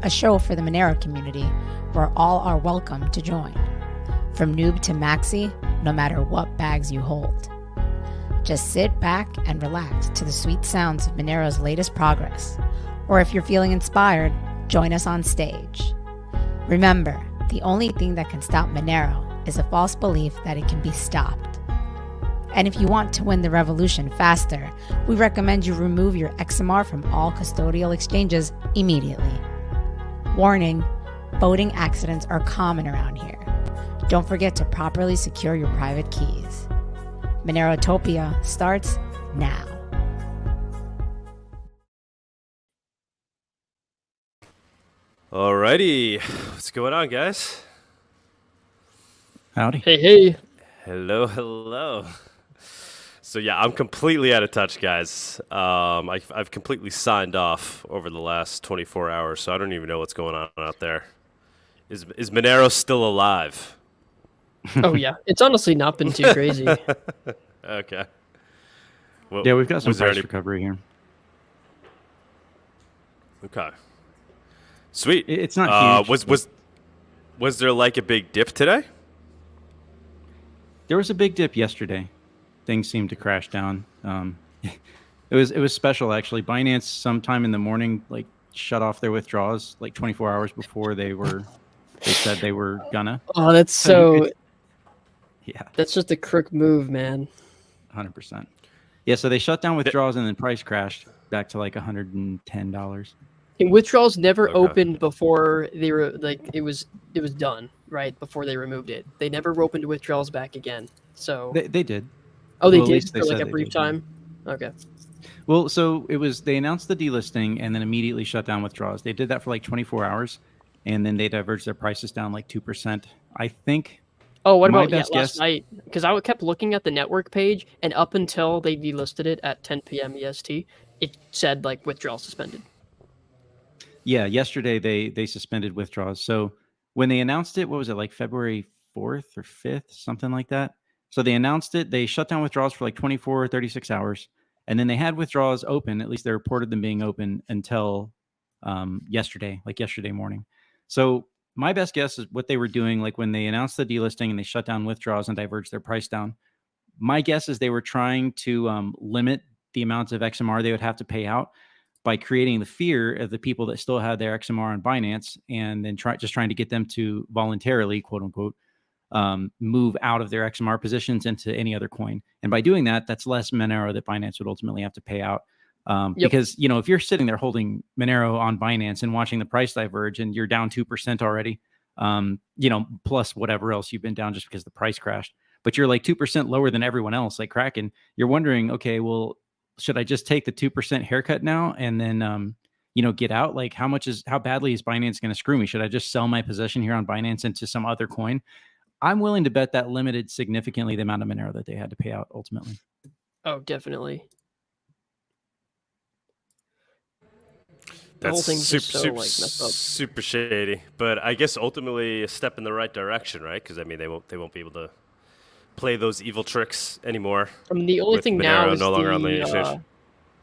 a show for the Monero community where all are welcome to join. From noob to maxi, no matter what bags you hold. Just sit back and relax to the sweet sounds of Monero's latest progress. Or if you're feeling inspired, join us on stage. Remember, the only thing that can stop Monero is a false belief that it can be stopped. And if you want to win the revolution faster, we recommend you remove your XMR from all custodial exchanges immediately. Warning, voting accidents are common around here. Don't forget to properly secure your private keys. Monerotopia starts now. Alrighty, what's going on, guys? Howdy. Hey. Hello. So yeah, I'm completely out of touch, guys. I've completely signed off over the last 24 hours, so I don't even know what's going on out there. Is Monero still alive? Oh yeah, it's honestly not been too crazy. Okay. Well, yeah, we've got some price recovery here. Okay. Sweet. It's not huge. Was there like a big dip today? There was a big dip yesterday. Things seemed to crash down. It was special actually. Binance sometime in the morning like shut off their withdrawals like 24 hours before they said they were gonna. Oh, that's so. Yeah. That's just a crook move, man. 100%. Yeah, so they shut down withdrawals and then price crashed back to like $110. And withdrawals never opened before they were like it was done, right? Before they removed it. They never opened withdrawals back again. So they did. Oh, they did for like a brief time. Okay. Well, so they announced the delisting and then immediately shut down withdrawals. They did that for like 24 hours and then they diverged their prices down like 2%. I think. Oh, what about last night? Because I kept looking at the network page, and up until they delisted it at 10 p.m. EST, it said like withdrawal suspended. Yeah, yesterday they suspended withdrawals. So when they announced it, what was it, like February 4th or 5th, something like that? So they announced it, they shut down withdrawals for like 24 or 36 hours, and then they had withdrawals open, at least they reported them being open until yesterday morning. So my best guess is what they were doing, like when they announced the delisting and they shut down withdrawals and diverged their price down. My guess is they were trying to limit the amounts of XMR they would have to pay out by creating the fear of the people that still had their XMR on Binance, and then trying to get them to voluntarily, quote unquote, move out of their XMR positions into any other coin. And by doing that, that's less Monero that Binance would ultimately have to pay out. Because, if you're sitting there holding Monero on Binance and watching the price diverge and you're down 2% already, plus whatever else you've been down just because the price crashed, but you're like 2% lower than everyone else, like Kraken, you're wondering, okay, well, should I just take the 2% haircut now and then, get out? Like how badly is Binance going to screw me? Should I just sell my position here on Binance into some other coin? I'm willing to bet that limited significantly the amount of Monero that they had to pay out ultimately. Oh, definitely. That's super shady, but I guess ultimately a step in the right direction, right? Because I mean, they won't be able to play those evil tricks anymore. I mean, the only thing now is no longer on the exchange.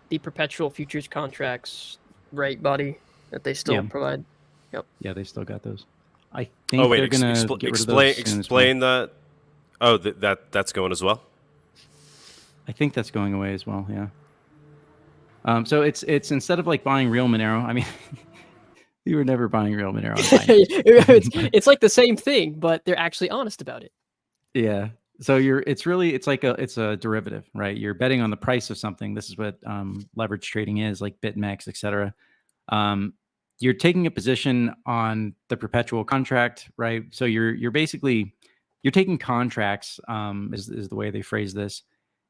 The perpetual futures contracts, right, Bawdy, that they still provide. Yep. Yeah, they still got those. I think they're going to get rid of those. Explain that. Oh, that's going as well. I think that's going away as well. Yeah. So it's instead of like buying real Monero, I mean, you were never buying real Monero. It's like the same thing, but they're actually honest about it. Yeah. So it's a derivative, right? You're betting on the price of something. This is what leverage trading is, like BitMEX, etc. You're taking a position on the perpetual contract, right? So you're basically taking contracts, is the way they phrase this.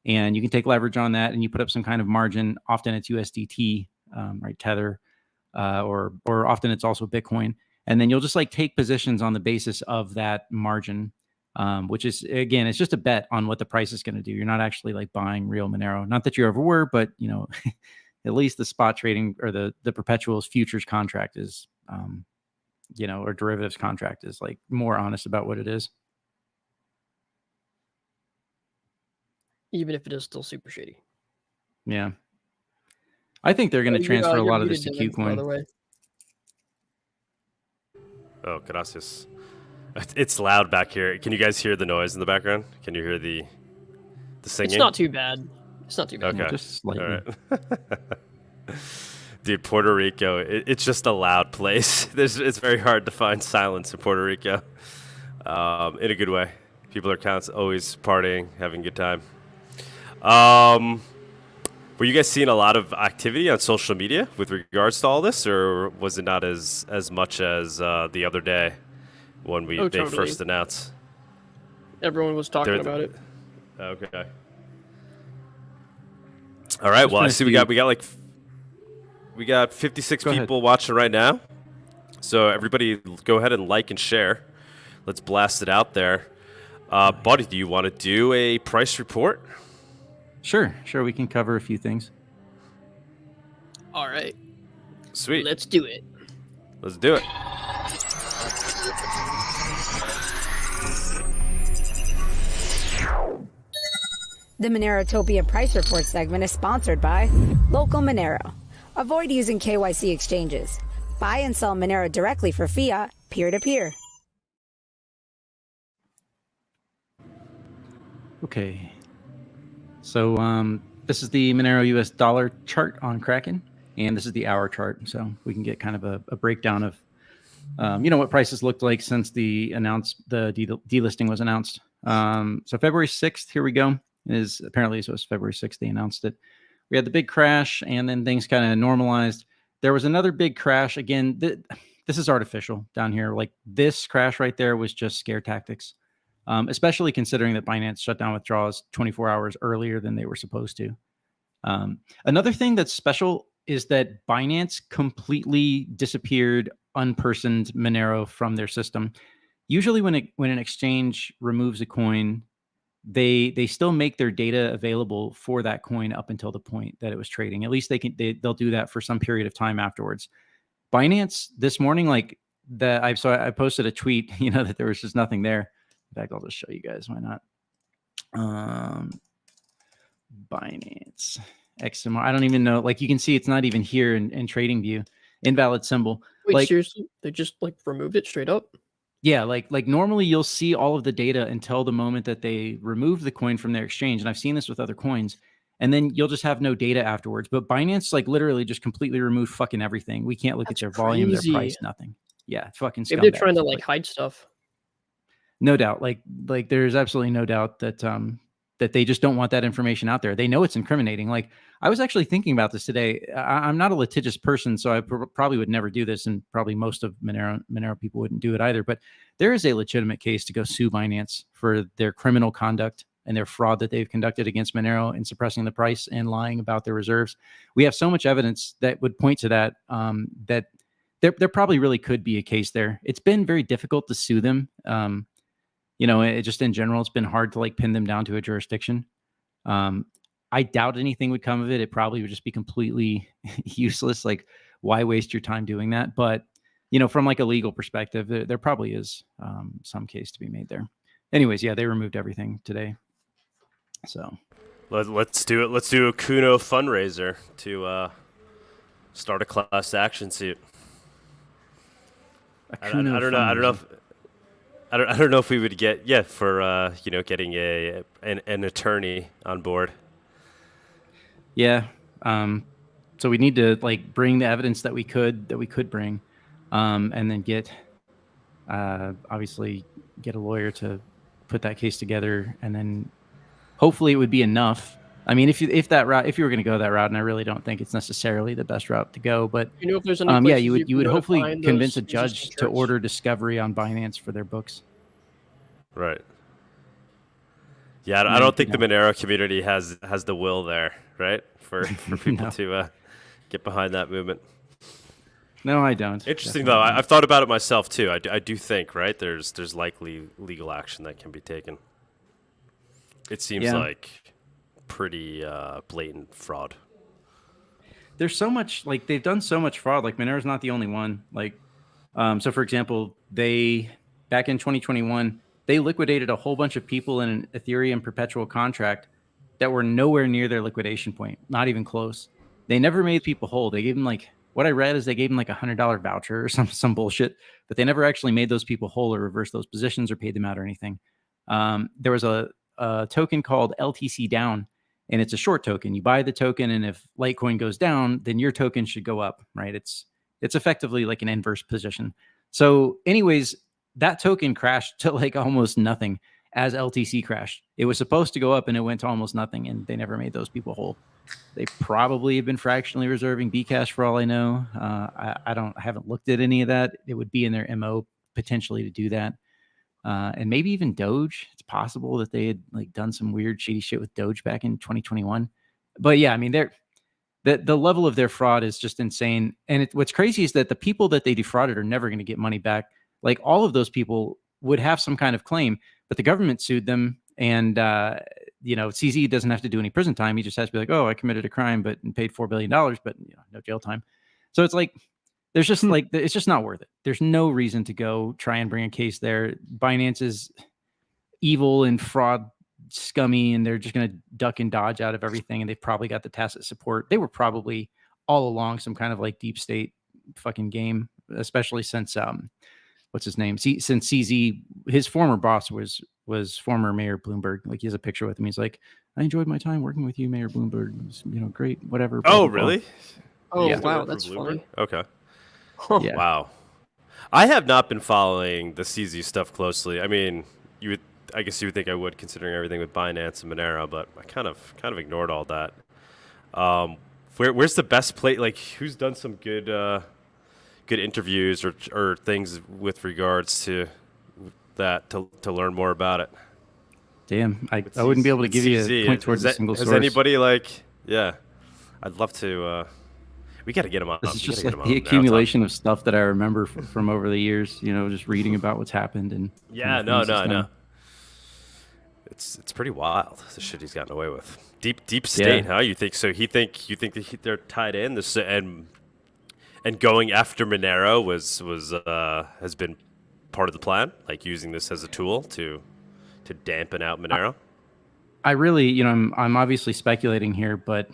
And you can take leverage on that and you put up some kind of margin. Often it's USDT, right? Tether, or often it's also Bitcoin. And then you'll just like take positions on the basis of that margin, which is, again, it's just a bet on what the price is going to do. You're not actually like buying real Monero. Not that you ever were, but at least the spot trading or the perpetuals futures contract is, or derivatives contract is like more honest about what it is. Even if it is still super shady. Yeah. I think they're going to transfer a lot of this to KuCoin. Oh, gracias. It's loud back here. Can you guys hear the noise in the background? Can you hear the singing? It's not too bad. It's not too bad. Okay. Yeah, just slightly. All right. Dude, Puerto Rico, it's just a loud place. It's very hard to find silence in Puerto Rico, in a good way. People are always partying, having a good time. Were you guys seeing a lot of activity on social media with regards to all this, or was it not as much as the other day when they totally. first announced? Everyone was talking about it. Okay. All right. Well, I see we got 56 people watching right now. So everybody, go ahead and like and share. Let's blast it out there. Bawdy, do you want to do a price report? Sure. We can cover a few things. All right. Sweet. Let's do it. Let's do it. The Monerotopia Price Report segment is sponsored by Local Monero. Avoid using KYC exchanges. Buy and sell Monero directly for fiat, peer-to-peer. Okay. So this is the Monero US dollar chart on Kraken, and this is the hour chart. So we can get kind of a breakdown of, what prices looked like since the delisting was announced. So February 6th, here we go. Apparently it was February 6th they announced it. We had the big crash, and then things kind of normalized. There was another big crash. Again, this is artificial down here. Like this crash right there was just scare tactics. Especially considering that Binance shut down withdrawals 24 hours earlier than they were supposed to. Another thing that's special is that Binance completely disappeared unpersoned Monero from their system. Usually when an exchange removes a coin, they still make their data available for that coin up until the point that it was trading. At least they'll do that for some period of time afterwards. Binance this morning, I posted a tweet, that there was just nothing there. In fact, I'll just show you guys. Why not? Binance XMR. I don't even know. Like you can see, it's not even here in Trading View. Invalid symbol. Wait, seriously? They just removed it straight up? Yeah, like normally you'll see all of the data until the moment that they remove the coin from their exchange, and I've seen this with other coins. And then you'll just have no data afterwards. But Binance literally just completely removed fucking everything. We can't look at their volume, their price, nothing. Yeah, fucking. Maybe they're trying to hide stuff. No doubt. Like there's absolutely no doubt that that they just don't want that information out there. They know it's incriminating. Like I was actually thinking about this today. I'm not a litigious person, so I probably would never do this, and probably most of Monero people wouldn't do it either. But there is a legitimate case to go sue Binance for their criminal conduct and their fraud that they've conducted against Monero in suppressing the price and lying about their reserves. We have so much evidence that would point to that, that there probably really could be a case there. It's been very difficult to sue them. It just in general, it's been hard to pin them down to a jurisdiction. I doubt anything would come of it. It probably would just be completely useless. Like, why waste your time doing that? But, from a legal perspective, there probably is some case to be made there. Anyways, yeah, they removed everything today. So let's do it. Let's do a Kuno fundraiser to start a class action suit. I don't know if we would get for getting an attorney on board. Yeah. So we need to bring the evidence that we could bring, and then obviously get a lawyer to put that case together, and then hopefully it would be enough. I mean, if you were going to go that route, and I really don't think it's necessarily the best route to go, but if there's any you would hopefully convince a judge to order discovery on Binance for their books. Right. Yeah, I don't think the Monero community has the will there, right, for people to get behind that movement. No, I don't. Interesting though. I've thought about it myself too. I do think there's likely legal action that can be taken. It seems like pretty blatant fraud. There's so much, they've done so much fraud. Monero's not the only one. So for example, back in 2021, they liquidated a whole bunch of people in an Ethereum perpetual contract that were nowhere near their liquidation point, not even close. They never made people whole. They gave them what I read is they gave them like $100 voucher or some bullshit, but they never actually made those people whole or reversed those positions or paid them out or anything. There was a token called LTC down, and it's a short token. You buy the token, and if Litecoin goes down, then your token should go up, right? It's effectively like an inverse position. So anyways, that token crashed to like almost nothing as LTC crashed. It was supposed to go up and it went to almost nothing, and they never made those people whole. They probably have been fractionally reserving Bcash for all I know. I haven't looked at any of that. It would be in their MO potentially to do that. And maybe even Doge. It's possible that they had like done some weird shady shit with Doge back in 2021. But yeah, I mean, the level of their fraud is just insane. And what's crazy is that the people that they defrauded are never going to get money back. Like all of those people would have some kind of claim, but the government sued them. And, CZ doesn't have to do any prison time. He just has to be like, oh, I committed a crime, and paid $4 billion, but no jail time. So it's like, there's just like, it's just not worth it. There's no reason to go try and bring a case there. Binance is evil and fraud scummy, and they're just going to duck and dodge out of everything. And they've probably got the tacit support. They were probably all along some kind of like deep state fucking game, especially since, what's his name? Since CZ, his former boss was former Mayor Bloomberg. Like he has a picture with him. He's like, I enjoyed my time working with you, Mayor Bloomberg. It was, great, whatever. Oh, really? Oh, yeah. Wow, that's funny. Okay. Yeah. Wow. I have not been following the CZ stuff closely. I mean, I guess you would think I would, considering everything with Binance and Monero, but I kind of ignored all that. Where's the best place? Like, who's done some good interviews or things with regards to that to learn more about it? Damn, I wouldn't be able to give you a point towards a single source. Has anybody I'd love to. We got to get him on. This is just like the accumulation of stuff that I remember from over the years. Just reading about what's happened and yeah, no. It's pretty wild, the shit he's gotten away with. Deep state, huh? You think so? You think that they're tied in this and going after Monero has been part of the plan, like using this as a tool to dampen out Monero. I really, I'm obviously speculating here, but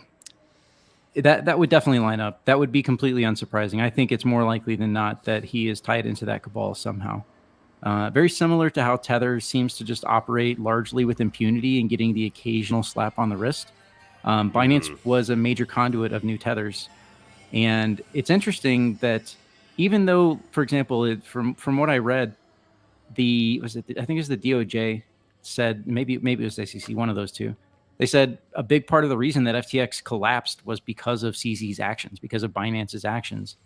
that would definitely line up. That would be completely unsurprising. I think it's more likely than not that he is tied into that cabal somehow. Very similar to how Tether seems to just operate largely with impunity and getting the occasional slap on the wrist. Binance was a major conduit of new Tethers. And it's interesting that even though, for example, from what I read, I think it was the DOJ said, maybe it was the SEC, one of those two. They said a big part of the reason that FTX collapsed was because of CZ's actions, because of Binance's actions,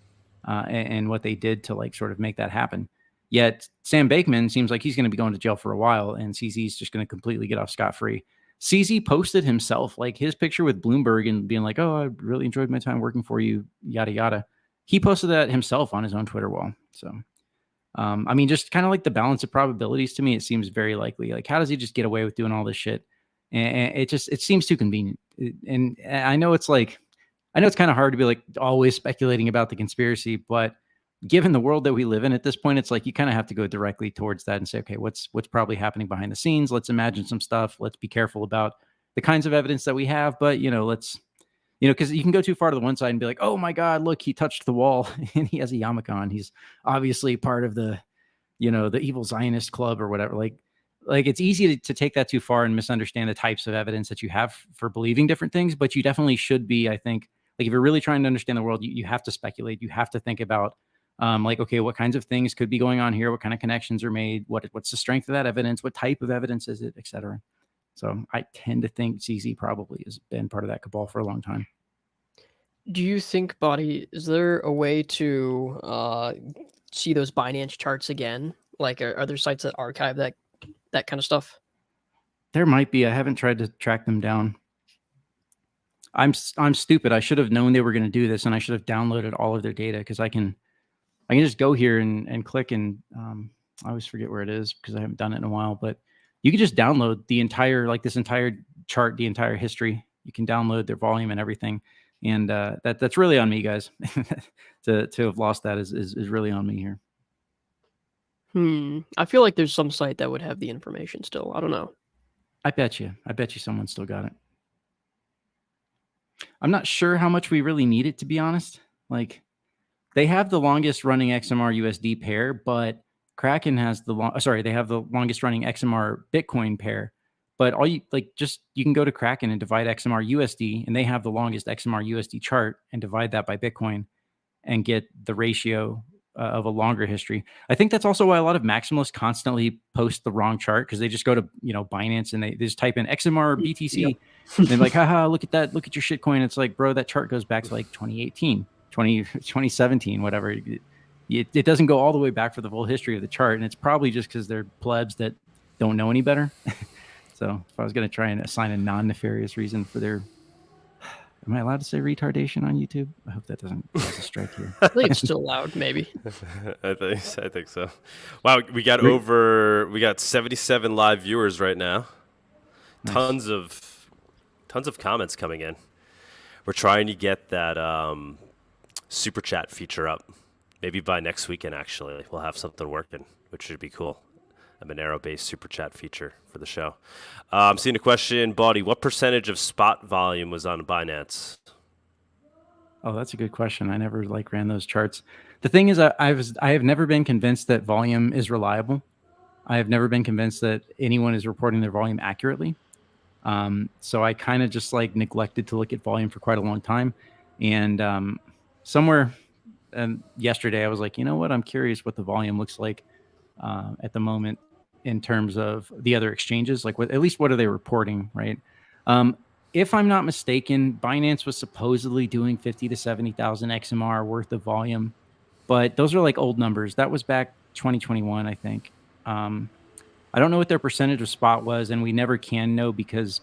and what they did to like sort of make that happen. Yet Sam Bankman seems like he's going to be going to jail for a while, and CZ's just going to completely get off scot-free. CZ posted himself, like his picture with Bloomberg and being like, oh, I really enjoyed my time working for you, yada, yada. He posted that himself on his own Twitter wall. So, I mean, just kind of like the balance of probabilities to me, it seems very likely. Like, how does he just get away with doing all this shit? And it seems too convenient. And I know it's kind of hard to be like always speculating about the conspiracy, but given the world that we live in at this point, it's like you kind of have to go directly towards that and say, okay, what's probably happening behind the scenes? Let's imagine some stuff. Let's be careful about the kinds of evidence that we have. But, let's, because you can go too far to the one side and be like, oh my God, look, he touched the wall and he has a yarmulke on. He's obviously part of the, the evil Zionist club or whatever. Like it's easy to take that too far and misunderstand the types of evidence that you have for believing different things. But you definitely should be, I think, like if you're really trying to understand the world, you have to speculate. You have to think about okay, what kinds of things could be going on here? What kind of connections are made? What's the strength of that evidence? What type of evidence is it, et cetera? So I tend to think CZ probably has been part of that cabal for a long time. Do you think, Bawdy, is there a way to see those Binance charts again? Like, are there sites that archive that kind of stuff? There might be. I haven't tried to track them down. I'm stupid. I should have known they were going to do this, and I should have downloaded all of their data because I can just go here and click and I always forget where it is because I haven't done it in a while, but you can just download the entire, like this entire chart, the entire history. You can download their volume and everything. And that's really on me, guys. to have lost that is really on me here. I feel like there's some site that would have the information still. I don't know. I bet you someone still got it. I'm not sure how much we really need it, to be honest. Like, they have the longest running XMR USD pair, but Kraken has they have the longest running XMR Bitcoin pair. But all you can go to Kraken and divide XMR USD, and they have the longest XMR USD chart, and divide that by Bitcoin and get the ratio of a longer history. I think that's also why a lot of maximalists constantly post the wrong chart, because they just go to Binance and they just type in XMR BTC. Yep. And they're like, haha, look at that, look at your shitcoin. It's like, bro, that chart goes back to like 2018, 2017, whatever. It doesn't go all the way back for the full history of the chart, and it's probably just because they're plebs that don't know any better. So if I was going to try and assign a non-nefarious reason for their, am I allowed to say retardation on YouTube? I hope that doesn't cause a strike here. I think it's still loud, maybe. I think so. Wow, we got 77 live viewers right now. Nice. Tons of comments coming in. We're trying to get that super chat feature up. Maybe by next weekend, actually, we'll have something working, which should be cool. A Monero-based super chat feature for the show. I'm seeing a question, Bawdy. What percentage of spot volume was on Binance? Oh, that's a good question. I never ran those charts. The thing is, I have never been convinced that volume is reliable. I have never been convinced that anyone is reporting their volume accurately. So I kind of just neglected to look at volume for quite a long time. And somewhere yesterday, I was like, you know what? I'm curious what the volume looks like at the moment in terms of the other exchanges. At least what are they reporting, right? If I'm not mistaken, Binance was supposedly doing 50 to 70,000 XMR worth of volume, but those are old numbers. That was back 2021, I think. I don't know what their percentage of spot was, and we never can know because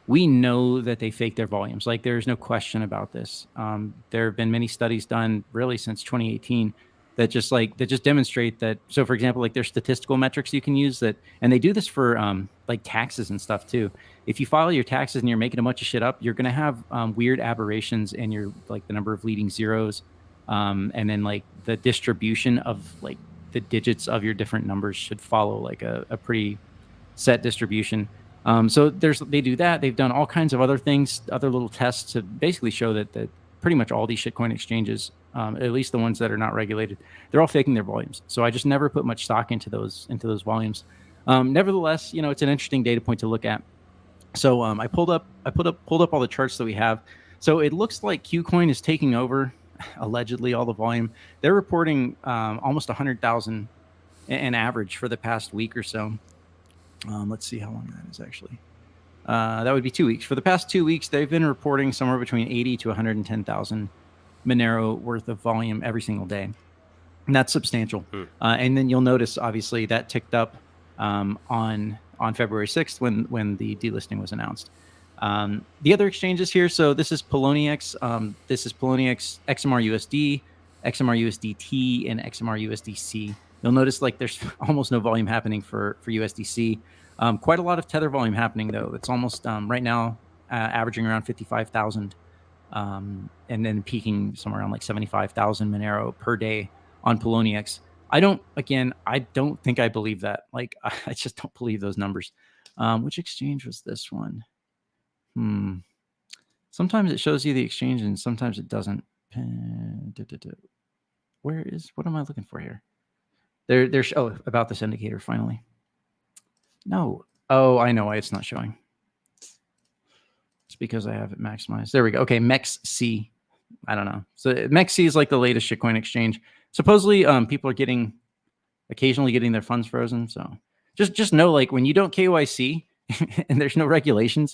we know that they fake their volumes. There's no question about this. There have been many studies done really since 2018 that just demonstrate that. So for example, there's statistical metrics you can use that, and they do this for taxes and stuff too. If you file your taxes and you're making a bunch of shit up, you're going to have weird aberrations in your the number of leading zeros, and then the distribution of the digits of your different numbers should follow a pretty set distribution. So they do that. They've done all kinds of other things, other little tests to basically show that pretty much all these shitcoin exchanges, at least the ones that are not regulated, they're all faking their volumes. So I just never put much stock into those volumes. Nevertheless, it's an interesting data point to look at. So I pulled up all the charts that we have. So it looks like KuCoin is taking over, allegedly, all the volume. They're reporting almost 100,000 an average for the past week or so. Let's see how long that is actually. That would be 2 weeks. For the past 2 weeks, they've been reporting somewhere between 80 to 110,000 Monero worth of volume every single day. And that's substantial. And then you'll notice, obviously, that ticked up on February 6th when the delisting was announced. The other exchanges here, so this is Poloniex. This is Poloniex XMR USD, XMR USDT, and XMR USDC. You'll notice there's almost no volume happening for USDC. Quite a lot of Tether volume happening, though. It's almost right now averaging around 55,000 and then peaking somewhere around 75,000 Monero per day on Poloniex. I don't think I believe that. I just don't believe those numbers. Which exchange was this one? Sometimes it shows you the exchange and sometimes it doesn't. What am I looking for here? There's about this indicator finally. No. Oh, I know why it's not showing. It's because I have it maximized. There we go. Okay, MEXC. I don't know. So MEXC is the latest shitcoin exchange. Supposedly, people are occasionally getting their funds frozen. So just know, when you don't KYC and there's no regulations,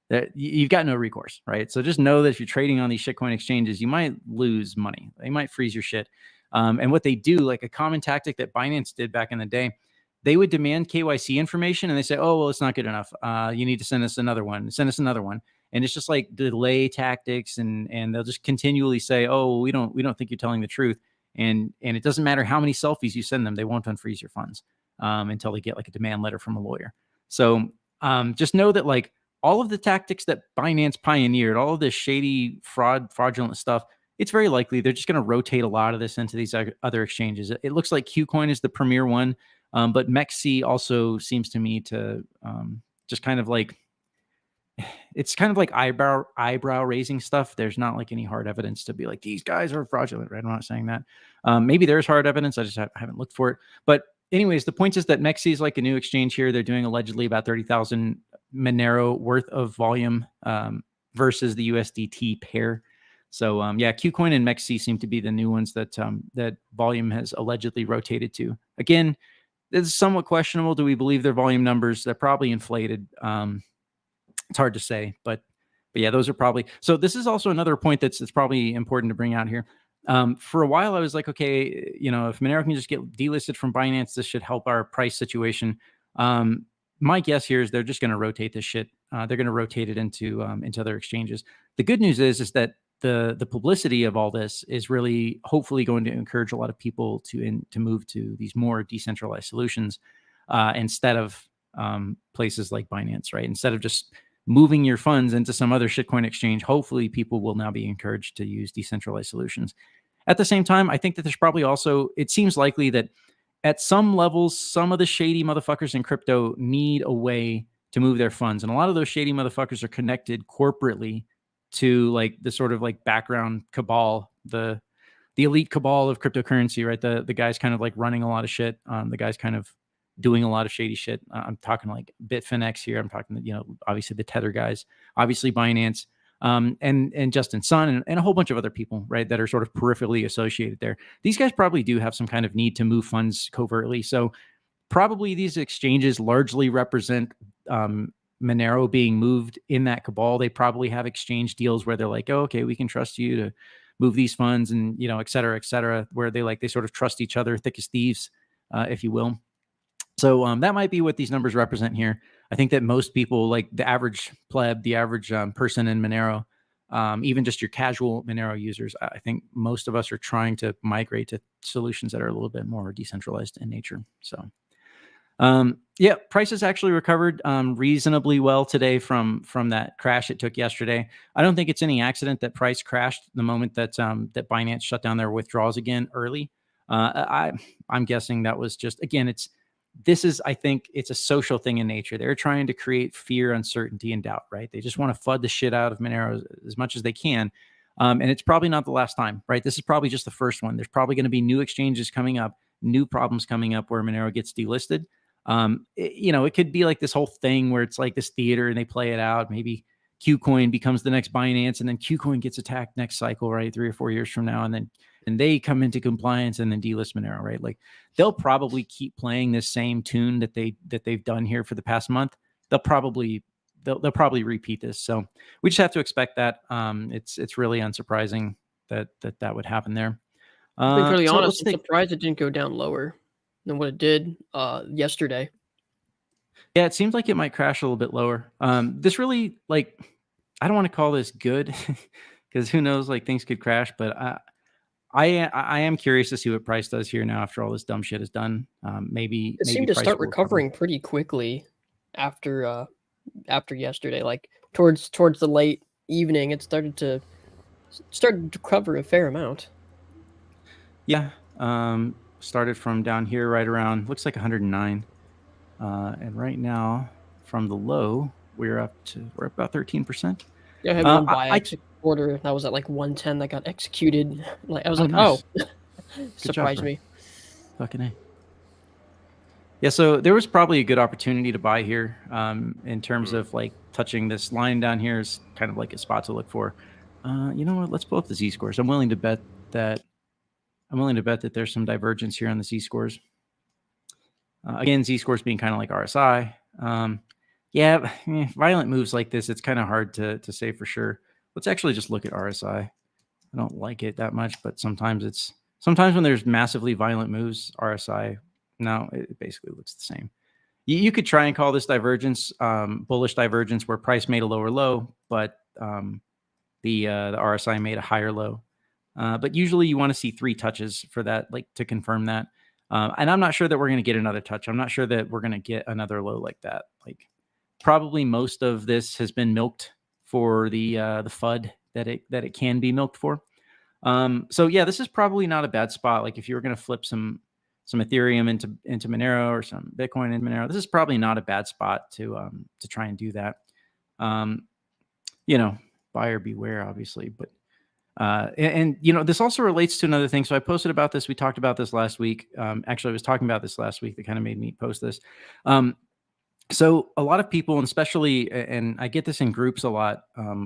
that you've got no recourse, right? So just know that if you're trading on these shitcoin exchanges, you might lose money. They might freeze your shit. And what they do, a common tactic that Binance did back in the day, they would demand KYC information and they say, oh, well, it's not good enough. You need to send us another one. Send us another one. And it's just delay tactics, and they'll just continually say, oh, we don't think you're telling the truth. And it doesn't matter how many selfies you send them, they won't unfreeze your funds until they get a demand letter from a lawyer. So just know that all of the tactics that Binance pioneered, all of this shady fraudulent stuff, it's very likely they're just going to rotate a lot of this into these other exchanges. It looks like KuCoin is the premier one, but MEXC also seems to me to just kind of it's kind of like eyebrow raising stuff. There's not like any hard evidence to be like, these guys are fraudulent, right? I'm not saying that. Maybe there's hard evidence. I just haven't looked for it. But anyways, the point is that Mexi is like a new exchange here. They're doing allegedly about 30,000 Monero worth of volume versus the USDT pair. So yeah, KuCoin and Mexi seem to be the new ones that that volume has allegedly rotated to. Again, this is somewhat questionable. Do we believe their volume numbers? They're probably inflated. It's hard to say, but yeah, those are probably. So this is also another point that's probably important to bring out here. For a while, I was like, okay, you know, if Monero can just get delisted from Binance, this should help our price situation. My guess here is they're just going to rotate this shit. They're going to rotate it into other exchanges. The good news is that the publicity of all this is really hopefully going to encourage a lot of people to move to these more decentralized solutions instead of places like Binance, right? Instead of just moving your funds into some other shitcoin exchange, hopefully people will now be encouraged to use decentralized solutions. At the same time, I think that there's probably also, it seems likely that at some levels, some of the shady motherfuckers in crypto need a way to move their funds. And a lot of those shady motherfuckers are connected corporately to like the sort of like background cabal, the elite cabal of cryptocurrency, right? The guys kind of like running a lot of shit. The guys kind of doing a lot of shady shit. I'm talking like Bitfinex here. I'm talking, you know, obviously the Tether guys, obviously Binance, and Justin Sun and a whole bunch of other people, right, that are sort of peripherally associated there. These guys probably do have some kind of need to move funds covertly. So probably these exchanges largely represent Monero being moved in that cabal. They probably have exchange deals where they're like, oh, okay, we can trust you to move these funds and, you know, et cetera, where they sort of trust each other, thick as thieves, if you will. So that might be what these numbers represent here. I think that most people, like the average pleb, the average person in Monero, even just your casual Monero users, I think most of us are trying to migrate to solutions that are a little bit more decentralized in nature. So yeah, prices actually recovered reasonably well today from that crash it took yesterday. I don't think it's any accident that price crashed the moment that that Binance shut down their withdrawals again early. I'm guessing that was just, again, I think it's a social thing in nature. They're trying to create fear, uncertainty, and doubt, right? They just want to FUD the shit out of Monero as much as they can. And it's probably not the last time, right? This is probably just the first one. There's probably going to be new exchanges coming up, new problems coming up where Monero gets delisted. It could be like this whole thing where it's like this theater and they play it out. Maybe KuCoin becomes the next Binance and then KuCoin gets attacked next cycle, right? 3 or 4 years from now. And they come into compliance and then delist Monero, right? Like they'll probably keep playing this same tune that they've done here for the past month. They'll probably repeat this. So we just have to expect that. It's really unsurprising that would happen there. To be fairly honest, I'm surprised it didn't go down lower than what it did yesterday. Yeah, it seems like it might crash a little bit lower. This really, like, I don't want to call this good because who knows, like things could crash, but I am curious to see what price does here now after all this dumb shit is done. Maybe it seemed to start recovering pretty quickly after yesterday. Like towards the late evening, it started to recover a fair amount. Yeah, started from down here right around, looks like 109, and right now from the low we're up about 13%. Yeah, I had one buy order that was at like 110 that got executed. Like I was nice. Surprised me. Fucking A. Yeah, so there was probably a good opportunity to buy here. In terms of like touching this line down here is kind of like a spot to look for. You know what? Let's pull up the Z-scores. I'm willing to bet that there's some divergence here on the Z-scores. Again, Z-scores being kind of like RSI. Violent moves like this, it's kind of hard to say for sure. Let's actually just look at RSI. I don't like it that much, but sometimes when there's massively violent moves, RSI, no, it basically looks the same. You could try and call this divergence, bullish divergence, where price made a lower low, but the RSI made a higher low. But usually you want to see 3 touches for that, like to confirm that. And I'm not sure that we're going to get another touch. I'm not sure that we're going to get another low like that. Like probably most of this has been milked for the FUD that it can be milked for. So yeah, this is probably not a bad spot. Like if you were going to flip some Ethereum into Monero or some Bitcoin into Monero, this is probably not a bad spot to try and do that. buyer beware, obviously. But and this also relates to another thing. So I posted about this. We talked about this last week. Actually, I was talking about this last week. That kind of made me post this. So a lot of people, and especially, and I get this in groups a lot,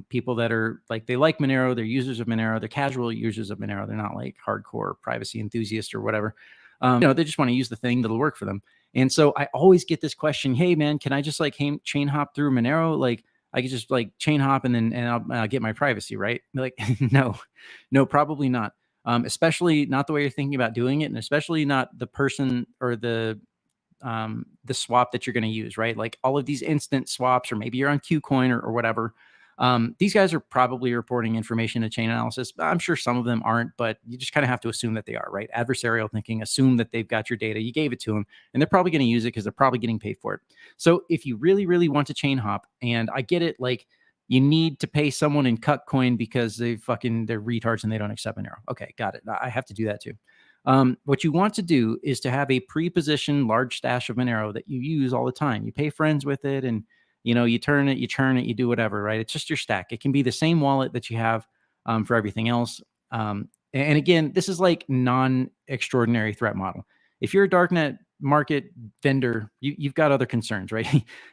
people that are like, they like Monero, they're users of Monero, they're casual users of Monero. They're not like hardcore privacy enthusiasts or whatever. They just want to use the thing that'll work for them. And so I always get this question, hey man, can I just like chain hop through Monero? Like I could just like chain hop and I'll get my privacy, right? Like, no, probably not. Especially not the way you're thinking about doing it. And especially not the person or the swap that you're going to use, right? Like all of these instant swaps, or maybe you're on Qcoin or whatever. These guys are probably reporting information to chain analysis. I'm sure some of them aren't, but you just kind of have to assume that they are, right? Adversarial thinking, assume that they've got your data, you gave it to them, and they're probably going to use it because they're probably getting paid for it. So if you really, really want to chain hop, and I get it, like you need to pay someone in Cutcoin because they're retards and they don't accept Monero. Okay, got it. I have to do that too. What you want to do is to have a pre-positioned large stash of Monero that you use all the time. You pay friends with it, and you turn it, you churn it, you do whatever, right? It's just your stack. It can be the same wallet that you have for everything else. And again, this is like non-extraordinary threat model. If you're a darknet market vendor, you've got other concerns, right?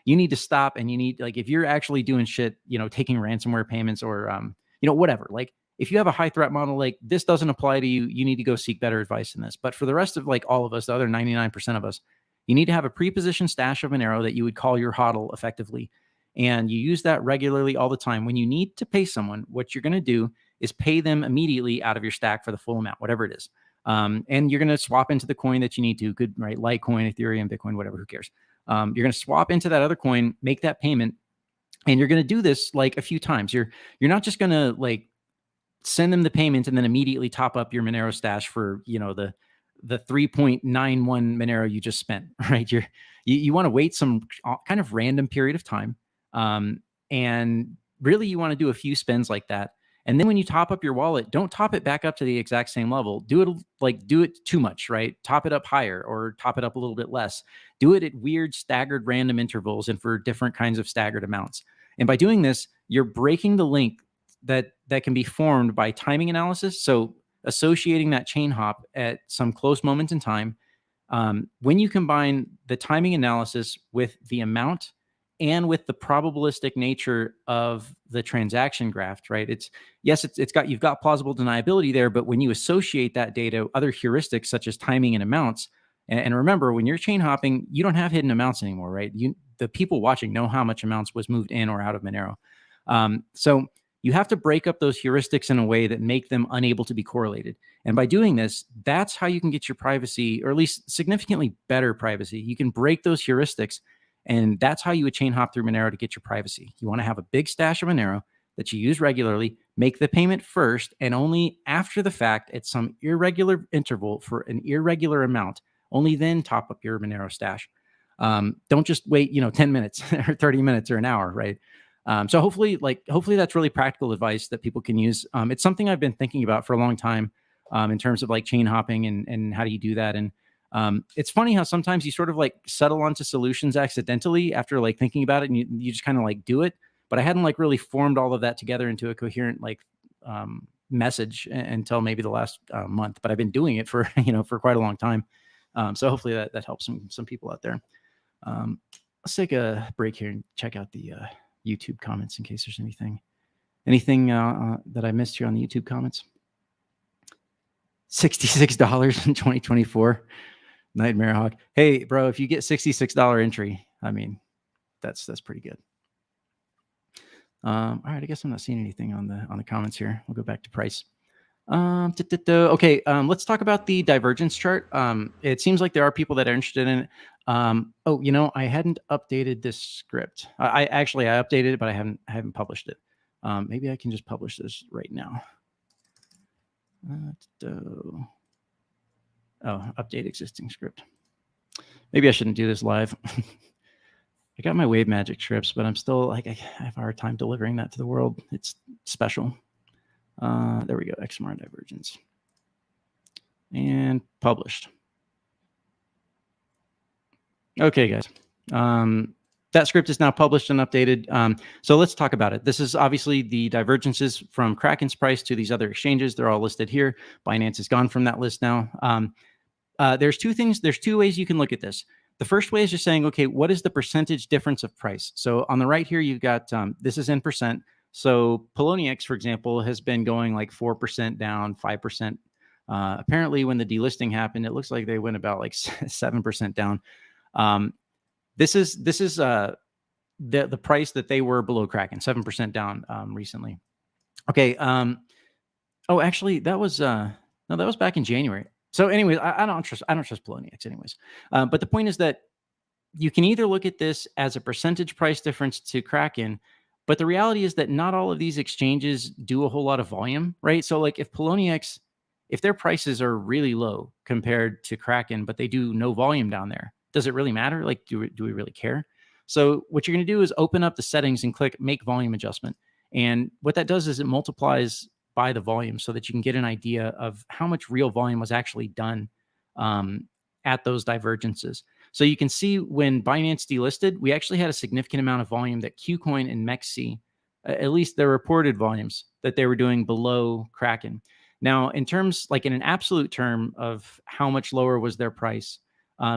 You need to stop, and you need, like, if you're actually doing shit, taking ransomware payments or whatever, like, if you have a high threat model, like this doesn't apply to you, you need to go seek better advice in this. But for the rest of like all of us, the other 99% of us, you need to have a pre-positioned stash of Monero that you would call your hodl effectively. And you use that regularly all the time. When you need to pay someone, what you're going to do is pay them immediately out of your stack for the full amount, whatever it is. And you're going to swap into the coin that you need to, right? Litecoin, Ethereum, Bitcoin, whatever, who cares? You're going to swap into that other coin, make that payment. And you're going to do this like a few times. You're not just going to like send them the payment and then immediately top up your Monero stash for, the 3.91 Monero you just spent, right? You want to wait some kind of random period of time. And really you want to do a few spends like that. And then when you top up your wallet, don't top it back up to the exact same level. Do it too much, right? Top it up higher or top it up a little bit less. Do it at weird staggered random intervals and for different kinds of staggered amounts. And by doing this, you're breaking the link that can be formed by timing analysis. So associating that chain hop at some close moment in time, when you combine the timing analysis with the amount and with the probabilistic nature of the transaction graph, right? You've got plausible deniability there, but when you associate that data, other heuristics such as timing and amounts, and remember, when you're chain hopping, you don't have hidden amounts anymore, right? The people watching know how much amounts was moved in or out of Monero. So you have to break up those heuristics in a way that make them unable to be correlated. And by doing this, that's how you can get your privacy, or at least significantly better privacy. You can break those heuristics, and that's how you would chain hop through Monero to get your privacy. You want to have a big stash of Monero that you use regularly, make the payment first, and only after the fact at some irregular interval for an irregular amount, only then top up your Monero stash. Don't just wait, 10 minutes or 30 minutes or an hour, right? So hopefully that's really practical advice that people can use. It's something I've been thinking about for a long time in terms of like chain hopping and how do you do that. And it's funny how sometimes you sort of like settle onto solutions accidentally after like thinking about it, and you just kind of like do it. But I hadn't like really formed all of that together into a coherent like message until maybe the last month. But I've been doing it for for quite a long time. So hopefully that helps some people out there. Let's take a break here and check out the YouTube comments in case there's anything that I missed here on the YouTube comments. $66 in 2024. Nightmare Hawk. Hey, bro, if you get $66 entry, I mean, that's pretty good. All right, I guess I'm not seeing anything on the comments here. We'll go back to price. Okay, let's talk about the divergence chart. It seems like there are people that are interested in it. I hadn't updated this script. I updated it, but I haven't published it. Maybe I can just publish this right now. Update existing script. Maybe I shouldn't do this live. I got my Wave Magic scripts, but I'm still like, I have a hard time delivering that to the world. It's special. There we go. XMR divergence. And published. Okay, guys. that script is now published and updated. So let's talk about it. This is obviously the divergences from Kraken's price to these other exchanges. They're all listed here. Binance is gone from that list now. There's two things. There's two ways you can look at this. The first way is just saying, okay, what is the percentage difference of price? So on the right here, you've got, this is in percent. So Poloniex, for example, has been going like 4% down, 5%. Apparently when the delisting happened, it looks like they went about like 7% down. This is the price that they were below Kraken, 7% down recently. Okay. Oh, actually, that was no, that was back in January. So, anyways, I don't trust Poloniex, anyways. But the point is that you can either look at this as a percentage price difference to Kraken, but the reality is that not all of these exchanges do a whole lot of volume, right? So, like if Poloniex, if their prices are really low compared to Kraken, but they do no volume down there, does it really matter? Like, do we really care? So what you're going to do is open up the settings and click make volume adjustment. And what that does is it multiplies by the volume so that you can get an idea of how much real volume was actually done at those divergences. So you can see when Binance delisted, we actually had a significant amount of volume that KuCoin and MEXC, at least their reported volumes, that they were doing below Kraken. Now, in terms, like in an absolute term of how much lower was their price,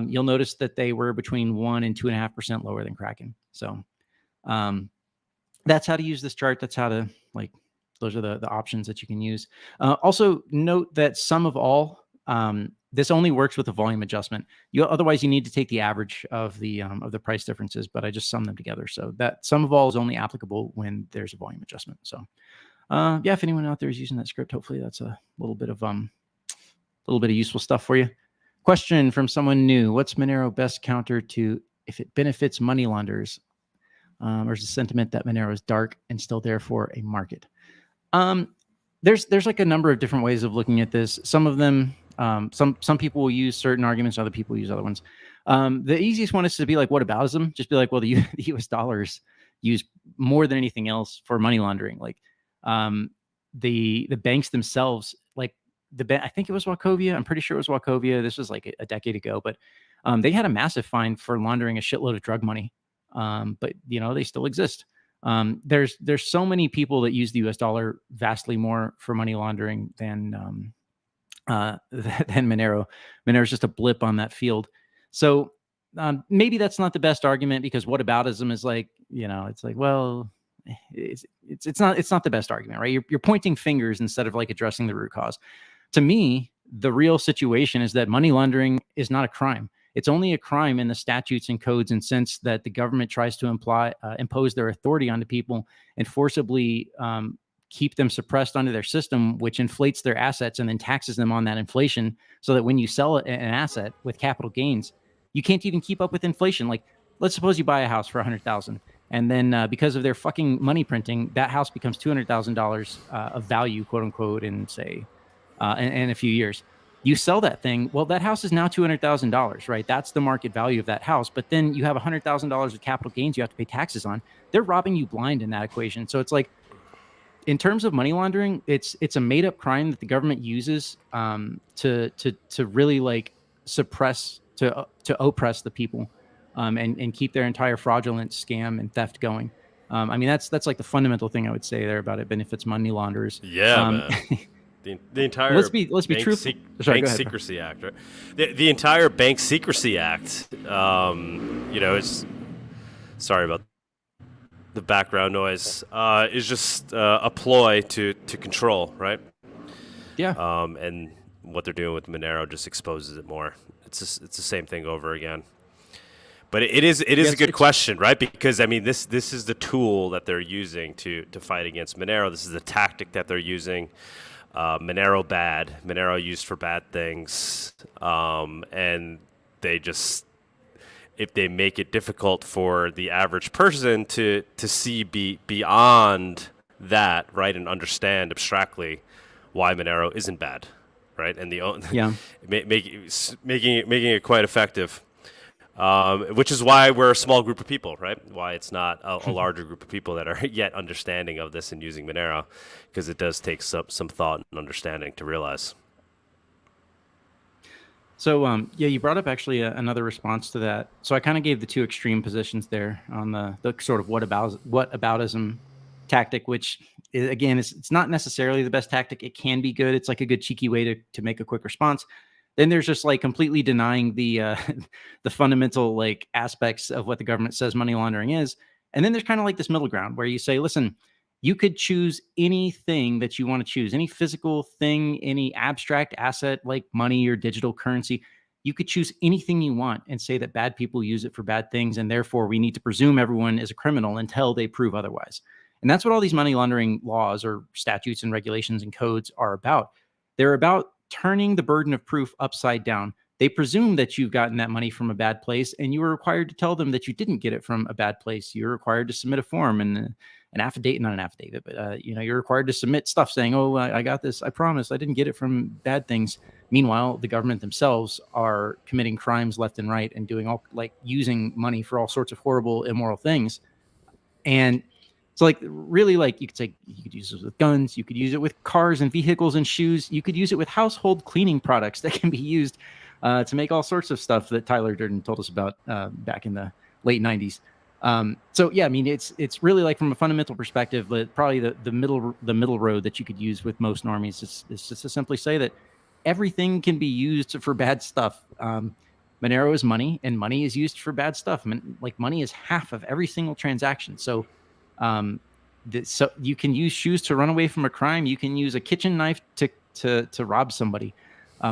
you'll notice that they were between 1 and 2.5% lower than Kraken. So that's how to use this chart. That's how to, like, those are the options that you can use. Also note that sum of all, this only works with a volume adjustment. Otherwise you need to take the average of the price differences, but I just sum them together. So that sum of all is only applicable when there's a volume adjustment. So yeah, if anyone out there is using that script, hopefully that's a little bit of useful stuff for you. Question from someone new: what's Monero best counter to if it benefits money launderers? Or is the sentiment that Monero is dark and still therefore a market? There's like a number of different ways of looking at this. Some of them, some people will use certain arguments, other people use other ones. The easiest one is to be like whataboutism. Just be like, well, the US dollars used more than anything else for money laundering. Like the banks themselves, like I think it was Wachovia. I'm pretty sure it was Wachovia. This was like a decade ago, but they had a massive fine for laundering a shitload of drug money. But you know, they still exist. There's so many people that use the US dollar vastly more for money laundering than Monero. Monero is just a blip on that field. So maybe that's not the best argument, because whataboutism is like, you know, it's like, well, it's not the best argument, right? You're pointing fingers instead of like addressing the root cause. To me, the real situation is that money laundering is not a crime. It's only a crime in the statutes and codes and sense that the government tries to impose their authority onto people and forcibly keep them suppressed under their system, which inflates their assets and then taxes them on that inflation, so that when you sell an asset with capital gains, you can't even keep up with inflation. Like, let's suppose you buy a house for $100,000, and then because of their fucking money printing, that house becomes $200,000 of value, quote unquote, in say in a few years. You sell that thing, well, that house is now $200,000, right? That's the market value of that house. But then you have $100,000 of capital gains you have to pay taxes on. They're robbing you blind in that equation. So it's like, in terms of money laundering, it's a made up crime that the government uses to really like suppress, to oppress the people and keep their entire fraudulent scam and theft going. I mean, that's like the fundamental thing I would say there about it benefits money launderers. Yeah, man. The entire let's be truthful. Bank Secrecy Act, right? The entire Bank Secrecy Act, you know, it's, sorry about the background noise, is just a ploy to control, right? Yeah. And what they're doing with Monero just exposes it more. It's the same thing over again. But it is a good question, right? Because I mean, this is the tool that they're using to fight against Monero. This is the tactic that they're using. Monero bad, Monero used for bad things, and they just, if they make it difficult for the average person to see beyond that, right, and understand abstractly why Monero isn't bad, right, and making it quite effective. Which is why we're a small group of people, right? Why it's not a larger group of people that are yet understanding of this and using Monero, because it does take some thought and understanding to realize. So yeah, you brought up actually another response to that. So I kind of gave the two extreme positions there on the sort of whataboutism tactic, which is, again, it's not necessarily the best tactic. It can be good. It's like a good cheeky way to make a quick response. Then there's just like completely denying the the fundamental like aspects of what the government says money laundering is. And then there's kind of like this middle ground where you say, listen, you could choose anything that you want to choose, any physical thing, any abstract asset like money or digital currency. You could choose anything you want and say that bad people use it for bad things, and therefore we need to presume everyone is a criminal until they prove otherwise. And that's what all these money laundering laws or statutes and regulations and codes are about. They're about turning the burden of proof upside down. They presume that you've gotten that money from a bad place, and you are required to tell them that you didn't get it from a bad place. You're required to submit a form and an affidavit, not an affidavit, but you're required to submit stuff saying, "Oh, I got this. I promise, I didn't get it from bad things." Meanwhile, the government themselves are committing crimes left and right and doing all like using money for all sorts of horrible, immoral things. And so like really like you could use it with guns, you could use it with cars and vehicles and shoes, you could use it with household cleaning products that can be used to make all sorts of stuff that Tyler Durden told us about back in the late 90s. So yeah, I mean it's really like from a fundamental perspective, but probably the middle road that you could use with most normies is just to simply say that everything can be used for bad stuff. Monero is money, and money is used for bad stuff. I mean, like money is half of every single transaction. So so you can use shoes to run away from a crime. You can use a kitchen knife to rob somebody.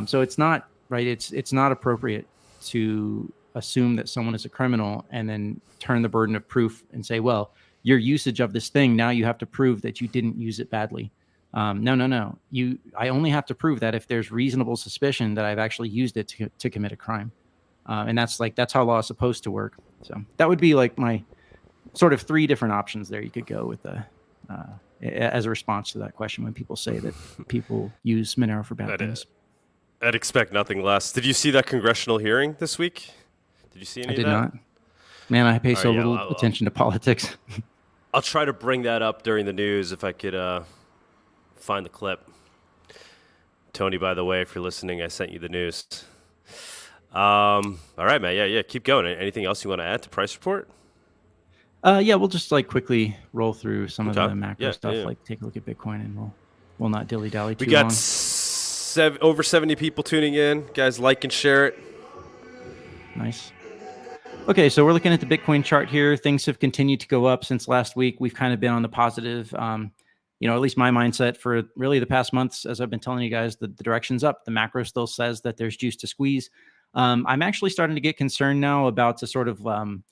So it's not right. It's not appropriate to assume that someone is a criminal and then turn the burden of proof and say, well, your usage of this thing, now you have to prove that you didn't use it badly. No. I only have to prove that if there's reasonable suspicion that I've actually used it to commit a crime. And that's how law is supposed to work. So that would be like my sort of three different options there you could go with as a response to that question when people say that people use Monero for bad things. I'd expect nothing less. Did you see that congressional hearing this week? Did you see any of that? I did not. Man, I pay little attention to politics. I'll try to bring that up during the news if I could find the clip. Tony, by the way, if you're listening, I sent you the news. All right, man. Yeah. Keep going. Anything else you want to add to price report? Yeah, we'll just like quickly roll through some of the macro stuff. Yeah. Like take a look at Bitcoin, and we'll not dilly dally too long. We got over 70 people tuning in. Guys, like and share it. Nice. Okay, so we're looking at the Bitcoin chart here. Things have continued to go up since last week. We've kind of been on the positive. At least my mindset for really the past months, as I've been telling you guys, the direction's up. The macro still says that there's juice to squeeze. I'm actually starting to get concerned now about a sort of an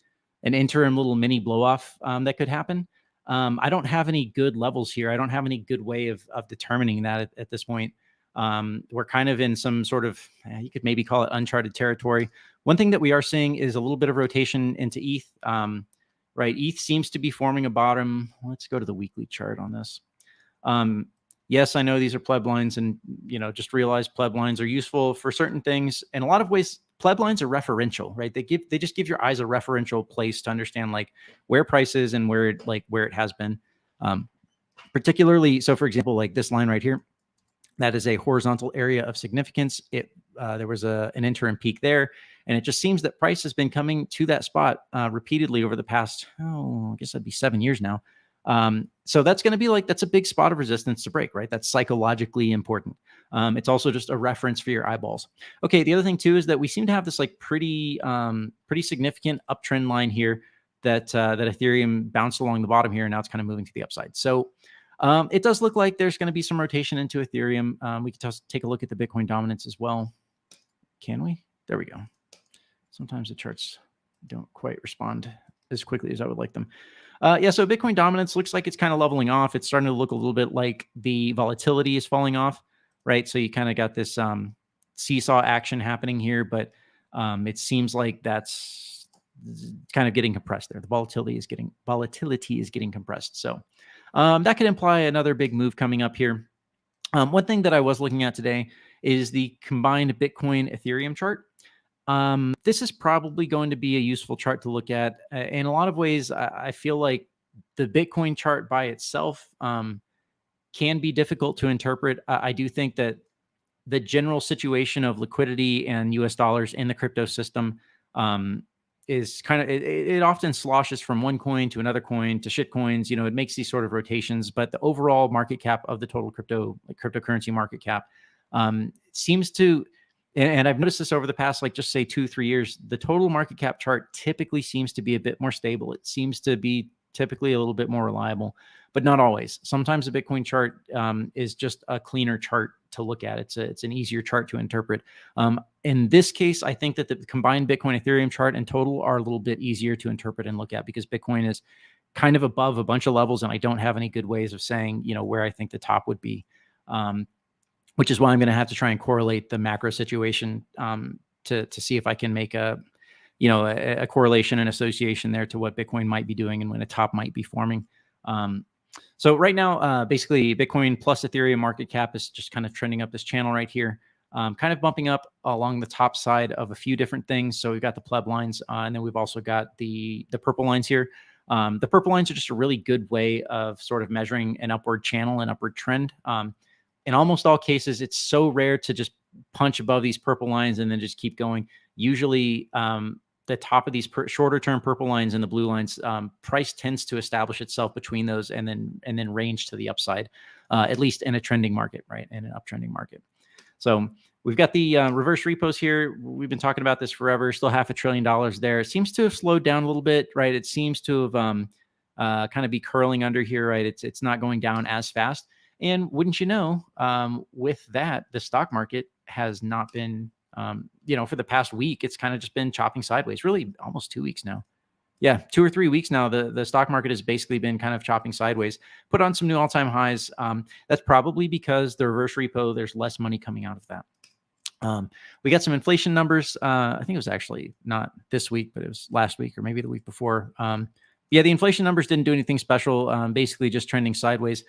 interim little mini blow off that could happen. I don't have any good levels here. I don't have any good way of determining that at this point. We're kind of in some sort of, you could maybe call it uncharted territory. One thing that we are seeing is a little bit of rotation into ETH. Right, ETH seems to be forming a bottom. Let's go to the weekly chart on this. Yes, I know these are pleb lines, and just realize pleb lines are useful for certain things. In a lot of ways, pleb lines are referential, right? They just give your eyes a referential place to understand like where price is and where it has been. Particularly, so for example, like this line right here, that is a horizontal area of significance. There was an interim peak there, and it just seems that price has been coming to that spot repeatedly over the past, I guess that'd be 7 years now. So that's going to be that's a big spot of resistance to break, right? That's psychologically important. It's also just a reference for your eyeballs. Okay. The other thing too, is that we seem to have this pretty significant uptrend line here that Ethereum bounced along the bottom here. And now it's kind of moving to the upside. So, it does look like there's going to be some rotation into Ethereum. We can just take a look at the Bitcoin dominance as well. Can we? There we go. Sometimes the charts don't quite respond as quickly as I would like them. So Bitcoin dominance looks like it's kind of leveling off. It's starting to look a little bit like the volatility is falling off, right? So you kind of got this seesaw action happening here, but it seems like that's kind of getting compressed there. The volatility is getting compressed. So that could imply another big move coming up here. One thing that I was looking at today is the combined Bitcoin Ethereum chart. This is probably going to be a useful chart to look at. In a lot of ways, I feel like the Bitcoin chart by itself can be difficult to interpret. I do think that the general situation of liquidity and US dollars in the crypto system is kind of, it often sloshes from one coin to another coin to shit coins. You know, it makes these sort of rotations, but the overall market cap of the total cryptocurrency market cap seems to, and I've noticed this over the past, like, just say 2-3 years, the total market cap chart typically seems to be a bit more stable. It seems to be typically a little bit more reliable, but not always. Sometimes the Bitcoin chart is just a cleaner chart to look at. It's an easier chart to interpret. In this case, I think that the combined Bitcoin Ethereum chart and total are a little bit easier to interpret and look at, because Bitcoin is kind of above a bunch of levels, and I don't have any good ways of saying, you know, where I think the top would be. Which is why I'm going to have to try and correlate the macro situation to see if I can make a correlation and association there to what Bitcoin might be doing and when a top might be forming. So right now, basically, Bitcoin plus Ethereum market cap is just kind of trending up this channel right here, kind of bumping up along the top side of a few different things. So we've got the pleb lines, and then we've also got the purple lines here. The purple lines are just a really good way of sort of measuring an upward channel, an upward trend. In almost all cases, it's so rare to just punch above these purple lines and then just keep going. Usually, the top of these shorter term purple lines and the blue lines, price tends to establish itself between those and then range to the upside, at least in a trending market, right? In an uptrending market. So we've got the reverse repos here. We've been talking about this forever. Still $500 billion there. It seems to have slowed down a little bit, right? It seems to have kind of be curling under here, right? It's not going down as fast. And wouldn't you know, with that, the stock market has not been, for the past week, it's kind of just been chopping sideways, really almost 2 weeks now. Yeah, 2 or 3 weeks now, the stock market has basically been kind of chopping sideways, put on some new all-time highs. That's probably because the reverse repo, there's less money coming out of that. We got some inflation numbers. I think it was actually not this week, but it was last week or maybe the week before. Yeah, the inflation numbers didn't do anything special, basically just trending sideways.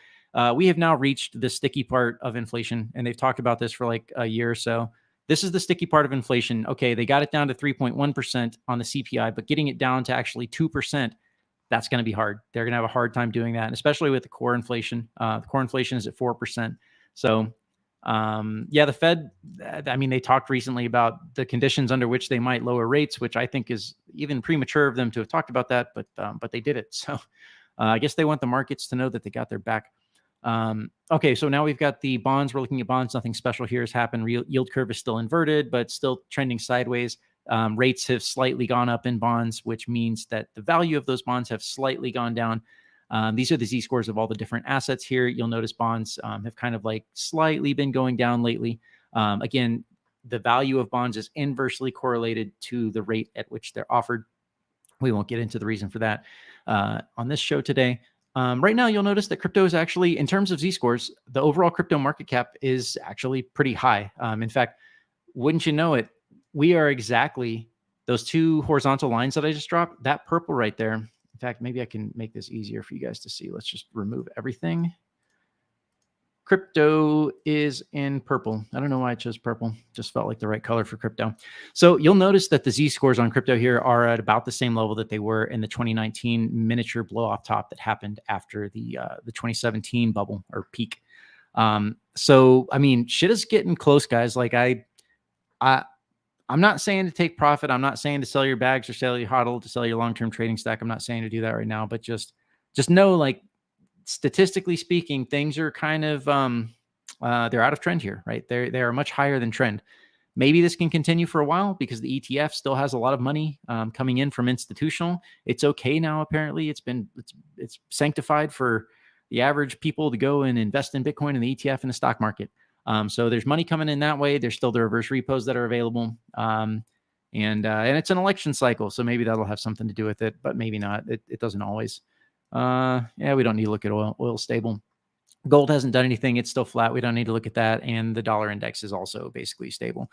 We have now reached the sticky part of inflation, and they've talked about this for like a year or so. This is the sticky part of inflation. Okay, they got it down to 3.1% on the CPI, but getting it down to actually 2%, that's going to be hard. They're going to have a hard time doing that, and especially with the core inflation. The core inflation is at 4%. So, the Fed, I mean, they talked recently about the conditions under which they might lower rates, which I think is even premature of them to have talked about that, but they did it. So I guess they want the markets to know that they got their back. Okay, so now we've got the bonds. We're looking at bonds. Nothing special here has happened. Yield curve is still inverted, but still trending sideways. Rates have slightly gone up in bonds, which means that the value of those bonds have slightly gone down. These are the Z-scores of all the different assets here. You'll notice bonds have kind of like slightly been going down lately. Again, the value of bonds is inversely correlated to the rate at which they're offered. We won't get into the reason for that on this show today. Right now, you'll notice that crypto is actually, in terms of Z-scores, the overall crypto market cap is actually pretty high. In fact, wouldn't you know it, we are exactly those two horizontal lines that I just dropped, that purple right there. In fact, maybe I can make this easier for you guys to see. Let's just remove everything. Crypto is in purple. I don't know why I chose purple. Just felt like the right color for crypto. So you'll notice that the Z-scores on crypto here are at about the same level that they were in the 2019 miniature blow off top that happened after the 2017 bubble or peak. So, I mean, shit is getting close, guys. Like I'm not saying to take profit. I'm not saying to sell your bags or sell your hodl, to sell your long-term trading stack. I'm not saying to do that right now, but just know, like, statistically speaking, things are kind of they're out of trend here, right? They are much higher than trend. Maybe this can continue for a while because the ETF still has a lot of money coming in from institutional. It's okay now. Apparently, it's sanctified for the average people to go and invest in Bitcoin and the ETF in the stock market. So there's money coming in that way. There's still the reverse repos that are available, and it's an election cycle, so maybe that'll have something to do with it, but maybe not. It doesn't always. We don't need to look at oil. Oil's stable. Gold hasn't done anything. It's still flat. We don't need to look at that. And the dollar index is also basically stable.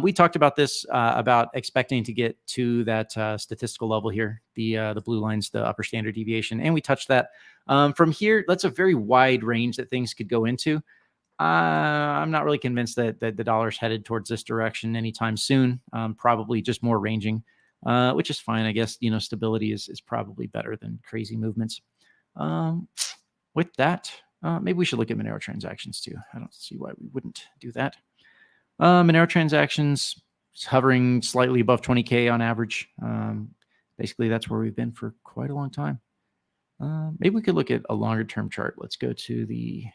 We talked about this, about expecting to get to that statistical level here, the blue lines, the upper standard deviation. And we touched that. From here, that's a very wide range that things could go into. I'm not really convinced that the dollar's headed towards this direction anytime soon. Probably just more ranging. Which is fine. I guess, stability is probably better than crazy movements. With that, maybe we should look at Monero transactions too. I don't see why we wouldn't do that. Monero transactions hovering slightly above 20K on average. Basically, that's where we've been for quite a long time. Maybe we could look at a longer term chart. Let's go to the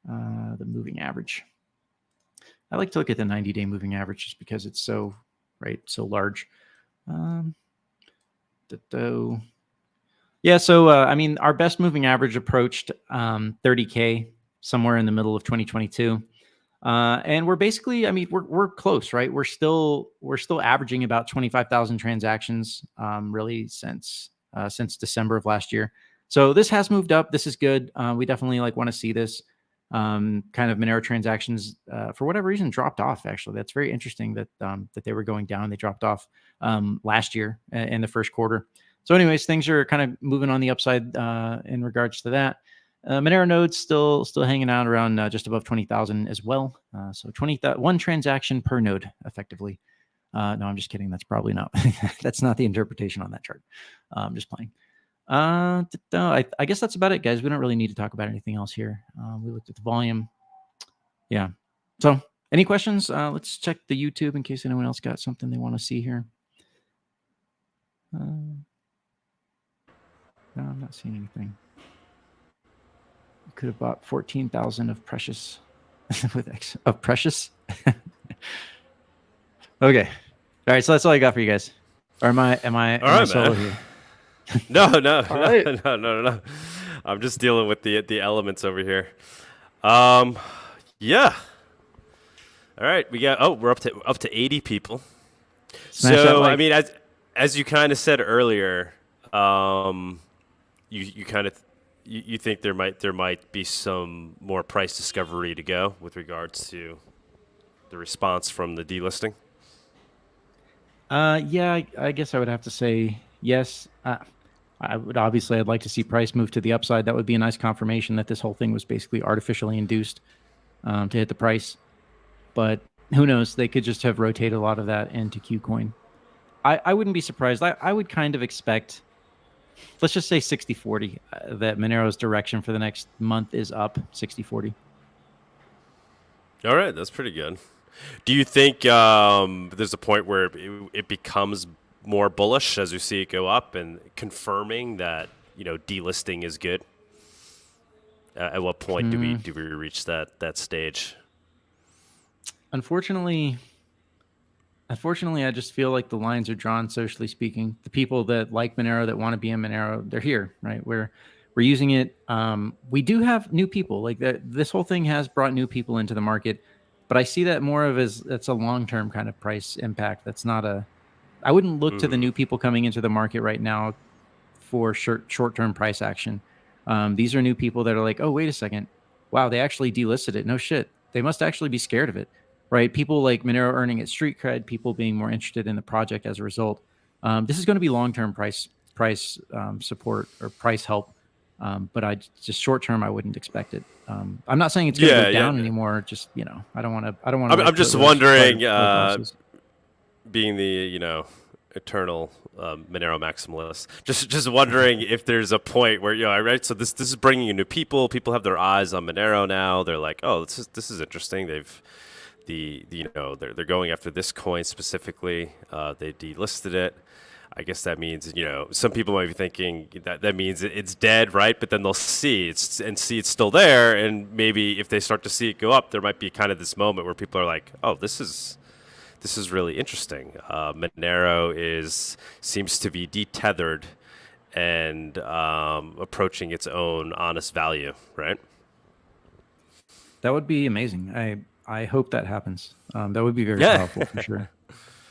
moving average. I like to look at the 90-day moving average just because it's so large. Yeah, so I mean, our best moving average approached 30K somewhere in the middle of 2022. And we're basically, I mean, we're close, right? We're still averaging about 25,000 transactions, really since December of last year. So this has moved up. This is good. We definitely want to see this kind of Monero transactions for whatever reason dropped off. Actually, that's very interesting that they were going down. They dropped off last year in the first quarter. So anyways, things are kind of moving on the upside in regards to that. Monero nodes still hanging out around just above 20,000 as well. So one transaction per node, effectively. No, I'm just kidding. That's probably not. That's not the interpretation on that chart. I'm just playing. I guess that's about it, guys. We don't really need to talk about anything else here. We looked at the volume. Yeah. So any questions? Let's check the YouTube in case anyone else got something they want to see here. No, I'm not seeing anything. Could have bought 14,000 of precious of precious. Okay. All right. So that's all I got for you guys. Or am I solo here? No. right. No. I'm just dealing with the elements over here. Yeah. All right. We're up to 80 people. Smash that like. I mean, as you kind of said earlier, you think there might be some more price discovery to go with regards to the response from the delisting? Yeah, I guess I would have to say yes. I'd like to see price move to the upside. That would be a nice confirmation that this whole thing was basically artificially induced to hit the price. But who knows? They could just have rotated a lot of that into Qcoin. I wouldn't be surprised. I would kind of expect, let's just say 60-40, that Monero's direction for the next month is up 60-40. All right, that's pretty good. Do you think there's a point where it becomes more bullish as you see it go up and confirming that delisting is good? At what point do we reach that stage? Unfortunately, I just feel like the lines are drawn, socially speaking. The people that like Monero, that want to be in Monero, they're here, right? We're using it. We do have new people. Like this whole thing has brought new people into the market, but I see that more of as that's a long-term kind of price impact. That's not I wouldn't look to the new people coming into the market right now for short-term price action. These are new people that are like, oh, wait a second. Wow, they actually delisted it. No shit. They must actually be scared of it. Right, people like Monero earning its street cred, people being more interested in the project as a result. This is going to be long-term price support or price help, but just short-term, I wouldn't expect it. I'm not saying it's going to go down anymore. Just I don't want to. I'm just wondering, being the eternal Monero maximalist, just wondering if there's a point where right. So this is bringing in new people. People have their eyes on Monero now. They're like, oh, this is interesting. They're going after this coin specifically. They delisted it. I guess that means some people might be thinking that means it's dead, right? But then they'll see it's still there, and maybe if they start to see it go up, there might be kind of this moment where people are like, oh, this is really interesting. Monero seems to be detethered and approaching its own honest value, right? That would be amazing. I hope that happens. That would be very powerful for sure.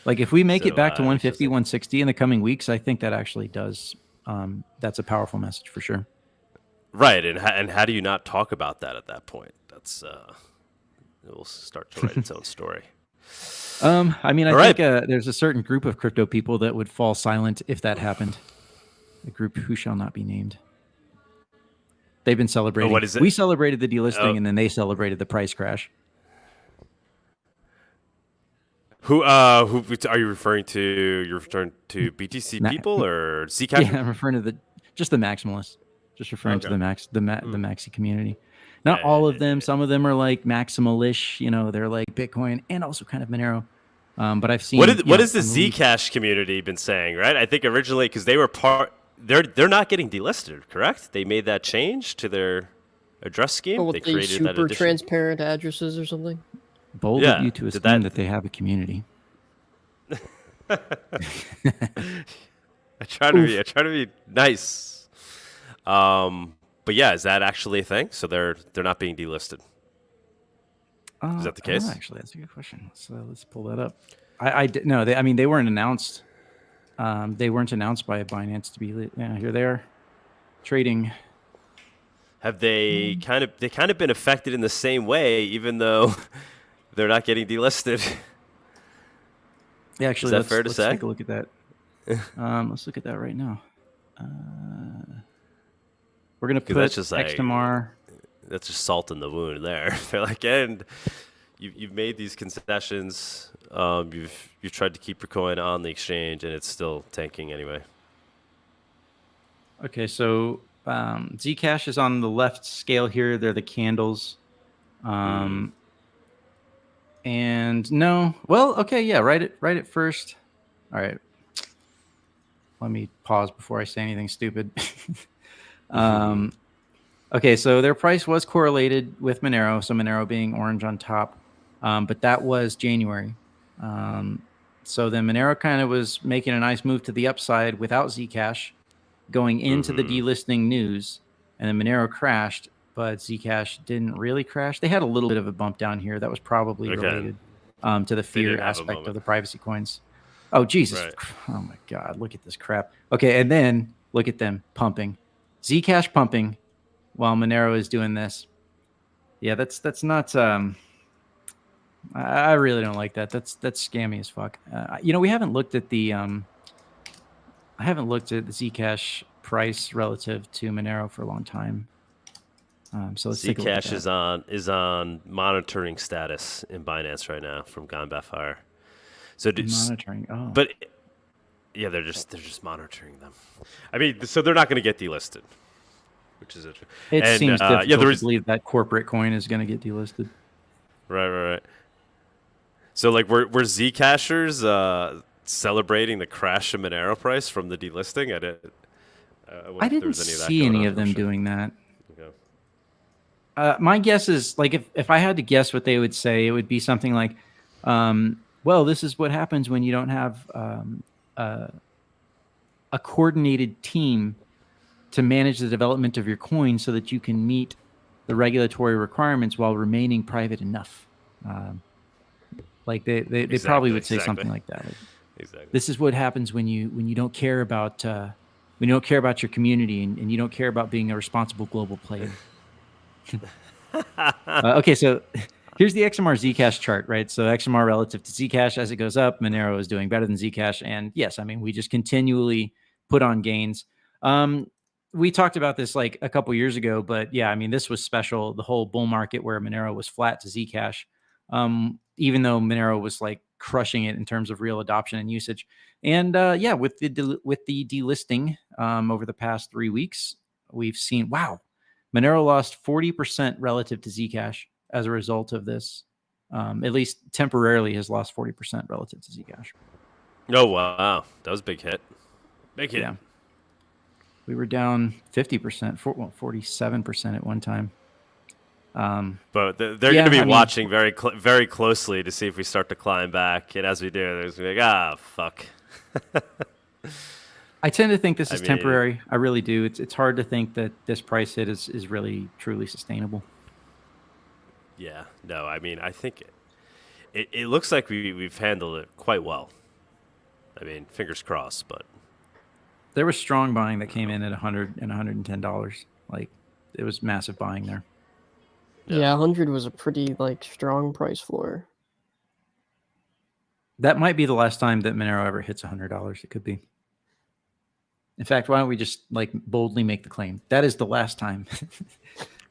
Like if we make it back to 150, 160 in the coming weeks, I think that actually does. That's a powerful message for sure. Right, and how do you not talk about that at that point? That's it will start to write its own story. I mean, I think there's a certain group of crypto people that would fall silent if that happened. A group who shall not be named. They've been celebrating. What is it? We celebrated the delisting, and then they celebrated the price crash. Who are you referring to? You're referring to BTC people or Zcash? Yeah, I'm referring to just the maximalists. Just referring to the maxi community. Not all of them. Some of them are like maximal-ish. They're like Bitcoin and also kind of Monero. But I've seen. What has the Zcash community been saying? Right, I think originally because they were they're not getting delisted, correct? They made that change to their address scheme. Oh, they the created that super transparent addresses or something. Bold of you to assume that they have a community. I try to be nice. But yeah, is that actually a thing? So they're not being delisted. Is that the case? Actually, that's a good question. So let's pull that up. No, they weren't announced. They weren't announced by Binance to be. Yeah, here they are, trading. Have they kind of been affected in the same way, even though they're not getting delisted? Yeah, actually, is that fair to say? Let's take a look at that. Let's look at that right now. We're gonna put XMR. That's just salt in the wound there. They're like, and you've made these concessions. You've tried to keep your coin on the exchange, and it's still tanking anyway. Okay, so Zcash is on the left scale here. They're the candles. And no, well, okay, yeah, write it first. All right. Let me pause before I say anything stupid. Okay, so their price was correlated with Monero, so Monero being orange on top, but that was January. So then Monero kind of was making a nice move to the upside without Zcash going into the delisting news, and then Monero crashed, but Zcash didn't really crash. They had a little bit of a bump down here that was probably related to the fear aspect of the privacy coins. Oh, Jesus. Right. Oh, my God. Look at this crap. Okay, and then look at them pumping. Zcash pumping while Monero is doing this. Yeah, that's not... I really don't like that. That's scammy as fuck. We haven't looked at the... I haven't looked at the Zcash price relative to Monero for a long time. So let's take a look at that. Zcash is on monitoring status in Binance right now from Gone by Fire. So monitoring. Oh, but yeah, they're just monitoring them. I mean, so they're not going to get delisted, which is interesting. It seems difficult to believe that corporate coin is going to get delisted. Right. So like, were Zcashers celebrating the crash of Monero price from the delisting? I didn't see any of them doing that. My guess is, like, if I had to guess what they would say, it would be something like, well, this is what happens when you don't have a coordinated team to manage the development of your coin so that you can meet the regulatory requirements while remaining private enough. Like they probably would say something like that. Like, this is what happens when you don't care about your community and you don't care about being a responsible global player. Okay, so here's the XMR Zcash chart, right? So XMR relative to Zcash, as it goes up, Monero is doing better than Zcash. And yes, I mean, we just continually put on gains. We talked about this like a couple years ago, but yeah, I mean, this was special. The whole bull market where Monero was flat to Zcash, even though Monero was like crushing it in terms of real adoption and usage. And yeah, with the delisting over the past 3 weeks, we've seen, wow, Monero lost 40% relative to Zcash as a result of this. At least temporarily has lost 40% relative to Zcash. Oh, wow. That was a big hit. Big hit. Yeah. We were down 50%, 47% at one time. But they're going to be watching very very closely to see if we start to climb back. And as we do, there's going to be like, fuck. I tend to think this is temporary. I really do. It's hard to think that this price hit is really, truly sustainable. Yeah. No, I mean, I think it looks like we've handled it quite well. I mean, fingers crossed, but... There was strong buying that came in at $100 and $110. Like, it was massive buying there. Yeah, 100 was a pretty strong price floor. That might be the last time that Monero ever hits $100. It could be. In fact, why don't we just boldly make the claim that is the last time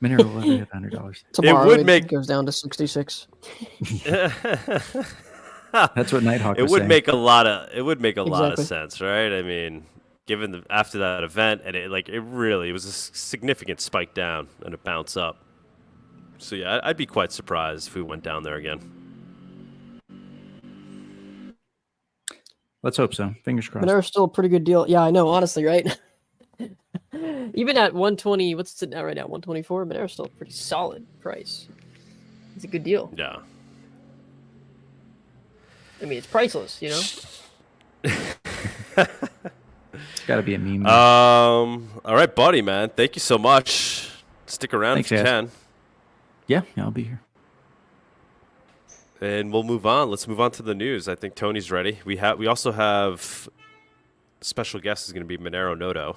Monero will ever hit $100? Tomorrow it goes down to 66. That's what Nighthawk was saying. It would make a lot of sense, right? I mean, given after that event, and it was a significant spike down and a bounce up. So yeah, I'd be quite surprised if we went down there again. Let's hope so. Fingers crossed. Monero's still a pretty good deal. Yeah, I know, honestly, right? Even at 120, what's it now right now? 124. Monero's still a pretty solid price. It's a good deal. Yeah. I mean, it's priceless, you know. It's got to be a meme. All right, Bawdy, man. Thank you so much. Stick around Thanks, if you guys. can. Yeah, I'll be here. And we'll move on. Let's move on to the news. I think Tony's ready. We also have special guest is going to be Monero Nodo.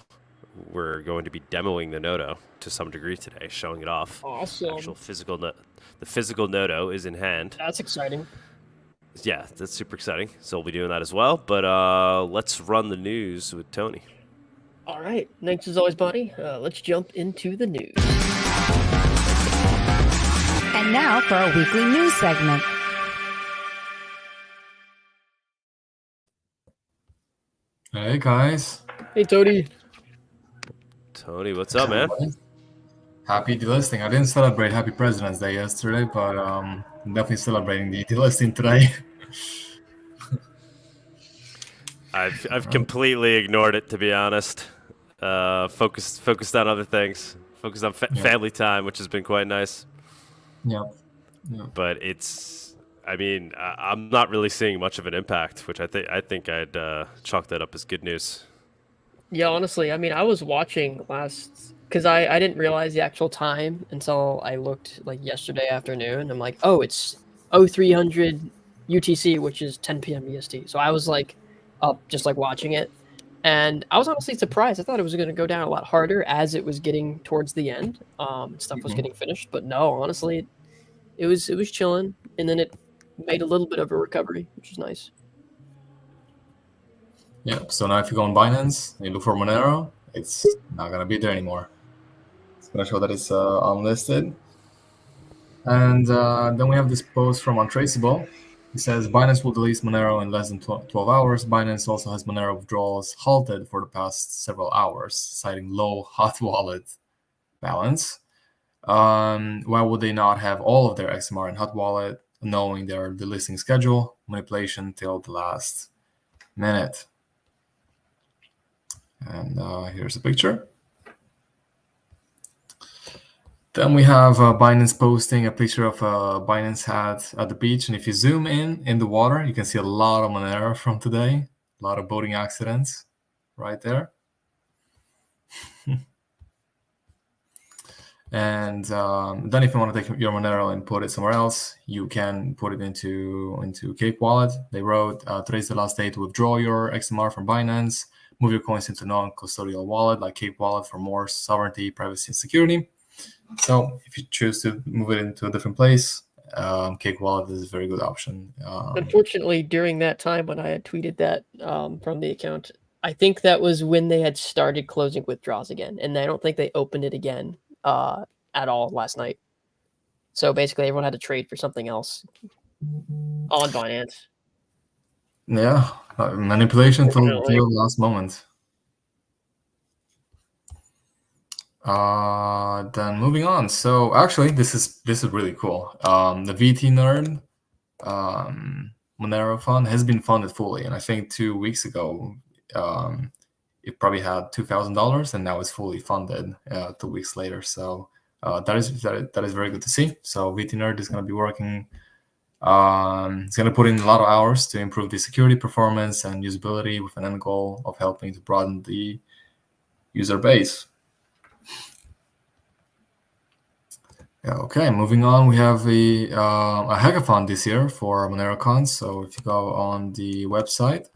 We're going to be demoing the Nodo to some degree today, showing it off. Awesome. Actual physical the physical Nodo is in hand. That's exciting. Yeah, that's super exciting. So we'll be doing that as well. But let's run the news with Tony. All right. Thanks as always, buddy. Let's jump into the news. And now for our weekly news segment. Hey guys. Hey, Tony. Tony, what's up, man? Happy delisting. I didn't celebrate Happy President's Day yesterday, but I'm definitely celebrating the delisting today. I've completely ignored it, to be honest. Focused on other things. Focused on family time, which has been quite nice. Yeah. But I'm not really seeing much of an impact, which I think I'd chalk that up as good news. Yeah, honestly, I mean, I was watching because I didn't realize the actual time until I looked like yesterday afternoon. I'm like, oh, it's 0300 UTC, which is 10 p.m. EST. So I was like up just like watching it. And I was honestly surprised. I thought it was going to go down a lot harder as it was getting towards the end. Stuff was getting finished. But no, honestly, it was chilling. And then it made a little bit of a recovery, which is nice. Yeah, so now if you go on Binance and you look for Monero, it's not going to be there anymore. It's going to show that it's unlisted. And then we have this post from Untraceable. It says Binance will delete Monero in less than 12 hours. Binance also has Monero withdrawals halted for the past several hours, citing low hot wallet balance. Why would they not have all of their XMR in hot wallet, knowing their delisting schedule, manipulation till the last minute? And here's a picture. Then we have Binance posting a picture of a Binance hat at the beach. And if you zoom in the water, you can see a lot of Monero from today. A lot of boating accidents right there. And then if you want to take your Monero and put it somewhere else, you can put it into Cake Wallet. They wrote, today's the last day to withdraw your XMR from Binance. Move your coins into non-custodial wallet like Cake Wallet for more sovereignty, privacy, and security. So if you choose to move it into a different place, Cake Wallet is a very good option. Unfortunately, during that time when I had tweeted that from the account, I think that was when they had started closing withdrawals again. And I don't think they opened it again at all last night. So basically, everyone had to trade for something else on Binance. Yeah, manipulation till the last moment. Then moving on. So actually, this is really cool. The Vtnerd Monero fund has been funded fully, and I think 2 weeks ago, it probably had $2,000, and now it's fully funded 2 weeks later. So that is very good to see. So Vtnerd is going to be working. It's going to put in a lot of hours to improve the security performance and usability with an end goal of helping to broaden the user base. Okay, moving on, we have a hackathon this year for Monerokon. So if you go on the website,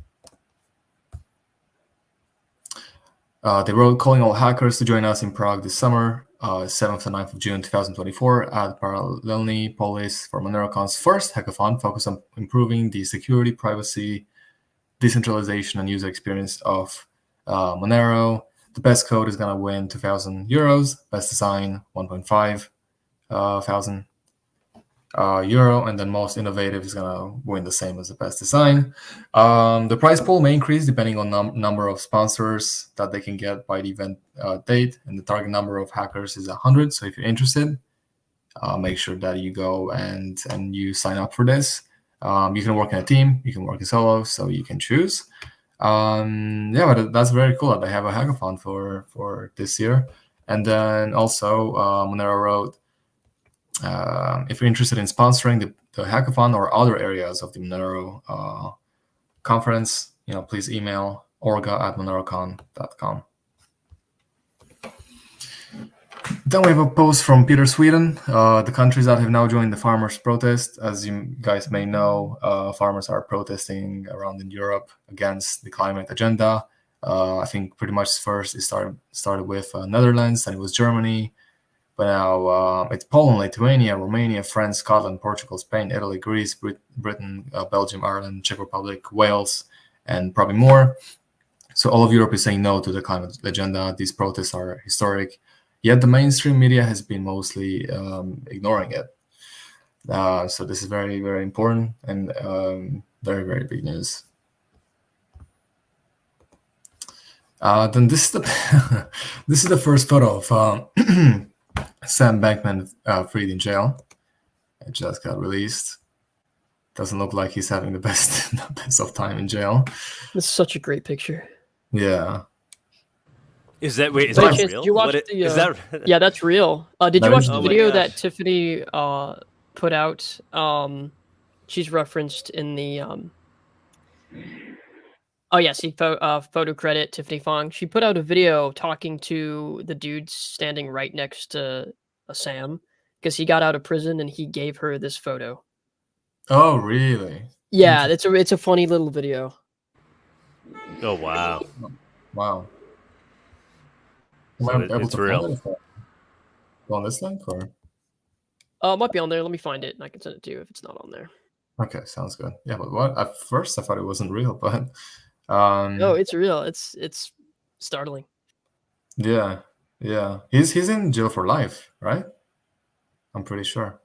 they wrote, calling all hackers to join us in Prague this summer, 7th and 9th of June 2024 at Paralelny Polis for Monerokon's first hackathon, focused on improving the security, privacy, decentralization, and user experience of Monero. The best code is going to win €2,000, best design 1.5 thousand euro, and then most innovative is going to win the same as the best design. The prize pool may increase depending on number of sponsors that they can get by the event date, and the target number of hackers is 100. So if you're interested, make sure that you go and you sign up for this. You can work in a team, you can work in solo, so you can choose. But that's very cool that they have a hackathon for this year. And then also Monero wrote, if you're interested in sponsoring the hackathon or other areas of the Monero conference, please email orga@monerokon.com. Then we have a post from Peter Sweden. The countries that have now joined the farmers' protest. As you guys may know, farmers are protesting around in Europe against the climate agenda. I think pretty much first it started with Netherlands, and it was Germany. But now it's Poland, Lithuania, Romania, France, Scotland, Portugal, Spain, Italy, Greece, Britain, Belgium, Ireland, Czech Republic, Wales, and probably more. So all of Europe is saying no to the climate agenda. These protests are historic. Yet the mainstream media has been mostly ignoring it. So this is very, very important and very, very big news. Then this is the this is the first photo of Sam Bankman-Fried in jail. It just got released. Doesn't look like he's having the best of time in jail. This is such a great picture. Yeah. Is that real? Did you watch Is that? Yeah, that's real. Did you watch the Oh my video gosh. that Tiffany put out? She's referenced in the oh yeah, see photo credit Tiffany Fong. She put out a video talking to the dude standing right next to Sam because he got out of prison and he gave her this photo. Oh, really? Yeah, it's a funny little video. Oh wow! Wow. So Am I able it's to real. find it on this link or? It might be on there. Let me find it and I can send it to you if it's not on there. Okay, sounds good. Yeah, but what? At first, I thought it wasn't real, but No, it's real. It's startling. yeah. He's in jail for life, right? I'm pretty sure.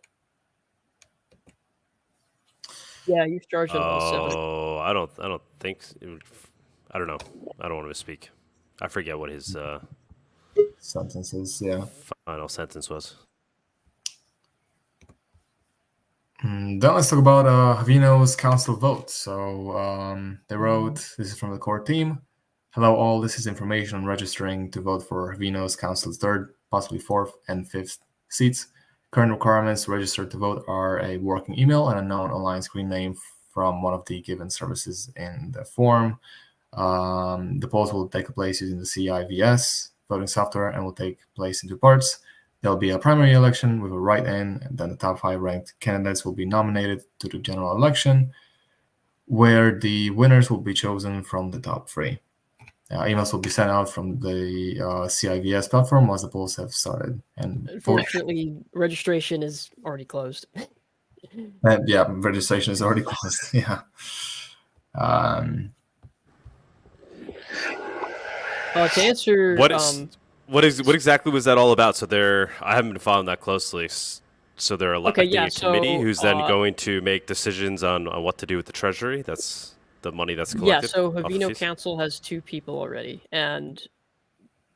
Yeah, he's charged in all 7. Oh, I don't think. I don't know. I don't want to misspeak. I forget what his Sentences, yeah. final sentence was. Then let's talk about Haveno's council vote. So they wrote, this is from the core team. Hello all, this is information on registering to vote for Haveno's council's 3rd, possibly 4th and 5th seats. Current requirements to register to vote are a working email and a known online screen name from one of the given services in the form. The polls will take place using the CIVS voting software and will take place in 2 parts. There'll be a primary election with a write-in, and then the top 5 ranked candidates will be nominated to the general election, where the winners will be chosen from the top 3. Emails will be sent out from the CIVS platform once the polls have started. And Unfortunately, registration is already closed. yeah, registration is already closed. Yeah. To answer, What exactly was that all about? So I haven't been following that closely. So they're electing a committee who's then going to make decisions on what to do with the treasury. That's the money that's collected. Yeah, so Haveno Council has 2 people already, and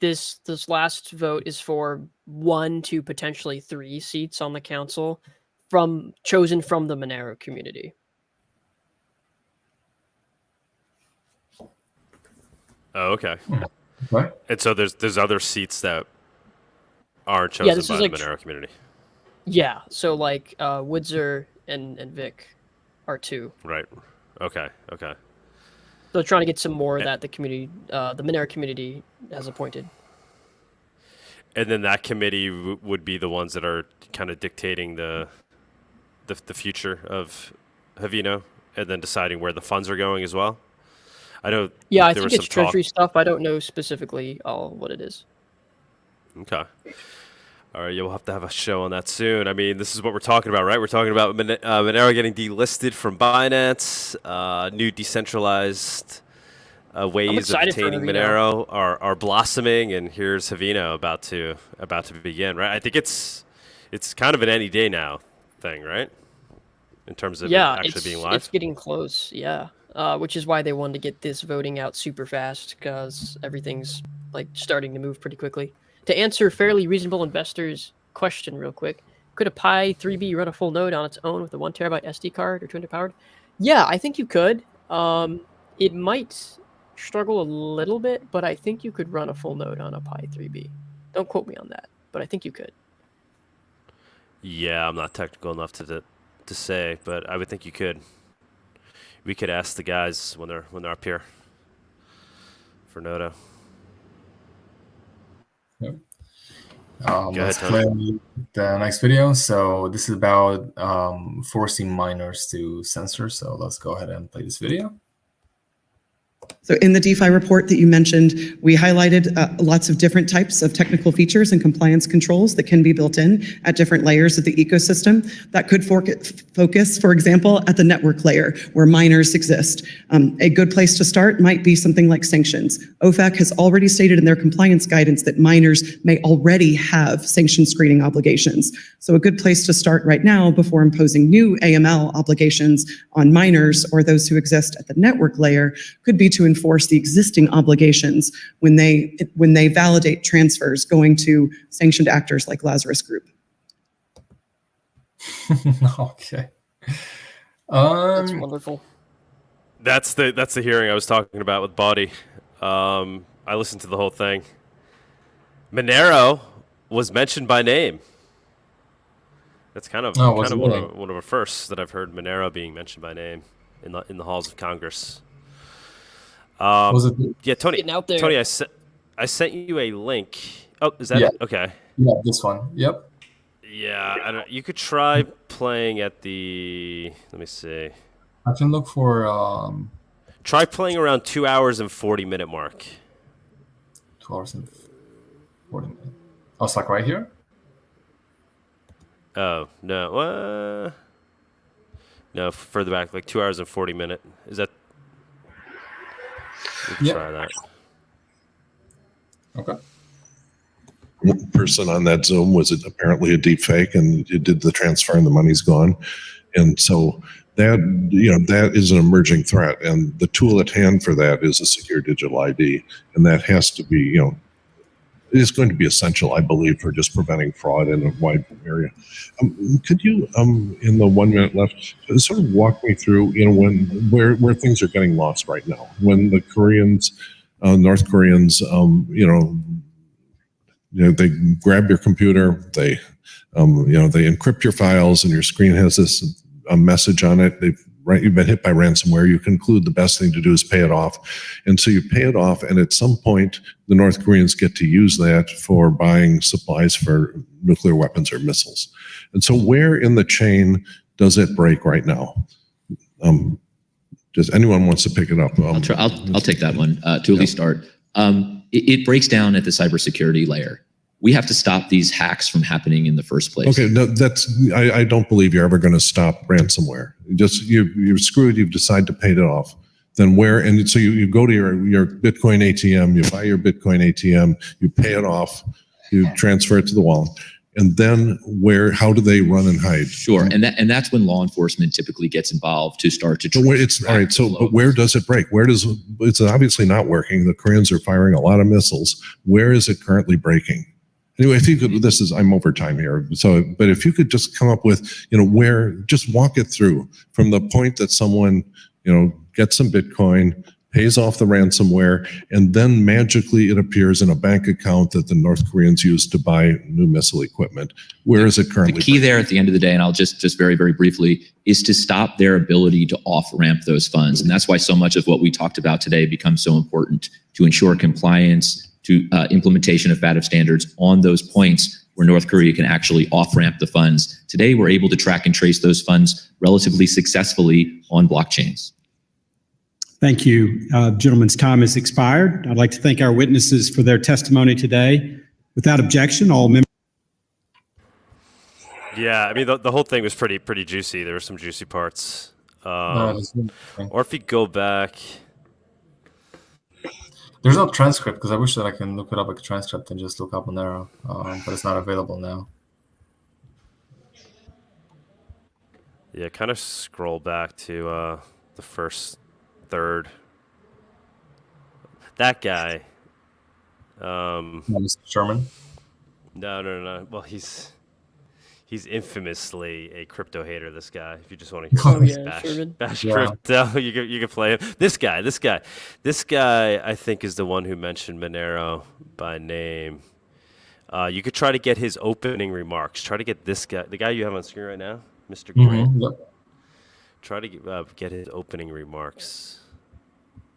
this last vote is for 1 to potentially 3 seats on the council chosen from the Monero community. Oh, okay. What? And so there's other seats that aren't chosen by the Monero community. Yeah, so like Woodzer and Vic are 2. Right. Okay. So they're trying to get some more that the community, the Monero community, has appointed. And then that committee would be the ones that are kind of dictating the future of Haveno, and then deciding where the funds are going as well. I know. Yeah, I think it's treasury stuff. I don't know specifically what it is. Okay. All right, you'll have to have a show on that soon. I mean, this is what we're talking about, right? We're talking about Monero getting delisted from Binance, new decentralized ways of obtaining Monero are blossoming, and here's Haveno about to begin, right? I think it's kind of an any day now thing, right? In terms of actually being live. It's getting close, yeah. Which is why they wanted to get this voting out super fast, because everything's like starting to move pretty quickly. To answer Fairly Reasonable Investors' question real quick, Could a Pi 3B run a full node on its own with a 1 terabyte SD card or 200 powered? Yeah, I think you could. It might struggle a little bit, but I think you could run a full node on a Pi 3B. Don't quote me on that, but I think you could. Yeah, I'm not technical enough to say, but I would think you could. We could ask the guys when they're up here for Nodo. Yep. Go Let's ahead, play Tony. the next video. So this is about forcing miners to censor. So let's go ahead and play this video. So in the DeFi report that you mentioned, we highlighted lots of different types of technical features and compliance controls that can be built in at different layers of the ecosystem that could focus, for example, at the network layer where miners exist. A good place to start might be something like sanctions. OFAC has already stated in their compliance guidance that miners may already have sanction screening obligations. So a good place to start right now before imposing new AML obligations on miners or those who exist at the network layer could be to enforce the existing obligations when they validate transfers going to sanctioned actors like Lazarus Group. Okay. That's wonderful. That's the hearing I was talking about with Bawdy. I listened to the whole thing. Monero was mentioned by name. That's kind of one of the firsts that I've heard Monero being mentioned by name in the halls of Congress. Was it? Yeah, Tony. Getting out there. Tony, I sent you a link. Oh, is that it? Okay. Yeah, this one. Yep. Yeah, you could try playing at the. Let me see. I can look for. Try playing around 2 hours and 40-minute mark. 2 hours and 40 minutes. Oh, it's like right here. Oh no. No, further back, like 2 hours and 40-minute. Is that? We can try that. Okay. One person on that Zoom was apparently a deep fake, and it did the transfer, and the money's gone. And so that is an emerging threat, and the tool at hand for that is a secure digital ID, and that has to be, it is going to be essential, I believe, for just preventing fraud in a wide area. Could you, in the 1 minute left, sort of walk me through, where things are getting lost right now? When the Koreans, North Koreans, they grab your computer, they encrypt your files, and your screen has this message on it. You've been hit by ransomware. You conclude the best thing to do is pay it off. And so you pay it off, and at some point, the North Koreans get to use that for buying supplies for nuclear weapons or missiles. And so where in the chain does it break right now? Does anyone wants to pick it up? I'll take that one to at least start. It breaks down at the cybersecurity layer. We have to stop these hacks from happening in the first place. Okay, no, I don't believe you're ever going to stop ransomware. You're screwed. You've decided to pay it off. Then where? And so you go to your Bitcoin ATM. You buy your Bitcoin ATM. You pay it off. You transfer it to the wallet. And then where? How do they run and hide? Sure, and that's when law enforcement typically gets involved to start to. But all right. So, but where does it break? It's obviously not working. The Koreans are firing a lot of missiles. Where is it currently breaking? Anyway, if you could, I'm over time here. So, but if you could just come up with, just walk it through from the point that someone, gets some Bitcoin, pays off the ransomware, and then magically it appears in a bank account that the North Koreans use to buy new missile equipment. Where is it currently? The key there at the end of the day, and I'll just very, very briefly, is to stop their ability to off-ramp those funds. And that's why so much of what we talked about today becomes so important to ensure compliance, to implementation of FATF standards on those points where North Korea can actually off-ramp the funds. Today, we're able to track and trace those funds relatively successfully on blockchains. Thank you. Gentlemen's time has expired. I'd like to thank our witnesses for their testimony today. Without objection, all members. Yeah, I mean, the whole thing was pretty juicy. There were some juicy parts. Or if you go back... There's no transcript, because I wish that I can look it up like a transcript and just look up Monero, but it's not available now. Yeah, kind of scroll back to the first third. That guy. Mr. Sherman? No. Well, he's He's infamously a crypto hater. This guy. If you just want to hear bash crypto, you can play him. This guy. I think is the one who mentioned Monero by name. You could try to get his opening remarks. Try to get this guy, the guy you have on screen right now, Mr. Green. Yep. Try to get his opening remarks.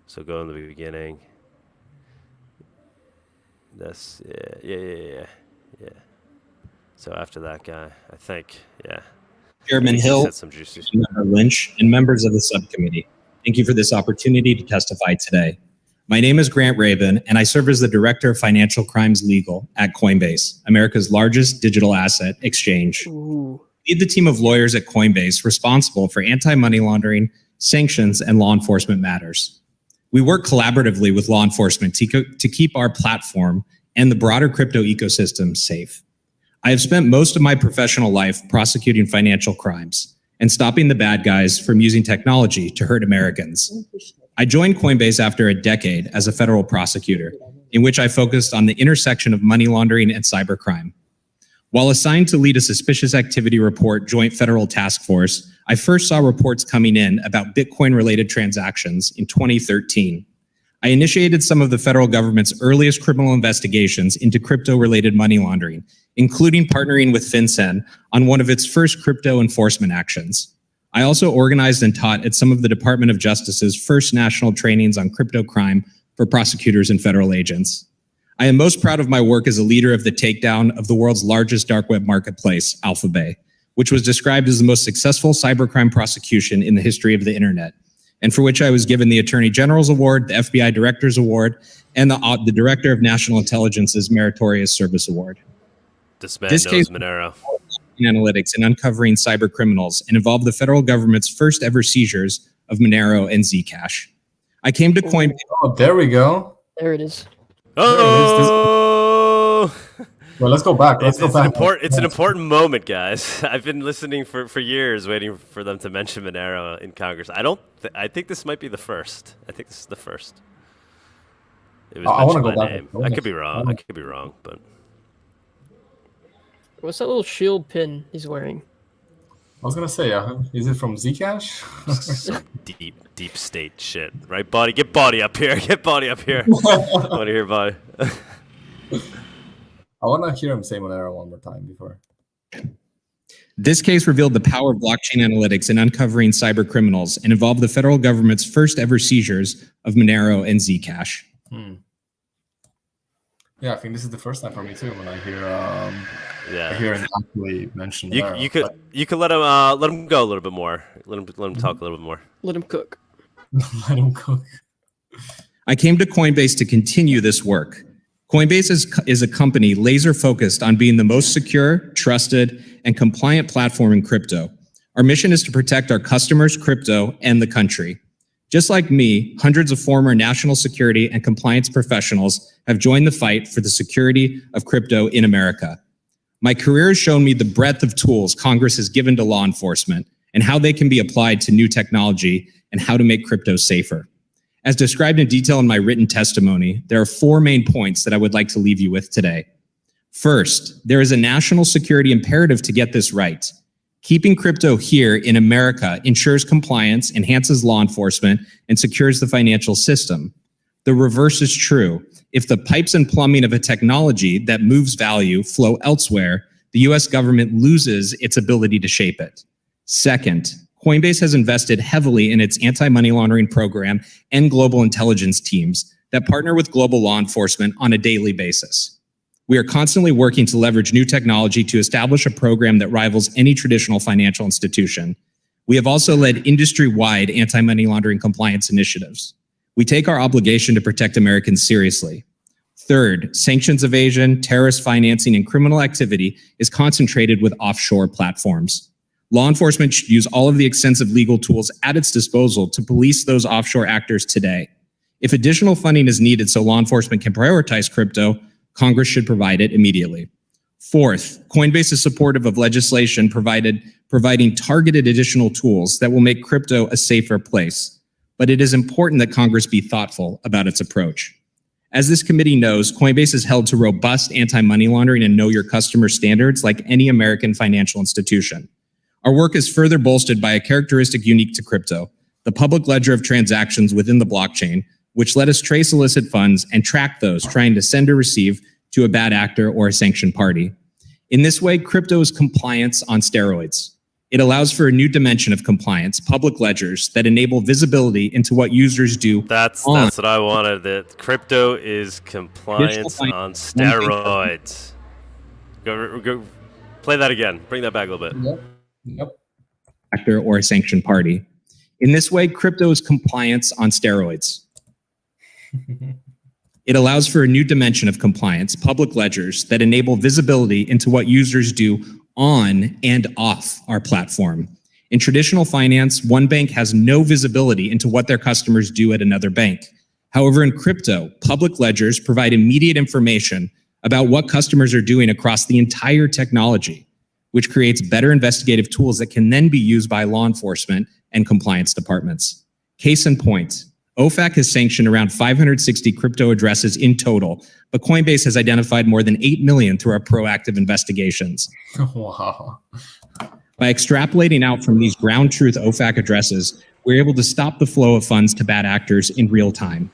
So go in the beginning. That's yeah. So after that guy, I think, yeah. Chairman Hill, Member Lynch, and members of the subcommittee, thank you for this opportunity to testify today. My name is Grant Raven, and I serve as the Director of Financial Crimes Legal at Coinbase, America's largest digital asset exchange. Ooh. I lead the team of lawyers at Coinbase responsible for anti-money laundering, sanctions, and law enforcement matters. We work collaboratively with law enforcement to keep our platform and the broader crypto ecosystem safe. I have spent most of my professional life prosecuting financial crimes and stopping the bad guys from using technology to hurt Americans. I joined Coinbase after a decade as a federal prosecutor, in which I focused on the intersection of money laundering and cybercrime. While assigned to lead a suspicious activity report joint federal task force, I first saw reports coming in about Bitcoin-related transactions in 2013. I initiated some of the federal government's earliest criminal investigations into crypto-related money laundering, including partnering with FinCEN on one of its first crypto enforcement actions. I also organized and taught at some of the Department of Justice's first national trainings on crypto crime for prosecutors and federal agents. I am most proud of my work as a leader of the takedown of the world's largest dark web marketplace, AlphaBay, which was described as the most successful cybercrime prosecution in the history of the internet, and for which I was given the Attorney General's Award, the FBI Director's Award, and the Director of National Intelligence's Meritorious Service Award. This man knows Monero. Analytics and uncovering cyber criminals and involved the federal government's first ever seizures of Monero and Zcash. I came to Coinbase. Oh, there we go. There it is. Oh! Well, let's go back. It's an important moment, guys. I've been listening for years, waiting for them to mention Monero in Congress. I think this might be the first. I think this is the first. It was mentioned by name. I could be wrong, but. What's that little shield pin he's wearing? I was gonna say, is it from Zcash? Some deep state shit, right, Bawdy? Get Bawdy up here. Get Bawdy up here. I want to hear Bawdy. I want to hear him say Monero one more time before. This case revealed the power of blockchain analytics in uncovering cyber criminals and involved the federal government's first ever seizures of Monero and Zcash. Yeah, I think this is the first time for me too when I hear I hear him actually mention Monero. You could let him go a little bit more. Let him talk a little bit more. Let him cook. Let him cook. I came to Coinbase to continue this work. Coinbase is a company laser focused on being the most secure, trusted, and compliant platform in crypto. Our mission is to protect our customers, crypto, and the country. Just like me, hundreds of former national security and compliance professionals have joined the fight for the security of crypto in America. My career has shown me the breadth of tools Congress has given to law enforcement and how they can be applied to new technology and how to make crypto safer. As described in detail in my written testimony, there are 4 main points that I would like to leave you with today. First, there is a national security imperative to get this right. Keeping crypto here in America ensures compliance, enhances law enforcement, and secures the financial system. The reverse is true. If the pipes and plumbing of a technology that moves value flow elsewhere, the US government loses its ability to shape it. Second, Coinbase has invested heavily in its anti-money laundering program and global intelligence teams that partner with global law enforcement on a daily basis. We are constantly working to leverage new technology to establish a program that rivals any traditional financial institution. We have also led industry-wide anti-money laundering compliance initiatives. We take our obligation to protect Americans seriously. Third, sanctions evasion, terrorist financing, and criminal activity is concentrated with offshore platforms. Law enforcement should use all of the extensive legal tools at its disposal to police those offshore actors today. If additional funding is needed so law enforcement can prioritize crypto, Congress should provide it immediately. Fourth, Coinbase is supportive of legislation providing targeted additional tools that will make crypto a safer place. But it is important that Congress be thoughtful about its approach. As this committee knows, Coinbase is held to robust anti-money laundering and know your customer standards like any American financial institution. Our work is further bolstered by a characteristic unique to crypto, the public ledger of transactions within the blockchain, which let us trace illicit funds and track those trying to send or receive to a bad actor or a sanctioned party. In this way, crypto is compliance on steroids. It allows for a new dimension of compliance, public ledgers that enable visibility into what users do. That's what I wanted. That crypto is compliance on steroids. Go, play that again. Bring that back a little bit. Yep. Actor or a sanctioned party. In this way, crypto is compliance on steroids. It allows for a new dimension of compliance, public ledgers that enable visibility into what users do on and off our platform. In traditional finance, one bank has no visibility into what their customers do at another bank. However, in crypto, public ledgers provide immediate information about what customers are doing across the entire technology, which creates better investigative tools that can then be used by law enforcement and compliance departments. Case in point, OFAC has sanctioned around 560 crypto addresses in total, but Coinbase has identified more than 8 million through our proactive investigations. Wow. By extrapolating out from these ground truth OFAC addresses, we're able to stop the flow of funds to bad actors in real time.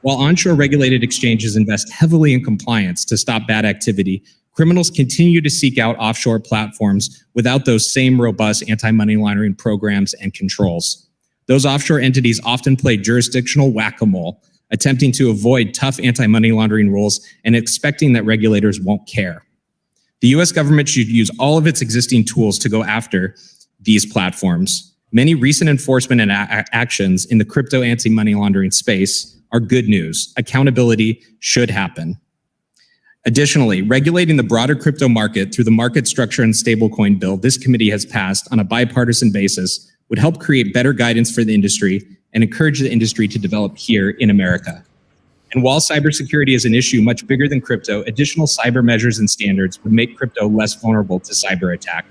While onshore regulated exchanges invest heavily in compliance to stop bad activity, criminals continue to seek out offshore platforms without those same robust anti-money laundering programs and controls. Those offshore entities often play jurisdictional whack-a-mole, attempting to avoid tough anti-money laundering rules and expecting that regulators won't care. The US government should use all of its existing tools to go after these platforms. Many recent enforcement and actions in the crypto anti-money laundering space are good news. Accountability should happen. Additionally, regulating the broader crypto market through the Market Structure and Stablecoin Bill this committee has passed on a bipartisan basis would help create better guidance for the industry and encourage the industry to develop here in America. And while cybersecurity is an issue much bigger than crypto, additional cyber measures and standards would make crypto less vulnerable to cyber attack.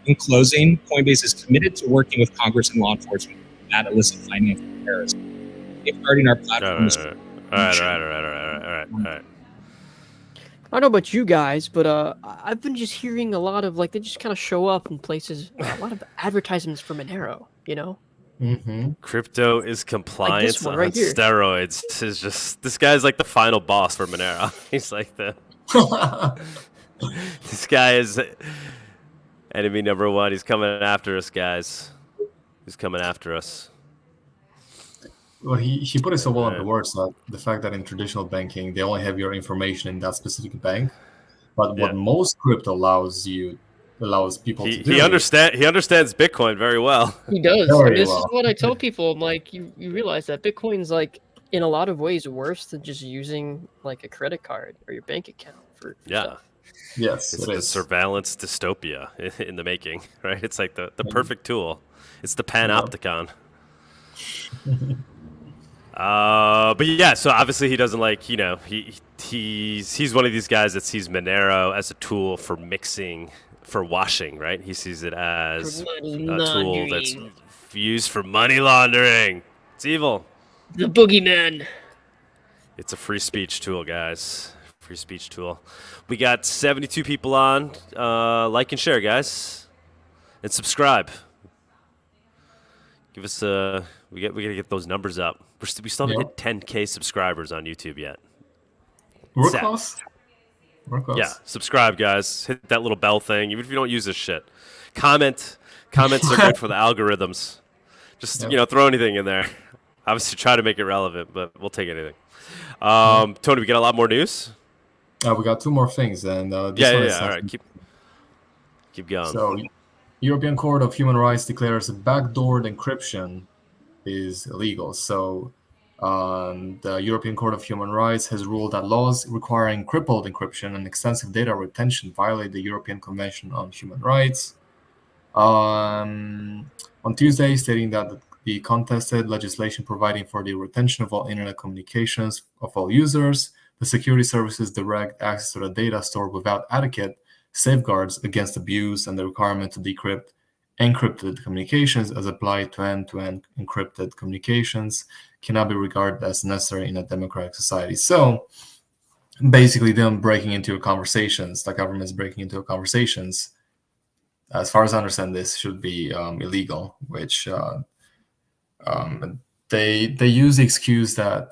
In closing, Coinbase is committed to working with Congress and law enforcement to combat illicit financial terrorism, safeguarding our platform. All right. I don't know about you guys, but I've been just hearing a lot of, like, they just kind of show up in places, a lot of advertisements for Monero, you know? Mm-hmm. Crypto is compliance one on right here. steroids. This guy's like the final boss for Monero. He's like this guy is enemy number one. He's coming after us, guys. He's coming after us. Well, he put it so well in the words that the fact that in traditional banking, they only have your information in that specific bank. But what most crypto allows people to do. He understands Bitcoin very well. He does. Very This well. is what I tell people. I'm like, you realize that Bitcoin's, like, in a lot of ways worse than just using, like, a credit card or your bank account for stuff. Yes, It's it the is. surveillance dystopia in the making, right? It's like the perfect tool. It's the panopticon. But yeah, so obviously he doesn't like, he's one of these guys that sees Monero as a tool for mixing, for washing, right? He sees it as a tool that's used for money laundering. It's evil. The boogeyman. It's a free speech tool, guys. Free speech tool. We got 72 people on. Like and share, guys, and subscribe. Give us we gotta get those numbers up. We still haven't hit 10K subscribers on YouTube yet. We're close. Yeah, subscribe, guys. Hit that little bell thing, even if you don't use this shit. Comments are good for the algorithms. Just throw anything in there. Obviously, try to make it relevant, but we'll take anything. Tony, we got a lot more news. We got two more things, and this one is All right, keep going. So, European Court of Human Rights declares backdoor encryption is illegal. So, the European Court of Human Rights has ruled that laws requiring crippled encryption and extensive data retention violate the European Convention on Human Rights. On Tuesday, stating that the contested legislation providing for the retention of all internet communications of all users, the security services direct access to the data stored without adequate safeguards against abuse, and the requirement to decrypt encrypted communications as applied to end-to-end encrypted communications cannot be regarded as necessary in a democratic society. So basically them breaking into your conversations, the government's breaking into your conversations, as far as I understand, this should be illegal, which they use the excuse that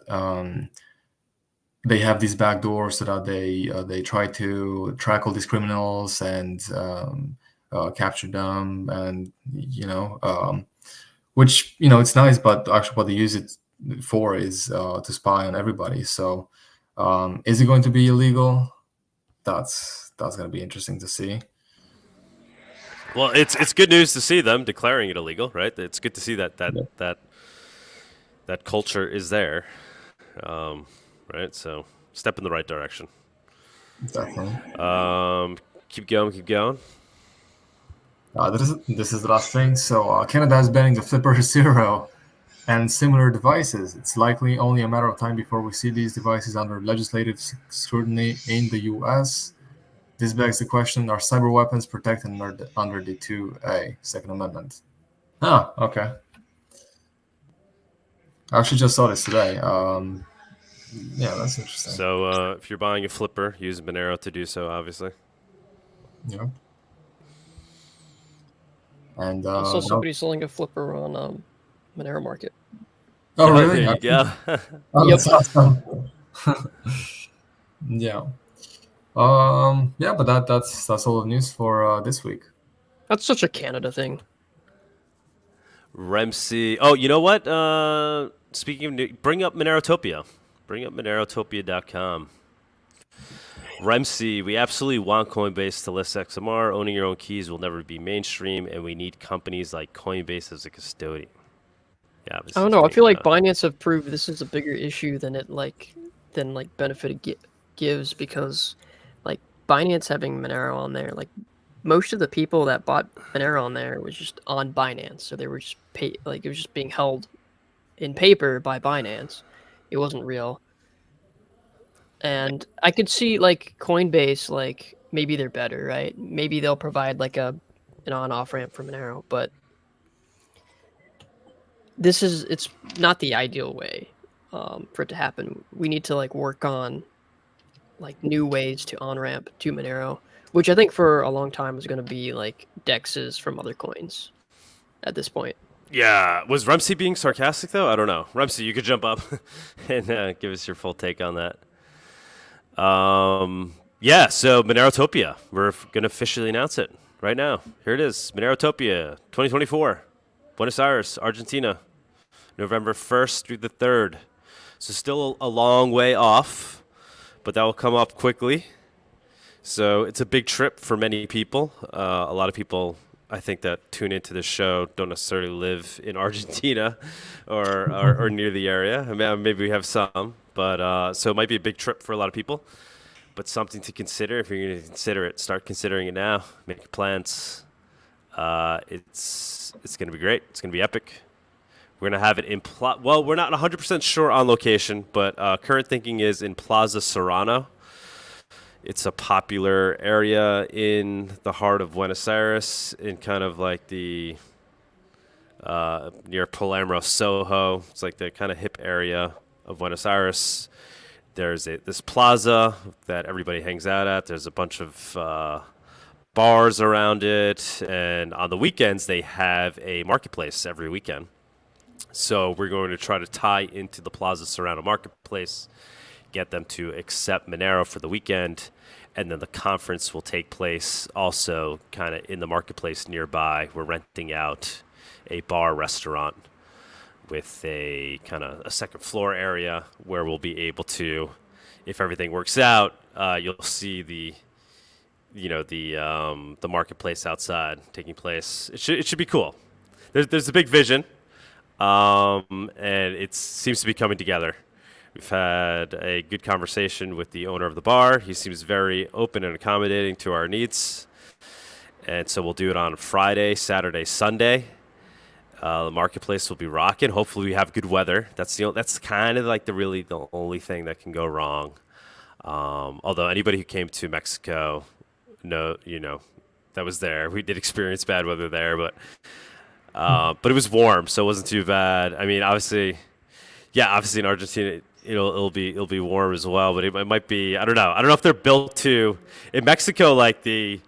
they have these backdoors so that they try to track all these criminals and capture them, and which it's nice, but actually what they use it for is to spy on everybody. So is it going to be illegal? That's going to be interesting to see. Well, it's good news to see them declaring it illegal, right? It's good to see that culture is there, right? So step in the right direction. Definitely. Keep going. This is the last thing. So Canada is banning the Flipper Zero and similar devices. It's likely only a matter of time before we see these devices under legislative scrutiny in the U.S. This begs the question, are cyber weapons protected under the 2A, Second Amendment? Oh, okay. I actually just saw this today. Yeah, that's interesting. So if you're buying a flipper, use Monero to do so, obviously. Yeah. And also, somebody's selling a flipper on Monero Market. Oh, really? There you go. Oh, that's awesome. Yeah. Yeah, but that's all the news for this week. That's such a Canada thing. Remsi. Oh, you know what? Speaking of new, bring up Monerotopia. Bring up Monerotopia.com. Remsi, we absolutely want Coinbase to list XMR. Owning your own keys will never be mainstream, and we need companies like Coinbase as a custodian. Yeah, I don't know. I feel like Binance have proved this is a bigger issue than benefit gives, because like Binance having Monero on there, like most of the people that bought Monero on there was just on Binance, so they were just it was just being held in paper by Binance. It wasn't real. And I could see like Coinbase, like maybe they're better, right? Maybe they'll provide like an on-off ramp for Monero, but it's not the ideal way for it to happen. We need to like work on like new ways to on-ramp to Monero, which I think for a long time is going to be like dexes from other coins at this point. Yeah. Was Remsi being sarcastic, though? I don't know. Remsi, you could jump up and give us your full take on that. Yeah, so Monerotopia. We're going to officially announce it right now. Here it is. Monerotopia 2024. Buenos Aires, Argentina. November 1st through the 3rd. So still a long way off, but that will come up quickly. So it's a big trip for many people. A lot of people, I think, that tune into this show don't necessarily live in Argentina or near the area. I mean, maybe we have some, but so it might be a big trip for a lot of people, but something to consider. If you're going to consider it, start considering it now. Make plans. It's going to be great. It's going to be epic. We're going to have it in well, we're not 100% sure on location, but current thinking is in Plaza Serrano. It's a popular area in the heart of Buenos Aires, in kind of like the near Palermo, Soho. It's like the kind of hip area of Buenos Aires. There's this plaza that everybody hangs out at. There's a bunch of bars around it, and on the weekends they have a marketplace every weekend. So we're going to try to tie into the Plaza Serrano marketplace, get them to accept Monero for the weekend, and then the conference will take place also kind of in the marketplace nearby. We're renting out a bar restaurant with a kind of a second floor area where we'll be able to, if everything works out, you'll see the marketplace outside taking place. It should be cool. There's a big vision, and it seems to be coming together. We've had a good conversation with the owner of the bar. He seems very open and accommodating to our needs. And so we'll do it on Friday, Saturday, Sunday. The marketplace will be rocking. Hopefully we have good weather. That's kind of like the only thing that can go wrong. Although anybody who came to Mexico, that was there. We did experience bad weather there, but it was warm, so it wasn't too bad. I mean, obviously, Yeah, obviously in Argentina, it'll be warm as well, but it might be. I don't know. I don't know if they're built to. In Mexico, like I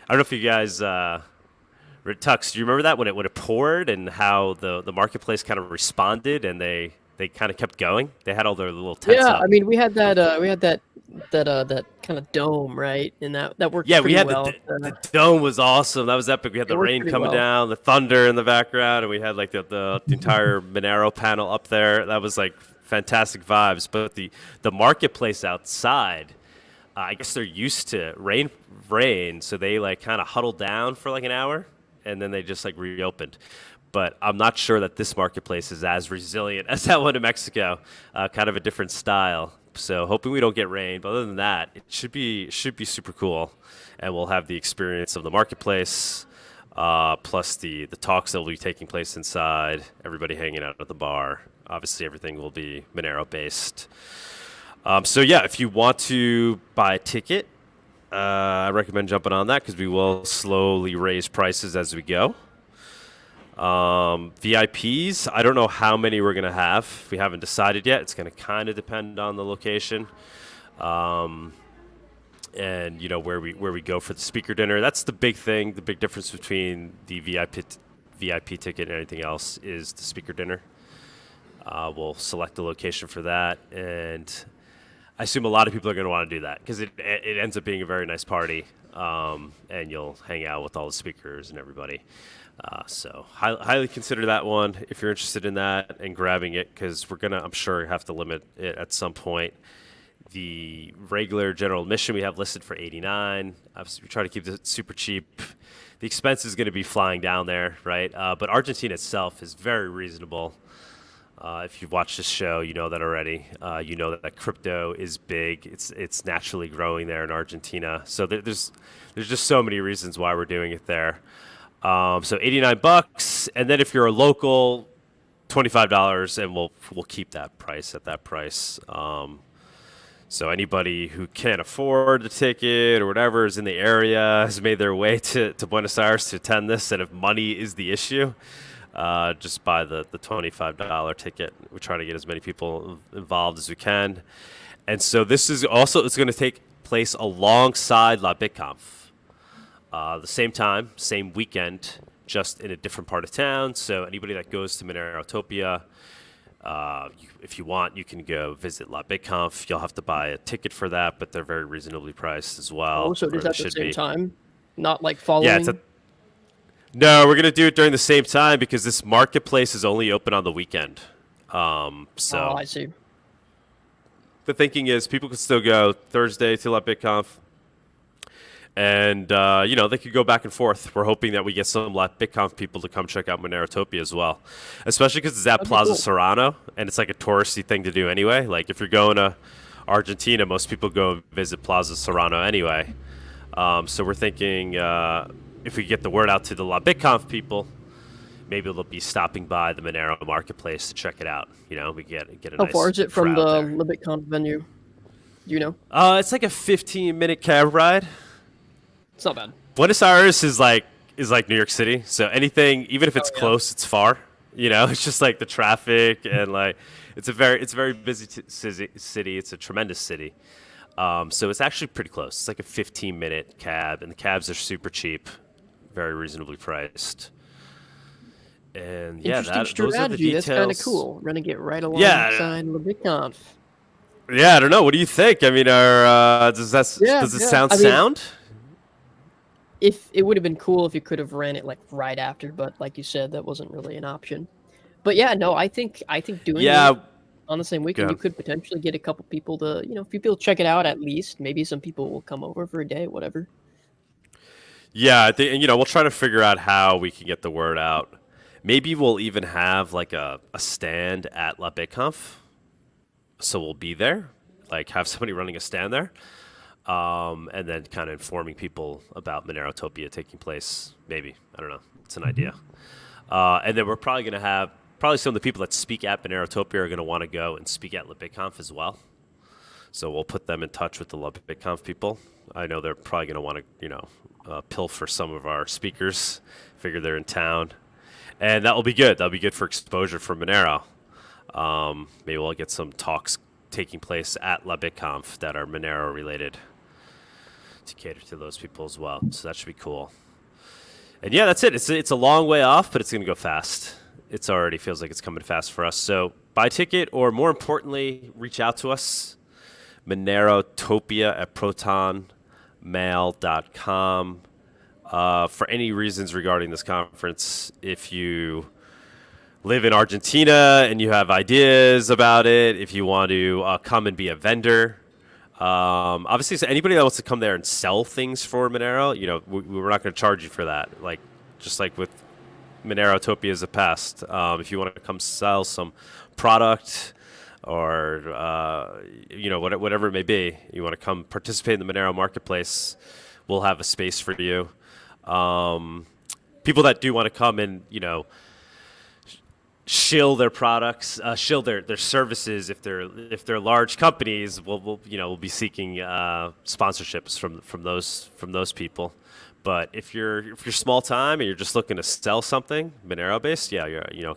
don't know if you guys. Tux, do you remember that when it poured and how the marketplace kind of responded and they kind of kept going? They had all their little tents up. I mean, we had that kind of dome, right? And that worked. Yeah, pretty we had well. the dome was awesome. That was epic. We had the worked rain pretty coming well. down, the thunder in the background, and we had like the entire Monero panel up there. That was like fantastic vibes. But the marketplace outside, I guess they're used to rain, so they like kind of huddled down for like an hour, and then they just like reopened. But I'm not sure that this marketplace is as resilient as that one in Mexico. Kind of a different style. So hoping we don't get rain. But other than that, it should be super cool, and we'll have the experience of the marketplace, plus the talks that will be taking place inside. Everybody hanging out at the bar. Obviously, everything will be Monero based. So yeah, if you want to buy a ticket, I recommend jumping on that because we will slowly raise prices as we go. VIPs, I don't know how many we're going to have. We haven't decided yet. It's going to kind of depend on the location. And where we go for the speaker dinner. That's the big thing. The big difference between the VIP ticket and anything else is the speaker dinner. We'll select the location for that, and I assume a lot of people are going to want to do that because it ends up being a very nice party, and you'll hang out with all the speakers and everybody. So highly consider that one if you're interested in that and grabbing it, because we're gonna, I'm sure, have to limit it at some point. The regular general admission we have listed for $89. Obviously, we try to keep it super cheap. The expense is going to be flying down there, right? But Argentina itself is very reasonable. If you've watched this show, you know that already. You know that crypto is big. It's naturally growing there in Argentina. So there's just so many reasons why we're doing it there. So $89, and then if you're a local, $25, and we'll keep that price at that price. So anybody who can't afford the ticket or whatever is in the area, has made their way to Buenos Aires to attend this, and if money is the issue, just buy the $25 ticket. We try to get as many people involved as we can. And so this is also, it's going to take place alongside La BitConf. The same time, same weekend, just in a different part of town. So anybody that goes to Monerotopia, if you want, you can go visit La BitConf. You'll have to buy a ticket for that, but they're very reasonably priced as well. Oh, so is that the same time? Not like following? Yeah, no, we're going to do it during the same time because this marketplace is only open on the weekend. Oh, I see. The thinking is people can still go Thursday to La BitConf. And, they could go back and forth. We're hoping that we get some BitConf people to come check out Monerotopia as well, especially because it's at Plaza Serrano, and it's like a touristy thing to do anyway. Like, if you're going to Argentina, most people go visit Plaza Serrano anyway. So we're thinking if we get the word out to the BitConf people, maybe they'll be stopping by the Monero marketplace to check it out. We get a nice How far is it from crowd the there. BitConf venue? Do you know? It's like a 15-minute cab ride. It's not bad. Buenos Aires is like New York City, so anything, even if it's close, it's far. It's just like the traffic and like it's a very busy city. It's a tremendous city, so it's actually pretty close. It's like a 15-minute cab, and the cabs are super cheap, very reasonably priced. And yeah, those are the strategy. details. That's kind of cool. Running it right alongside the BitConf. Yeah, I don't know. What do you think? I mean, does it sound sound? If it would have been cool if you could have ran it like right after, but like you said, that wasn't really an option. But yeah, no, I think doing it on the same weekend, you could potentially get a couple people to, a few people check it out at least. Maybe some people will come over for a day, whatever. Yeah, I think, we'll try to figure out how we can get the word out. Maybe we'll even have like a stand at La BitConf, so we'll be there, like have somebody running a stand there. And then kind of informing people about Monerotopia taking place. Maybe. I don't know. It's an idea. And then we're probably going to have some of the people that speak at Monerotopia are going to want to go and speak at La BitConf as well. So we'll put them in touch with the La BitConf people. I know they're probably going to want to, pilfer some of our speakers. Figure they're in town. And that will be good. That'll be good for exposure for Monero. Maybe we'll get some talks taking place at La BitConf that are Monero related to cater to those people as well. So that should be cool. And yeah, that's it. It's a long way off, but it's going to go fast. It's already feels like it's coming fast for us. So buy a ticket, or more importantly, reach out to us. Monerotopia at protonmail.com. For any reasons regarding this conference, if you live in Argentina and you have ideas about it, if you want to come and be a vendor, obviously, so anybody that wants to come there and sell things for Monero, we're not going to charge you for that. Like, just like with Monerotopias of past, if you want to come sell some product or whatever it may be, you want to come participate in the Monero marketplace, we'll have a space for you. People that do want to come and shill their products, shill their services. If they're large companies, we'll be seeking sponsorships from those people. But if you're small time and you're just looking to sell something Monero based,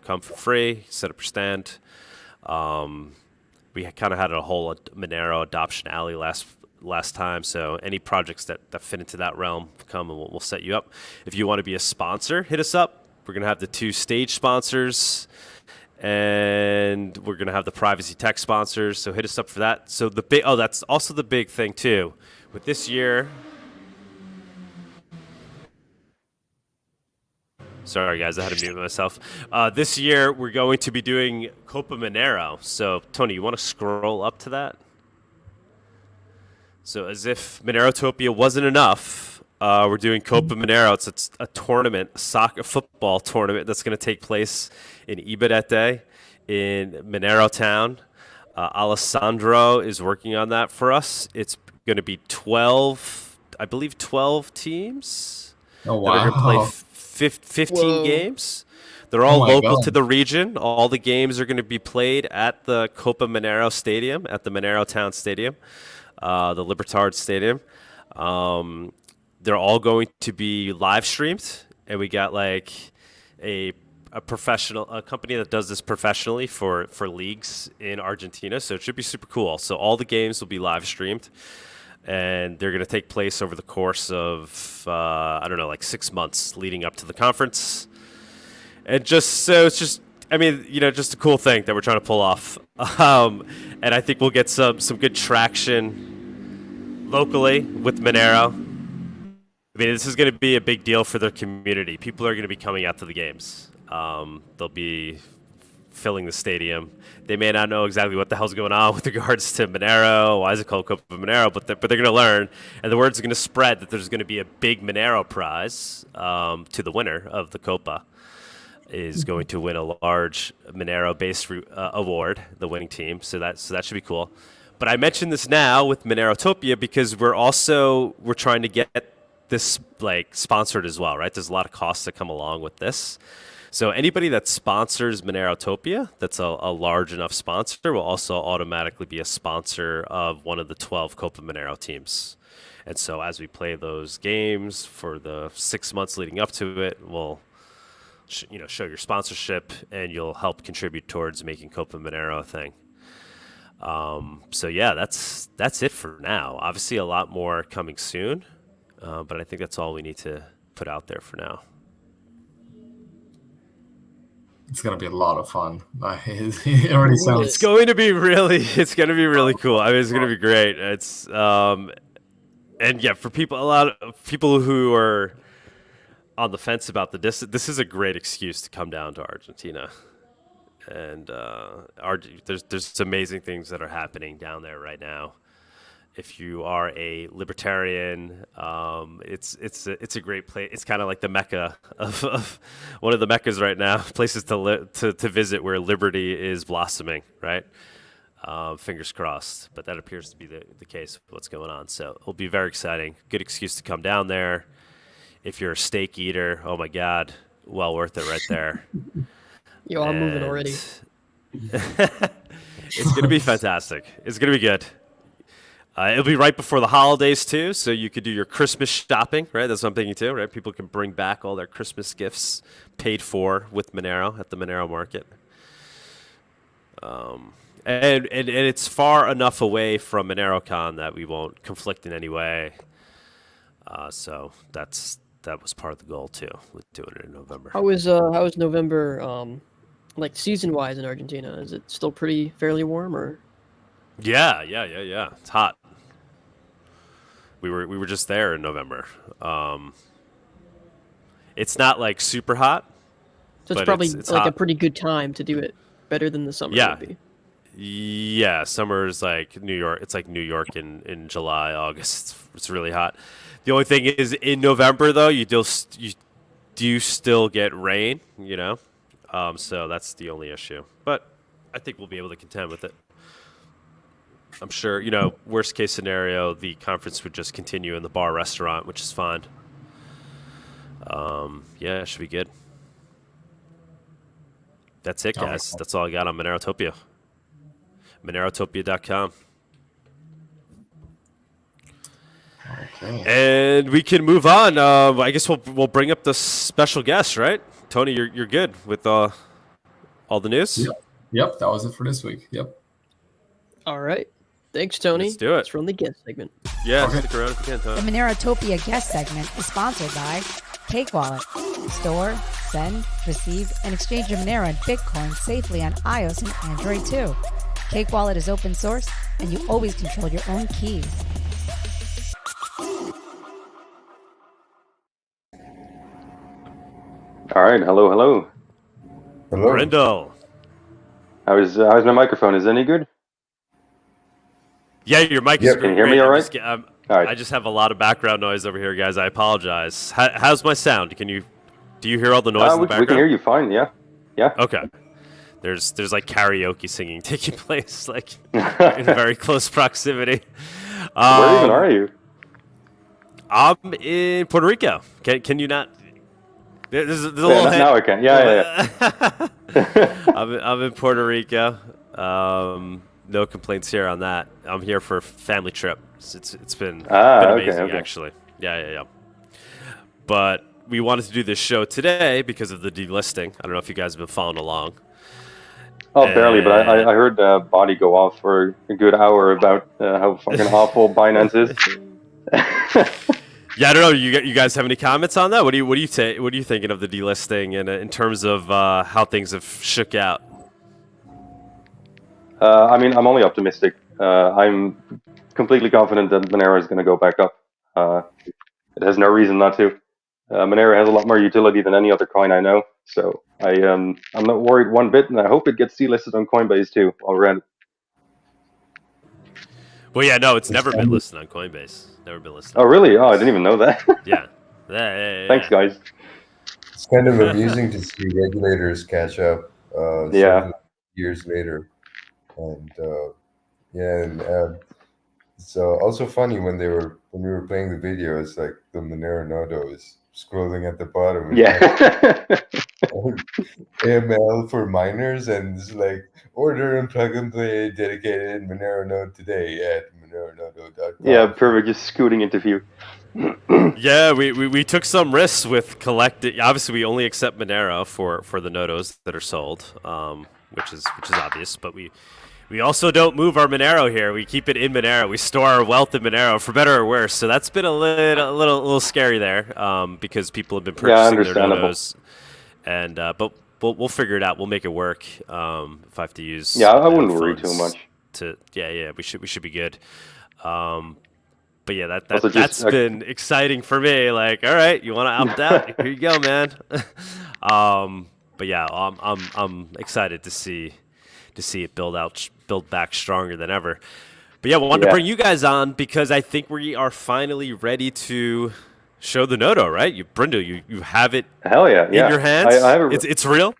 come for free, set up your stand. We kind of had a whole Monero adoption alley last time, so any projects that fit into that realm, come and we'll set you up. If you want to be a sponsor, hit us up. We're going to have the 2 stage sponsors, and we're going to have the privacy tech sponsors, so hit us up for that. So that's also the big thing too. With this year, sorry guys, I had to mute myself. This year, we're going to be doing Copa Monero. So Tony, you want to scroll up to that? So as if Monerotopia wasn't enough, we're doing Copa Monero. It's a tournament, a football tournament that's going to take place in EPI that day in Monero Town. Alessandro is working on that for us. It's going to be 12 teams. Oh, wow. That are going to play 15 games. They're all local to the region. All the games are going to be played at the Copa Monero Stadium, at the Monero Town Stadium, the Libertard Stadium. They're all going to be live streamed, and we got like a company that does this professionally for leagues in Argentina. So it should be super cool. So all the games will be live streamed, and they're going to take place over the course of 6 months leading up to the conference. And just a cool thing that we're trying to pull off. And I think we'll get some good traction locally with Monero. I mean, this is going to be a big deal for the community. People are going to be coming out to the games. They'll be filling the stadium. They may not know exactly what the hell's going on with regards to Monero. Why is it called Copa Monero? But they're going to learn, and the word's going to spread that there's going to be a big Monero prize to the winner of the Copa. Is going to win a large Monero-based award, the winning team. So that should be cool. But I mentioned this now with Monerotopia because we're trying to get this sponsored as well, right? There's a lot of costs that come along with this. So anybody that sponsors Monerotopia, that's a large enough sponsor, will also automatically be a sponsor of one of the 12 Copa Monero teams. And so as we play those games for the 6 months leading up to it, we'll show your sponsorship, and you'll help contribute towards making Copa Monero a thing. So yeah, that's it for now. Obviously, a lot more coming soon, but I think that's all we need to put out there for now. It's gonna be a lot of fun. It already sounds. It's going to be really cool. I mean, it's gonna be great. It's and yeah, for a lot of people who are on the fence about this is a great excuse to come down to Argentina. And there's amazing things that are happening down there right now. If you are a libertarian, it's a great place. It's kind of like the Mecca of one of the Meccas right now, places to visit where liberty is blossoming, right? Fingers crossed, but that appears to be the case with what's going on. So it'll be very exciting. Good excuse to come down there. If you're a steak eater, oh my God, well worth it right there. Yo, I'm moving already. It's going to be fantastic. It's going to be good. It'll be right before the holidays too, so you could do your Christmas shopping, right? That's what I'm thinking too, right? People can bring back all their Christmas gifts paid for with Monero at the Monero market. And it's far enough away from Monerokon that we won't conflict in any way. So that was part of the goal too, with doing it in November. How is November like season wise in Argentina? Is it still fairly warm or? Yeah. It's hot. We were just there in November. It's not like super hot. So it's probably it's like hot. A pretty good time to do it. Better than the summer would be. Yeah, summer is like New York. It's like New York in July, August. It's really hot. The only thing is in November though, you do still get rain, you know. So that's the only issue. But I think we'll be able to contend with it. I'm sure, you know, worst case scenario, the conference would just continue in the bar restaurant, which is fine. Yeah, it should be good. That's it, guys. That's all I got on Monerotopia. Monerotopia.com. Okay. And we can move on. I guess we'll bring up the special guest, right? Tony, you're good with all the news? Yep, that was it for this week. Yep. All right. Thanks, Tony. Let's do it. Let's run the guest segment. Yeah, stick around if you can, Tony. The Monerotopia guest segment is sponsored by Cake Wallet. Store, send, receive, and exchange your Monero and Bitcoin safely on iOS and Android too. Cake Wallet is open source, and you always control your own keys. All right, hello. Hello. Brindel. How's my microphone? Is it any good? Yeah, your mic is great. Can you hear me all right? All right. I just have a lot of background noise over here, guys. I apologize. How's my sound? Do you hear all the noise in the background? We can hear you fine, yeah. Okay. There's like karaoke singing taking place like in very close proximity. Where even are you? I'm in Puerto Rico. Can you not? There's a little now I can. Yeah. I'm in Puerto Rico. No complaints here on that. I'm here for a family trip. It's been amazing, actually. Yeah. But we wanted to do this show today because of the delisting. I don't know if you guys have been following along. Oh, barely, but I heard Bawdy go off for a good hour about how fucking awful Binance is. Yeah, I don't know. You guys have any comments on that? What are you thinking of the delisting and in terms of how things have shook out? I mean, I'm only optimistic. I'm completely confident that Monero is going to go back up. It has no reason not to. Monero has a lot more utility than any other coin I know, so I'm not worried one bit, and I hope it gets delisted on Coinbase too already. Well, yeah, no, it's never been listed on Coinbase. Never been listed. Oh, really? Oh, I didn't even know that. Yeah. Thanks, guys. It's kind of amusing to see regulators catch up. Years later. And it's also funny when we were playing the video, it's like the Monero nodo is scrolling at the bottom. Yeah. AML for miners, and it's like order and plug and play dedicated Monero node today at moneronodo.com. Yeah, perfect. Just scooting into view. Yeah, we took some risks with collecting. Obviously, we only accept Monero for the nodos that are sold, which is obvious. But we also don't move our Monero here. We keep it in Monero. We store our wealth in Monero, for better or worse. So that's been a little scary there, because people have been purchasing their nodos. And but we'll figure it out. We'll make it work. If I have to use I wouldn't worry too much. We should be good. But yeah, that's been exciting for me. Like, all right, you want to opt out? Here you go, man. But yeah, I'm excited to see it build back stronger than ever. But yeah, we wanted to bring you guys on because I think we are finally ready to show the nodo, right? Brindel, you have it. Hell yeah, in your hands. I have it. It's real.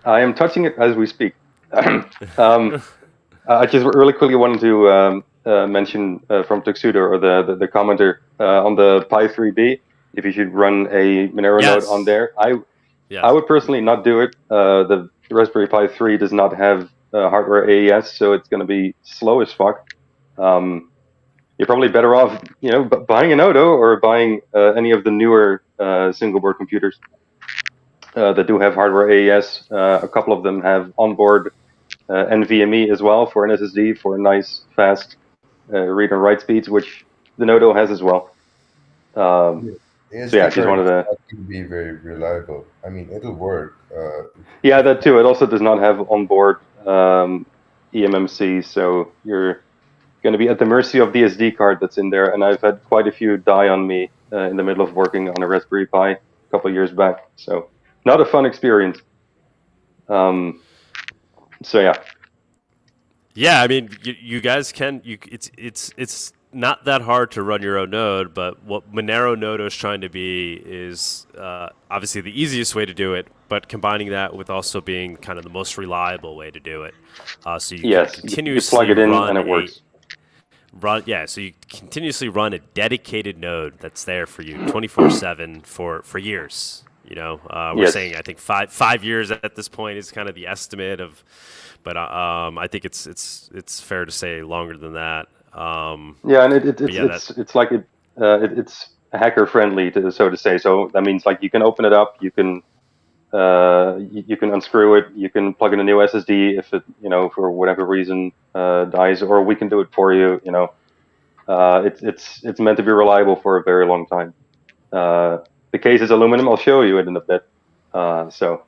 I am touching it as we speak. I just really quickly wanted to mention from Tuxedo, or the commenter on the Pi 3B, if you should run a Monero node on there. I would personally not do it. The Raspberry Pi 3 does not have hardware AES, so it's going to be slow as fuck. You're probably better off, buying a nodo or buying any of the newer single board computers that do have hardware AES. A couple of them have onboard NVMe as well for an SSD for nice, fast read and write speeds, which the Nodo has as well. So yeah, she's one of the. It can be very reliable. I mean, it'll work. Yeah, that too. It also does not have onboard eMMC, so you're going to be at the mercy of the SD card that's in there. And I've had quite a few die on me in the middle of working on a Raspberry Pi a couple of years back. So not a fun experience. So yeah. Yeah, I mean, you guys can. It's not that hard to run your own node, but what Monero Nodo is trying to be is obviously the easiest way to do it, but combining that with also being kind of the most reliable way to do it. So you can continuously you plug it in run and it works. So you continuously run a dedicated node that's there for you 24/7 for years. You know, we're saying I think 5 years at this point is kind of the estimate of, but I think it's fair to say longer than that. Yeah, and it's like it's hacker friendly, so to say. So that means like you can open it up, you can unscrew it, you can plug in a new SSD if it for whatever reason dies, or we can do it for you. It's meant to be reliable for a very long time. The case is aluminum. I'll show you it in a bit. So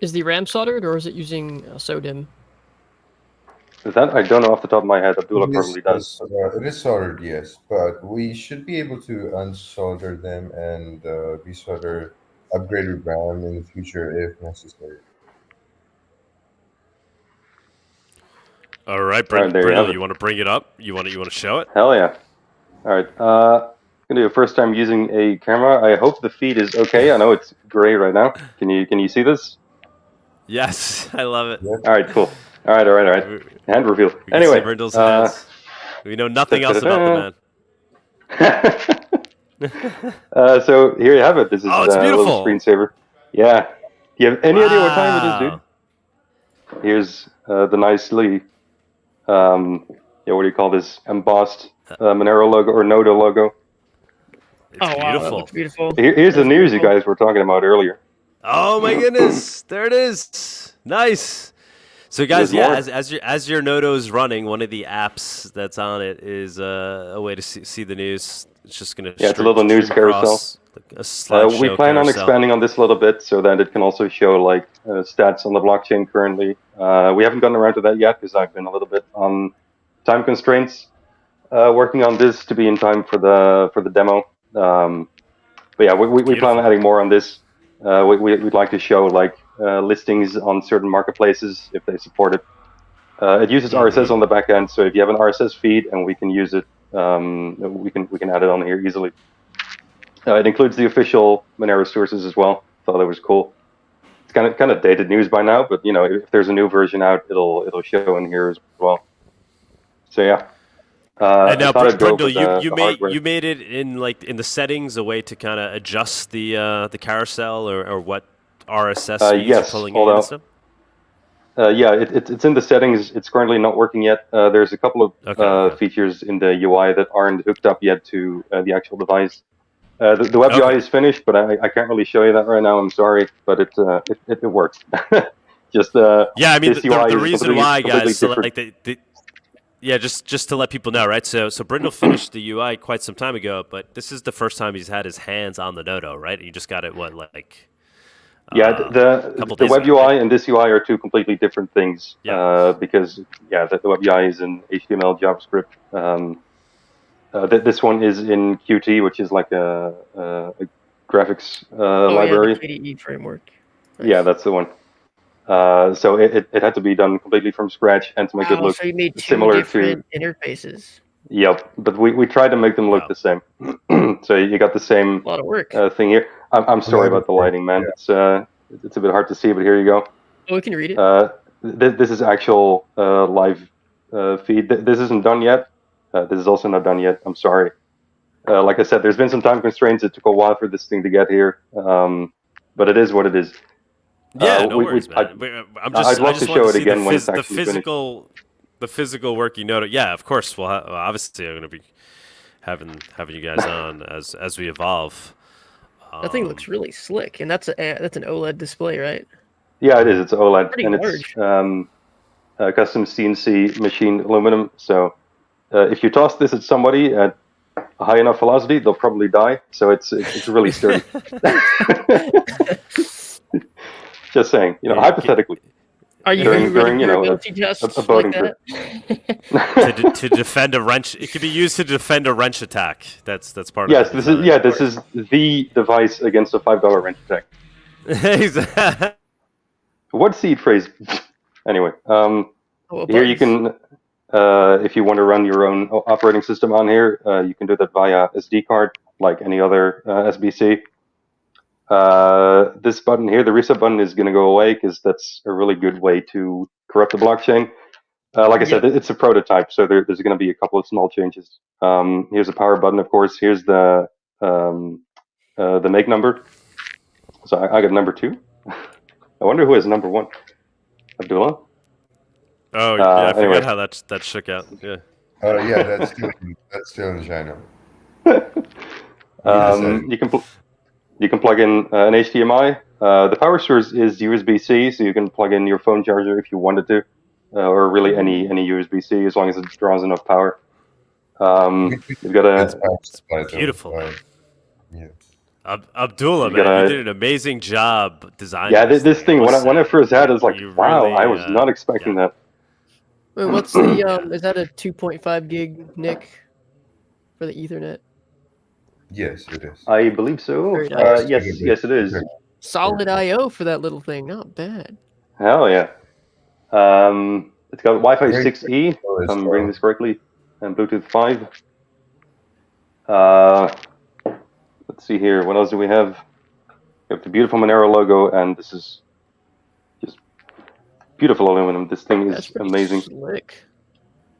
is the RAM soldered or is it using SODIMM? That I don't know off the top of my head. Abdullah probably does. It is soldered, yes, but we should be able to unsolder them and resolder upgraded RAM in the future if necessary. All right, Brindel, you want to bring it up? You want to show it? Hell yeah! All right, I'm gonna do a first time using a camera. I hope the feed is okay. I know it's gray right now. Can you see this? Yes, I love it. All right, cool. All right. Hand reveal. Anyway, Brindel's hands. We know nothing else about the man. So here you have it. This is it's a beautiful. little screensaver. Yeah. Do you have any idea what time it is, dude? Here's the nicely, what do you call this? Embossed Monero logo or Nodo logo. It's beautiful. Wow, that looks beautiful. Here's the news you guys were talking about earlier. Oh my goodness! There it is. Nice. So guys, as your Nodo's running, one of the apps that's on it is a way to see the news. It's just going to it's a little news carousel. We plan on expanding on this a little bit so that it can also show like stats on the blockchain currently. We haven't gotten around to that yet because I've been a little bit on time constraints working on this to be in time for the demo. But yeah, we plan on adding more on this. We'd like to show like listings on certain marketplaces if they support it. It uses RSS on the back end, so if you have an RSS feed and we can use it, we can add it on here easily. It includes the official Monero sources as well. Thought that was cool. It's kind of dated news by now, but if there's a new version out, it'll show in here as well. So yeah. And now, Brindel, you made it in the settings a way to kind of adjust the carousel or what RSS feeds you're pulling in and stuff? Yeah, it's in the settings. It's currently not working yet. There's a couple of features in the UI that aren't hooked up yet to the actual device. The web UI is finished, but I can't really show you that right now. I'm sorry, but it works. Just yeah, I mean the reason why, guys, so like yeah, just to let people know, right? So Brindel finished the UI quite some time ago, but this is the first time he's had his hands on the Nodo, right? You just got it, the web UI and this UI are two completely different things. Because the web UI is in HTML, JavaScript. This one is in Qt, which is like a graphics library. Yeah, the KDE framework. Nice. Yeah, that's the one. So it had to be done completely from scratch and to make it look so you made two similar different interfaces. Yep, but we tried to make them look the same. So you got the same a lot of work thing here. I'm sorry about the lighting, man. Yeah. It's a bit hard to see, but here you go. Oh, we can read it. This is actual live feed. This isn't done yet. This is also not done yet. I'm sorry. Like I said, there's been some time constraints. It took a while for this thing to get here, but it is what it is. Yeah, no worries, man. I'd love to show it again when it's actually finished. The physical work you know. Yeah, of course. Well, obviously, I'm going to be having you guys on as we evolve. That thing looks really slick, and that's an OLED display, right? Yeah, it is. It's OLED, pretty and large. custom CNC machine aluminum. So if you toss this at somebody at a high enough velocity, they'll probably die. So it's really sturdy. Just saying, hypothetically. Are you during durability tests a boating like trip. to defend a wrench. It can be used to defend a wrench attack. That's part yes, of it. This is the device against a $5 wrench attack. Exactly. What seed phrase? Anyway, here you can, if you want to run your own operating system on here, you can do that via SD card, like any other SBC. This button here, the reset button, is going to go away because that's a really good way to corrupt the blockchain. Like I said, it's a prototype, so there's going to be a couple of small changes. Here's the power button, of course. Here's the make number. So I got number 2. I wonder who has number 1. Abdullah? Oh, yeah, I forgot how that shook out. Yeah. Yeah, that's still in China. You can plug in an HDMI. The power source is USB-C, so you can plug in your phone charger if you wanted to, or really any USB-C as long as it draws enough power. You've got a beautiful. Yeah. Abdullah, man, you did an amazing job designing. Yeah, this thing when I first had it, I was like, wow, really, I was not expecting that. Wait, what's the is that a 2.5 gig NIC for the Ethernet? Yes, it is. I believe so. Nice. Yes, it is. Solid I/O for that little thing, not bad. Hell yeah. It's got Wi-Fi 6E, if I'm reading this correctly, and Bluetooth 5. Let's see here. What else do we have? We have the beautiful Monero logo, and this is just beautiful aluminum. This thing is amazing. Slick.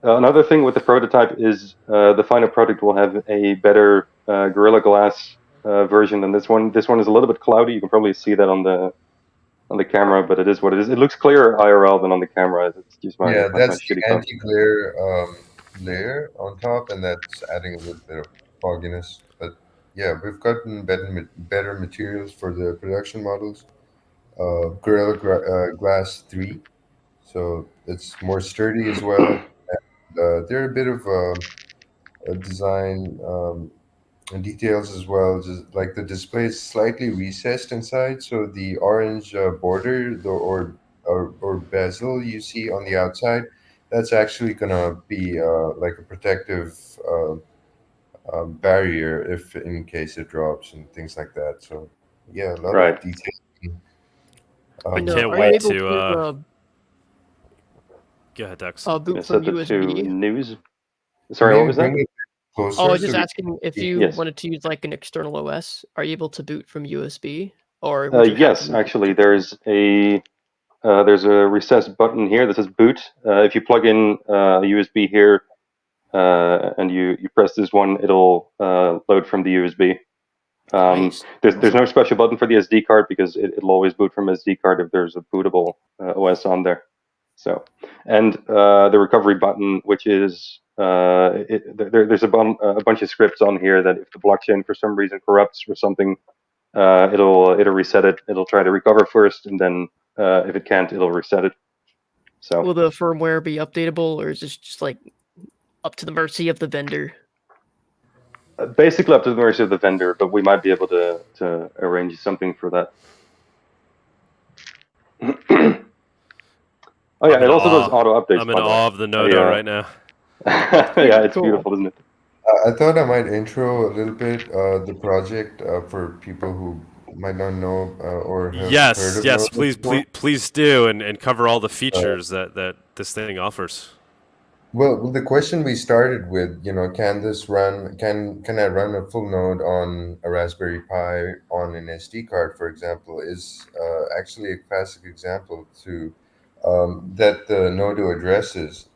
Another thing with the prototype is the final product will have a better Gorilla Glass version than this one. This one is a little bit cloudy. You can probably see that on the camera, but it is what it is. It looks clearer IRL than on the camera. It's just my that's my the anti-glare layer on top, and that's adding a little bit of fogginess. But yeah, we've gotten better materials for the production models. Gorilla Glass 3, so it's more sturdy as well. There are a bit of a design details as well, just like the display is slightly recessed inside, so the orange border or bezel you see on the outside, that's actually gonna be like a protective barrier if in case it drops and things like that. So yeah, a lot of detail. Can't wait to go ahead, Dex. Boot from USB. News. Sorry, what was that? I was just asking if you wanted to use like an external OS, are you able to boot from USB? Or yes, actually, there's a recessed button here that says boot. If you plug in a USB here and you press this one, it'll load from the USB. Nice. There's no special button for the SD card because it'll always boot from SD card if there's a bootable OS on there. So, and the recovery button, which is there's a bunch of scripts on here that if the blockchain for some reason corrupts or something, it'll reset it. It'll try to recover first, and then if it can't, it'll reset it. So, will the firmware be updatable, or is this just like up to the mercy of the vendor? Basically up to the mercy of the vendor, but we might be able to arrange something for that. Oh yeah, it also does auto updates. I'm in awe of the Nodo right now. Yeah, it's beautiful, isn't it? I thought I might intro a little bit the project for people who might not know or have heard of it. please do, and cover all the features that this thing offers. Well, the question we started with, can this run? Can I run a full node on a Raspberry Pi on an SD card, for example? Is actually a classic example to that the Nodo addresses.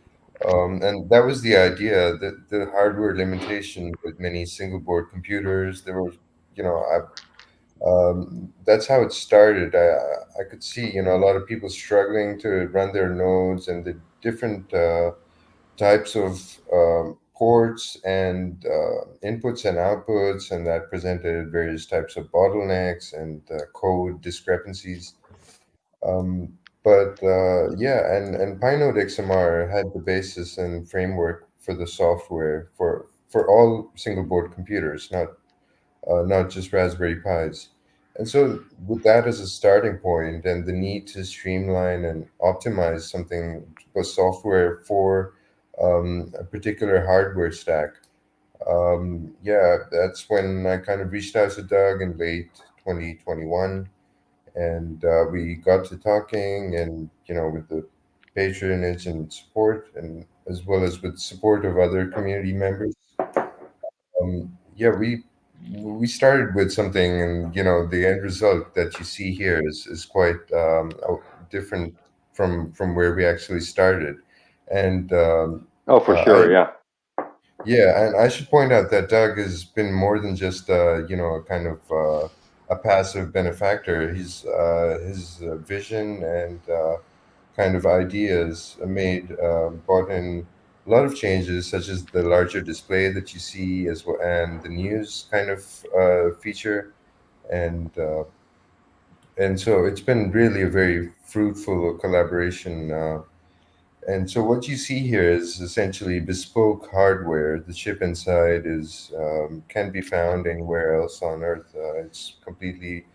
And that was the idea, that the hardware limitation with many single board computers. There was, that's how it started. I could see, a lot of people struggling to run their nodes and the different types of ports and inputs and outputs, and that presented various types of bottlenecks and code discrepancies. But yeah, and Pinode XMR had the basis and framework for the software for all single board computers, not just Raspberry Pis. And so, with that as a starting point, and the need to streamline and optimize something for software for a particular hardware stack, yeah, that's when I kind of reached out to Doug in late 2021, and we got to talking, and with the patronage and support, and as well as with support of other community members, yeah, we started with something, and the end result that you see here is quite different from where we actually started, and oh, for sure, yeah. Yeah, and I should point out that Doug has been more than just kind of a passive benefactor. His vision and kind of ideas brought in a lot of changes, such as the larger display that you see, as well, and the news kind of feature, and so it's been really a very fruitful collaboration. And so what you see here is essentially bespoke hardware. The chip inside is can be found anywhere else on Earth. It's completely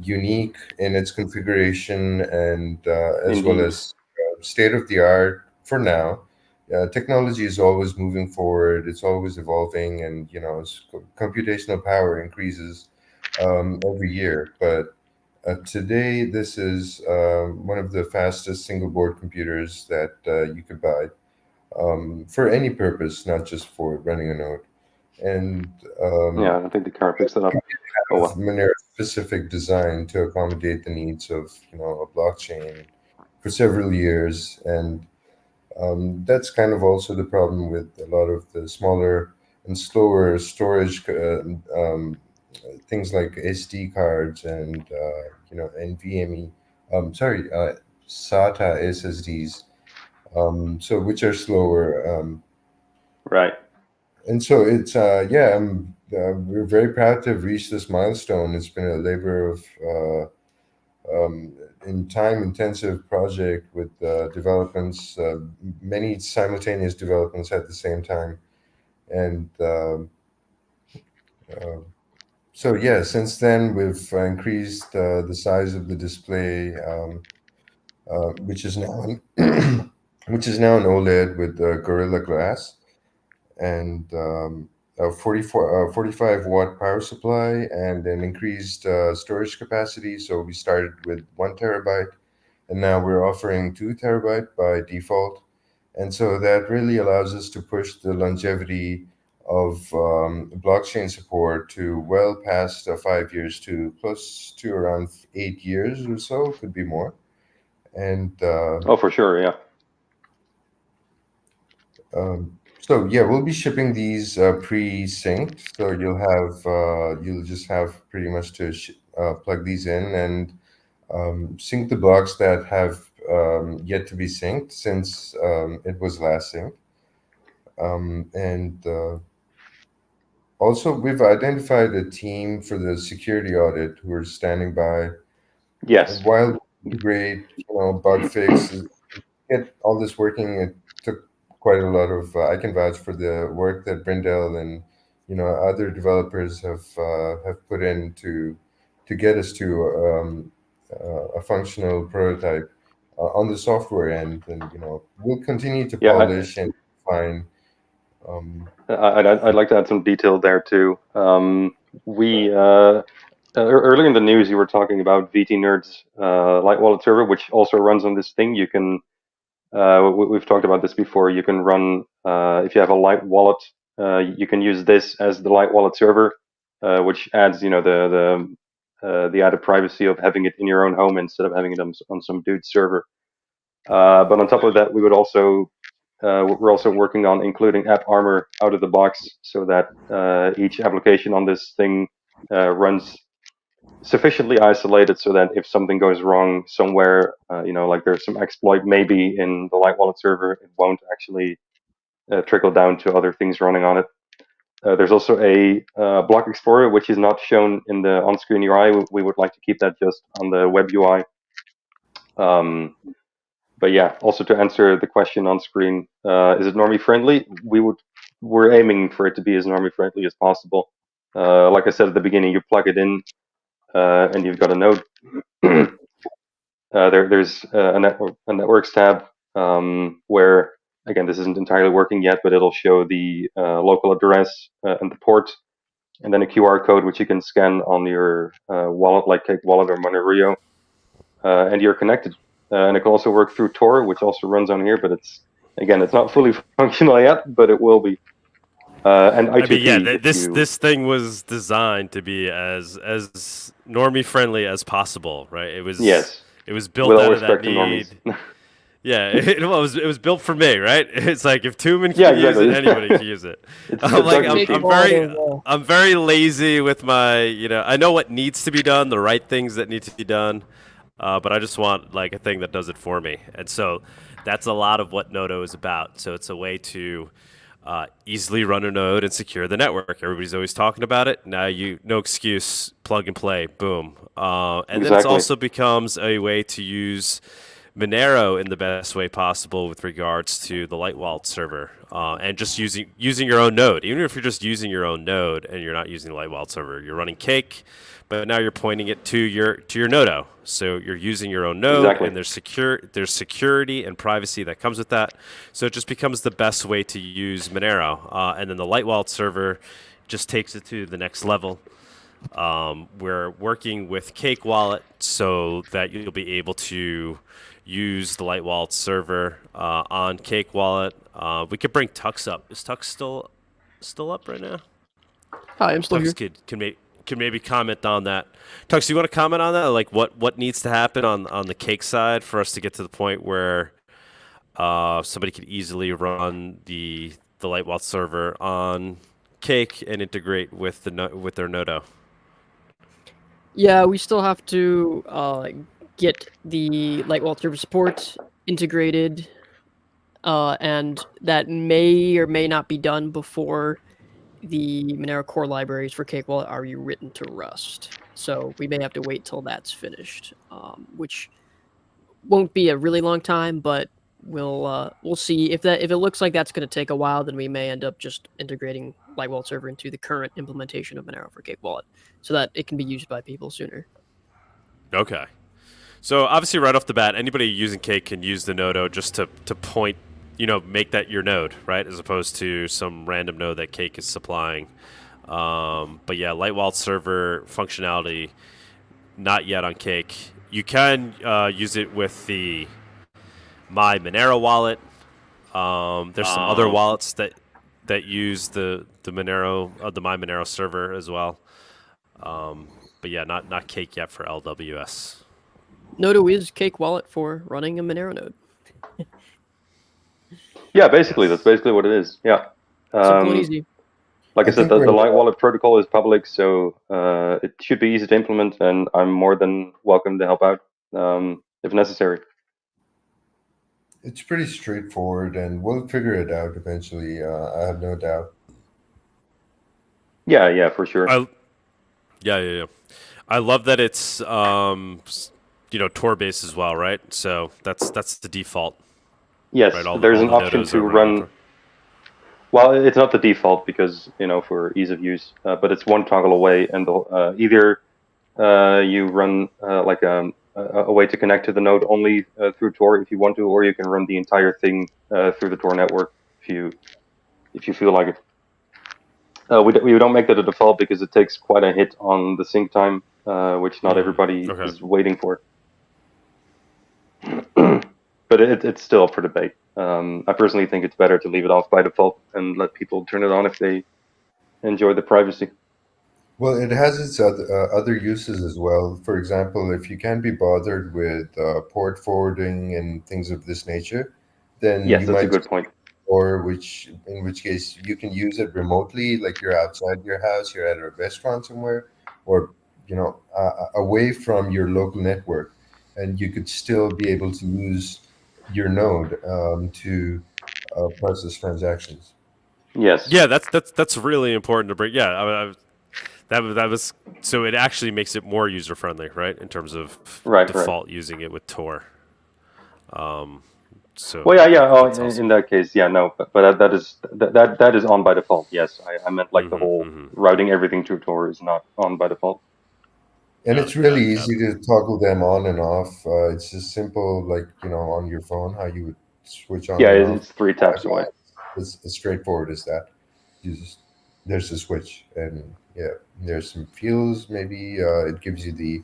unique in its configuration, and as well as state of the art for now. Technology is always moving forward. It's always evolving, and computational power increases every year. But today, this is one of the fastest single board computers that you could buy for any purpose, not just for running a node. And yeah, I think the car picks it up. Monero specific design to accommodate the needs of a blockchain for several years, and that's kind of also the problem with a lot of the smaller and slower storage things like SD cards and NVMe, SATA SSDs, so which are slower. Right. And so it's yeah, we're very proud to have reached this milestone. It's been a labor of in time-intensive project with developments, many simultaneous developments at the same time, and so yeah, since then we've increased the size of the display, which is now which is now an OLED with Gorilla Glass, and a 45 watt power supply, and an increased storage capacity. So we started with 1 terabyte, and now we're offering 2 terabyte by default. And so that really allows us to push the longevity of blockchain support to well past 5 years, to close to around 8 years or so, could be more. And oh, for sure, yeah. So yeah, we'll be shipping these pre-synced. So you'll just have pretty much to plug these in and sync the blocks that have yet to be synced since it was last synced. And also, we've identified a team for the security audit who are standing by. Yes. While great, bug fixes, get all this working, it took quite a lot of. I can vouch for the work that Brindel and other developers have put in to get us to a functional prototype on the software end, and we'll continue to polish and refine. I'd like to add some detail there too. We earlier in the news you were talking about Vtnerd's light wallet server, which also runs on this thing. You can we've talked about this before. You can run if you have a light wallet, you can use this as the light wallet server, which adds the added privacy of having it in your own home instead of having it on some dude's server. But on top of that, we would also we're also working on including AppArmor out of the box, so that each application on this thing runs sufficiently isolated, so that if something goes wrong somewhere, like there's some exploit maybe in the light wallet server, it won't actually trickle down to other things running on it. There's also a block explorer, which is not shown in the on-screen UI. We would like to keep that just on the web UI. But yeah, also to answer the question on screen, is it normie friendly? We're aiming for it to be as normie friendly as possible. Like I said at the beginning, you plug it in, and you've got a node. There's a networks tab where, again, this isn't entirely working yet, but it'll show the local address and the port, and then a QR code which you can scan on your wallet, like Cake Wallet or Monero, and you're connected. And it can also work through Tor, which also runs on here, but it's not fully functional yet, but it will be. And I2P, this thing was designed to be as normie friendly as possible, right? It was It was built out of that need. Yeah, it was built for me, right? It's like if Tumen can use it, anybody can use it. I'm very lazy with my, I know what needs to be done, the right things that need to be done, but I just want like a thing that does it for me. And so that's a lot of what Nodo is about. So it's a way to easily run a node and secure the network. Everybody's always talking about it. Now no excuse, plug and play, boom. And then it also becomes a way to use Monero in the best way possible with regards to the Light Wallet server, and just using your own node. Even if you're just using your own node and you're not using the Light Wallet server, you're running Cake, but now you're pointing it to your Nodo. So you're using your own node, and there's security and privacy that comes with that. So it just becomes the best way to use Monero, and then the Light Wallet server just takes it to the next level. We're working with Cake Wallet so that you'll be able to use the Light Wallet server on Cake Wallet. We could bring Tux up. Is Tux still up right now? Hi, I'm still Tux here. Can maybe comment on that. Tux, you want to comment on that? Like what needs to happen on the Cake side for us to get to the point where somebody could easily run the Light Wallet server on Cake and integrate with their Nodo? Yeah, we still have to get the Light Wallet server support integrated, and that may or may not be done before the Monero core libraries for Cake Wallet are rewritten to Rust. So we may have to wait till that's finished, which won't be a really long time, but we'll see. If it looks like that's going to take a while, then we may end up just integrating Light Wallet server into the current implementation of Monero for Cake Wallet, so that it can be used by people sooner. Okay. So obviously right off the bat, anybody using Cake can use the Nodo just to point, make that your node, right? As opposed to some random node that Cake is supplying. But yeah, Light Wallet server functionality, not yet on Cake. You can use it with the My Monero wallet. There's some other wallets that use the Monero, the My Monero server as well. But yeah, not Cake yet for LWS. Nodo is Cake Wallet for running a Monero node. Yeah, basically, that's basically what it is. Yeah. Simple and easy. Like I said, the Light Wallet protocol is public, so it should be easy to implement, and I'm more than welcome to help out if necessary. It's pretty straightforward, and we'll figure it out eventually. I have no doubt. Yeah, for sure. Yeah. I love that it's Tor based as well, right? So that's the default. Yes, right? There's an option to run. Well, it's not the default because for ease of use, but it's one toggle away, and either you run like a way to connect to the node only through Tor if you want to, or you can run the entire thing through the Tor network if you feel like it. We don't make that a default because it takes quite a hit on the sync time, which not everybody is waiting for. But it's still up for debate. I personally think it's better to leave it off by default and let people turn it on if they enjoy the privacy. Well, it has its other uses as well. For example, if you can't be bothered with port forwarding and things of this nature, then yes, that's a good point. Or in which case you can use it remotely, like you're outside your house, you're at a restaurant somewhere, or away from your local network, and you could still be able to use your node to process transactions. Yes. Yeah, that's really important to bring. Yeah, that was so it actually makes it more user friendly, right? In terms of default using it with Tor. So well, yeah. Oh, in that case, yeah, no, but that is on by default. Yes, I meant like the whole routing everything to Tor is not on by default. And it's really easy to toggle them on and off. It's just simple, like, on your phone, how you would switch on. Yeah, and off. it's 3 taps away. It's as straightforward as that. There's a switch, and yeah, there's some fields. Maybe it gives you the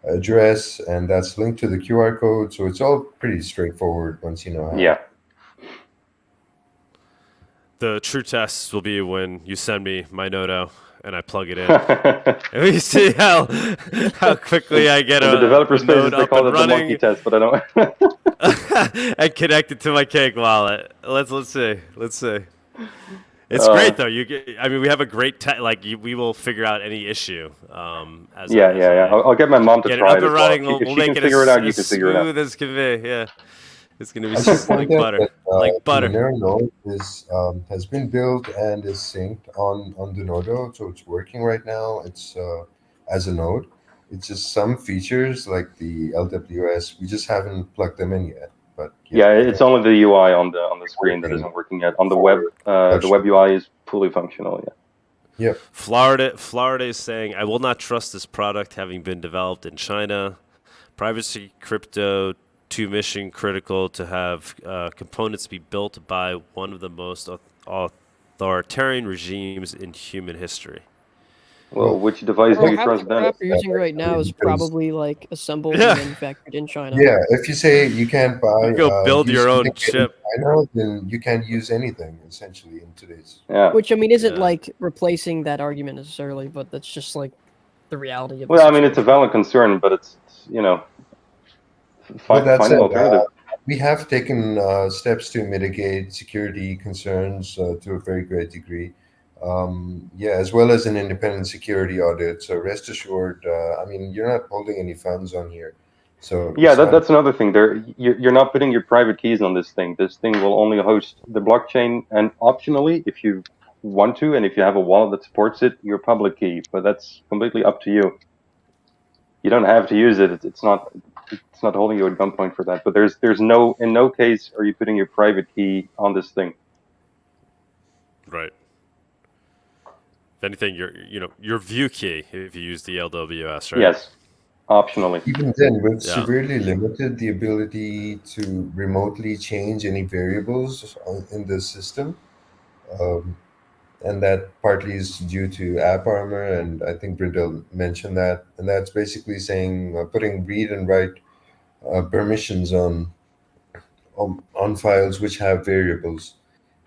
address, and that's linked to the QR code. So it's all pretty straightforward once you know how. Yeah. The true test will be when you send me my Nodo and I plug it in, and we see how quickly I get the developer space, node they up call and it the running, monkey test, but I don't. and connect it to my Cake wallet. Let's see. It's great though. I mean, we have a great we will figure out any issue. Yeah. I'll get my mom to try it as well. We'll If she make can it figure it out, you as can figure it out. smooth as can be. Yeah, it's gonna be I should like point out butter, that, like butter. The Monero node has been built and is synced on the Nodo, so it's working right now. It's as a node. It's just some features like the LWS, we just haven't plugged them in yet. But yeah, it's only the UI on the screen that isn't working yet. On the web, the web UI is fully functional. Yeah. Yep. Florida is saying, I will not trust this product having been developed in China. Privacy crypto too mission critical to have components be built by one of the most authoritarian regimes in human history. Well, which device do you half trust the then? crap you're using right now is probably like assembled and manufactured in China. Yeah, if you say you can't buy, go build your own something chip. in China, then you can't use anything essentially in today's. Yeah. Which I mean isn't like replacing that argument necessarily, but that's just like the reality of. Well, I mean, it's a valid concern, but it's find an alternative. We have taken steps to mitigate security concerns to a very great degree. As well as an independent security audit. So rest assured, I mean, you're not holding any funds on here. So yeah, that's another thing. You're not putting your private keys on this thing. This thing will only host the blockchain, and optionally, if you want to, and if you have a wallet that supports it, your public key. But that's completely up to you. You don't have to use it. It's not holding you at gunpoint for that. But in no case are you putting your private key on this thing. Right. If anything, your view key if you use the LWS, right? Yes, optionally. Even then, we've severely limited the ability to remotely change any variables in the system. And that partly is due to AppArmor, and I think Brindel mentioned that. And that's basically saying putting read and write permissions on files which have variables.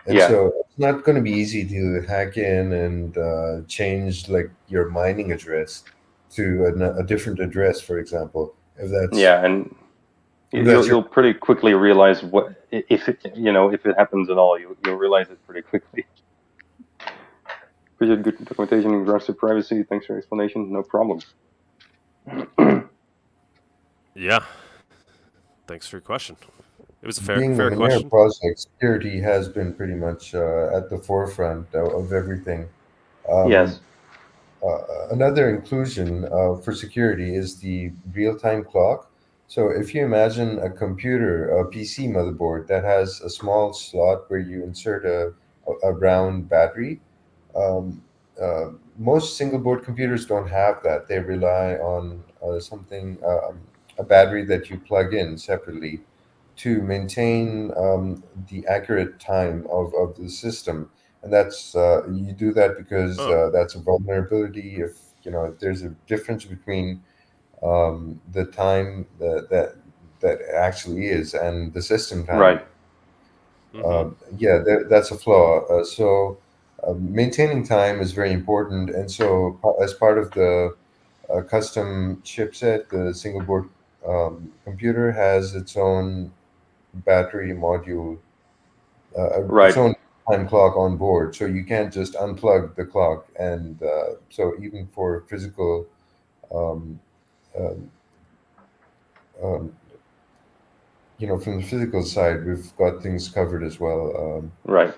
And so it's not going to be easy to hack in and change like your mining address to a different address, for example. If that's and you'll pretty quickly realize what if it happens at all. You'll realize it pretty quickly. Appreciate good documentation in regards to privacy. Thanks for your explanation. No problem. Yeah. Thanks for your question. It was a fair question. question. Project, security has been pretty much at the forefront of everything. Yes. Another inclusion for security is the real-time clock. So if you imagine a computer, a PC motherboard that has a small slot where you insert a round battery, most single board computers don't have that. They rely on a battery that you plug in separately to maintain the accurate time of the system. And that's you do that because that's a vulnerability. If there's a difference between the time that actually is and the system time. Right. That's a flaw. So maintaining time is very important. And so as part of the custom chipset, the single board computer has its own battery module, its own time clock on board. So you can't just unplug the clock. And so even for physical from the physical side, we've got things covered as well. Right.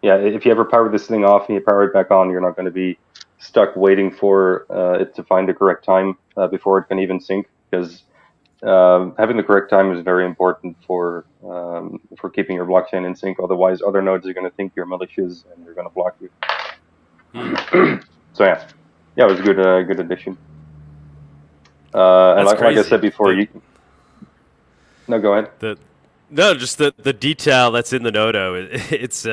Yeah, if you ever power this thing off and you power it back on, you're not going to be stuck waiting for it to find the correct time before it can even sync, because having the correct time is very important for keeping your blockchain in sync. Otherwise, other nodes are going to think you're malicious and they're going to block you. So yeah, it was a good addition. And like I said before, no, go ahead. Just the detail that's in the Nodo. It's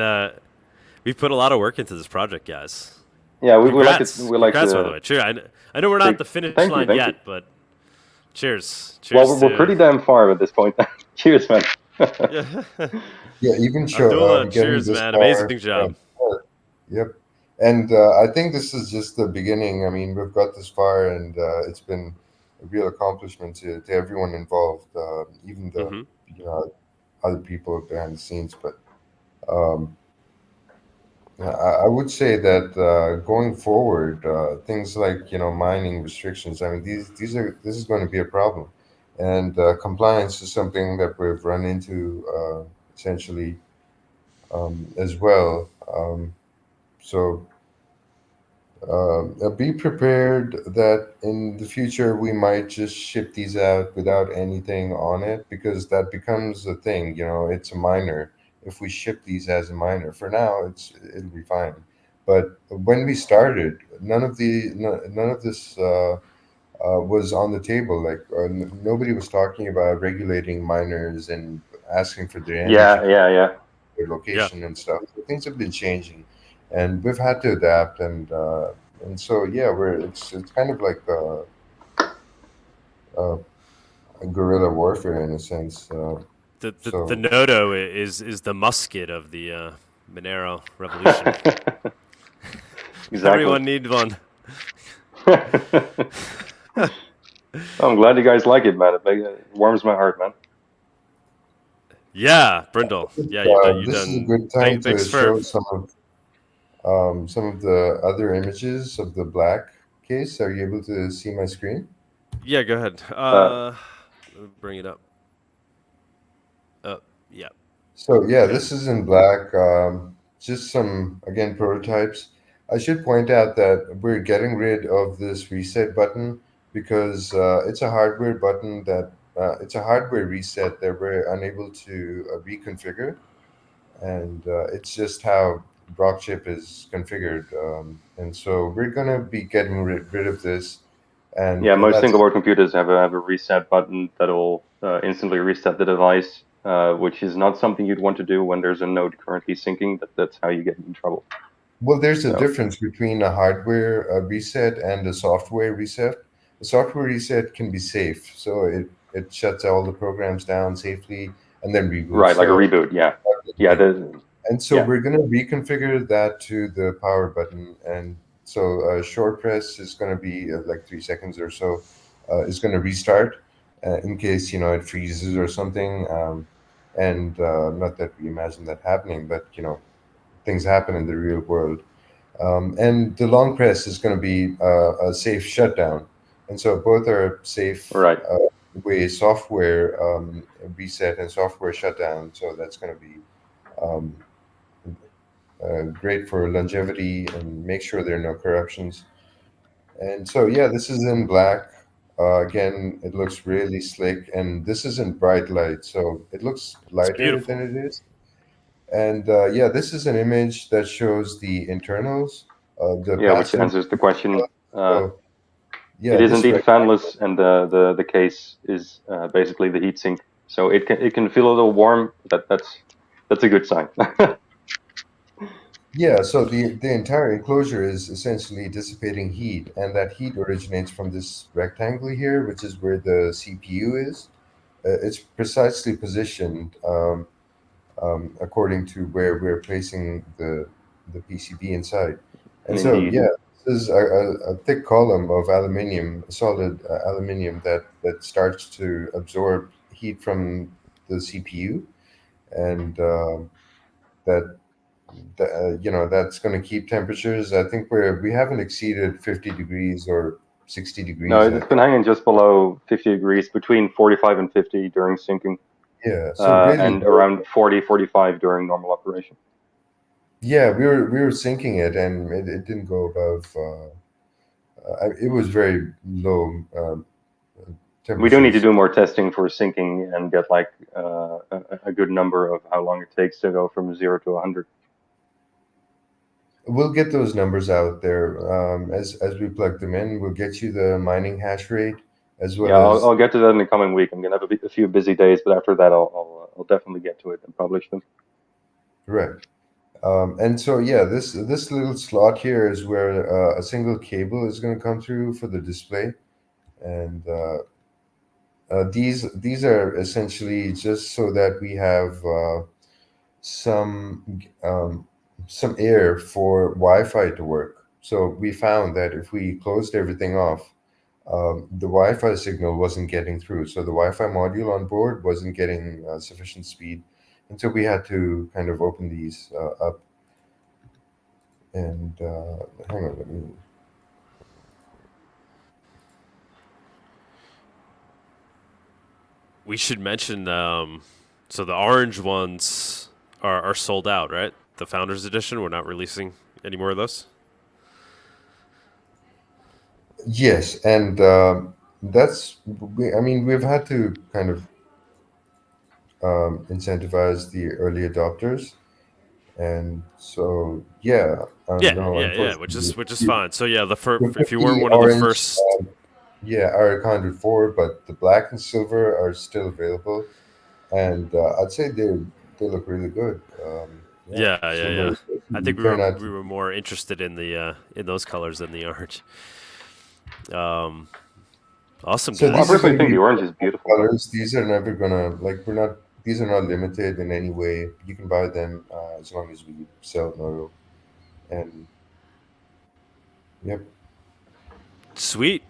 we've put a lot of work into this project, guys. Yeah, we like Congrats. it. We like Congrats, to. by the way. Cheers. I know we're not at the finish line yet, but cheers. Well, we're pretty damn far at this point. Cheers, man. Yeah, even Abdullah, cheers, man. Amazing job. Yep. And I think this is just the beginning. I mean, we've got this far, and it's been a real accomplishment to everyone involved, even the other people behind the scenes. But I would say that going forward, things like mining restrictions. I mean, this is going to be a problem, and compliance is something that we've run into essentially as well. So be prepared that in the future we might just ship these out without anything on it, because that becomes a thing. It's a miner. If we ship these as a miner, for now it'll be fine. But when we started, none of this was on the table. Like nobody was talking about regulating miners and asking for their energy, their location and stuff. So things have been changing, and we've had to adapt. And so it's kind of like a guerrilla warfare in a sense. The Nodo is the musket of the Monero revolution. Exactly. Everyone needs one. I'm glad you guys like it, man. It warms my heart, man. Yeah, Brindel. Yeah, you've this done. is a good time to show some of the other images of the black case. Are you able to see my screen? Yeah, go ahead. Let me bring it up. Yeah. So this is in black. Just some, again, prototypes. I should point out that we're getting rid of this reset button because it's a hardware button that it's a hardware reset that we're unable to reconfigure, and it's just how Blockchip is configured. And so we're gonna be getting rid of this. And most single-board computers have a reset button that'll instantly reset the device, which is not something you'd want to do when there's a node currently syncing. That's how you get in trouble. Well, there's a difference between a hardware reset and a software reset. The software reset can be safe, so it shuts all the programs down safely and then reboots. Right, like a reboot, yeah. And so we're going to reconfigure that to the power button. And so short press is going to be like 3 seconds or so. It's going to restart in case, it freezes or something. And not that we imagine that happening, but, things happen in the real world. And the long press is going to be a safe shutdown. And so both are safe way software reset and software shutdown. So that's going to be great for longevity and make sure there are no corruptions. And so, this is in black. Again, it looks really slick. And this is in bright light. So it looks lighter than it is. And this is an image that shows the internals. Which answers the question. It is indeed fanless, and the case is basically the heatsink. So it can feel a little warm. That's a good sign. So the entire enclosure is essentially dissipating heat, and that heat originates from this rectangle here, which is where the CPU is. It's precisely positioned according to where we're placing the PCB inside. And so, this is a thick column of aluminium, solid aluminium that starts to absorb heat from the CPU, and that's going to keep temperatures. I think we haven't exceeded 50 degrees or 60 degrees. No, it's been hanging just below 50 degrees, between 45 and 50 during syncing. So really and around 40, 45 during normal operation. We were syncing it, and it didn't go above. It was very low We do need to do more testing for syncing and get like a good number of how long it takes to go from 0 to 100. We'll get those numbers out there as we plug them in. We'll get you the mining hash rate as well as. I'll get to that in the coming week. I'm gonna have a few busy days, but after that, I'll definitely get to it and publish them. Right. And so yeah, this little slot here is where a single cable is going to come through for the display, and these are essentially just so that we have some air for Wi-Fi to work. So we found that if we closed everything off, the Wi-Fi signal wasn't getting through. So the Wi-Fi module on board wasn't getting sufficient speed. And so we had to kind of open these up. And hang on, let me. We should mention, so the orange ones are sold out, right? The Founders Edition, we're not releasing any more of those? Yes, and we've had to kind of incentivize the early adopters, and so which is fine. So yeah, if you weren't one of the first, are accounted for, but the black and silver are still available, and I'd say they look really good. I think we were more interested in the in those colors than the orange. Awesome. So I personally think the orange is beautiful. Colors. These are never gonna these are not limited in any way. You can buy them as long as we sell Monero. And yep. Sweet.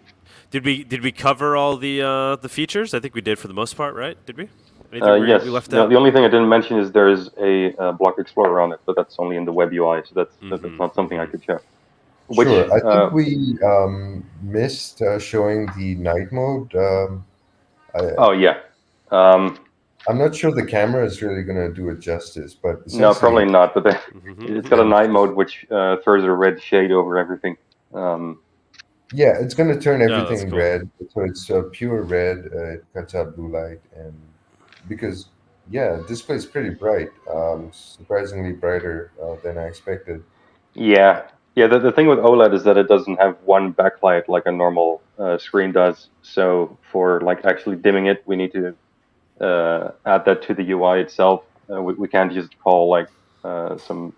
Did we cover all the features? I think we did for the most part, right? Did we? Yes. We left out? The only thing I didn't mention is there's a block explorer on it, but that's only in the web UI, so that's not something I could show. Sure. I think we missed showing the night mode. I'm not sure the camera is really going to do it justice, but no, probably not. But it's got a night mode which throws a red shade over everything. Yeah, it's going to turn everything red, so it's pure red. It cuts out blue light, and because display is pretty bright, surprisingly brighter than I expected. Yeah. The thing with OLED is that it doesn't have one backlight like a normal screen does. So for like actually dimming it, we need to add that to the UI itself. We can't just call like some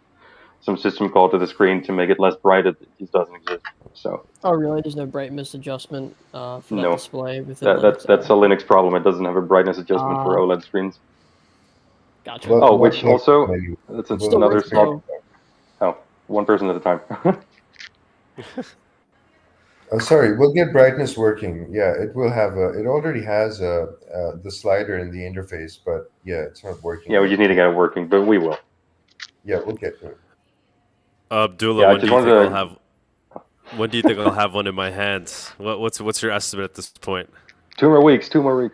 system call to the screen to make it less bright. It just doesn't exist. So. Oh really? There's no brightness adjustment for that display within that's a Linux problem. It doesn't have a brightness adjustment for OLED screens. Gotcha. Which also that's another small. One person at a time. Sorry, we'll get brightness working. Yeah, it will have it already has the slider in the interface, but it's not working. Yeah, we just need to get it working, but we will. Yeah, we'll get to it. Abdullah, when do you think I'll have one in my hands? What's your estimate at this point? 2 more weeks. Well,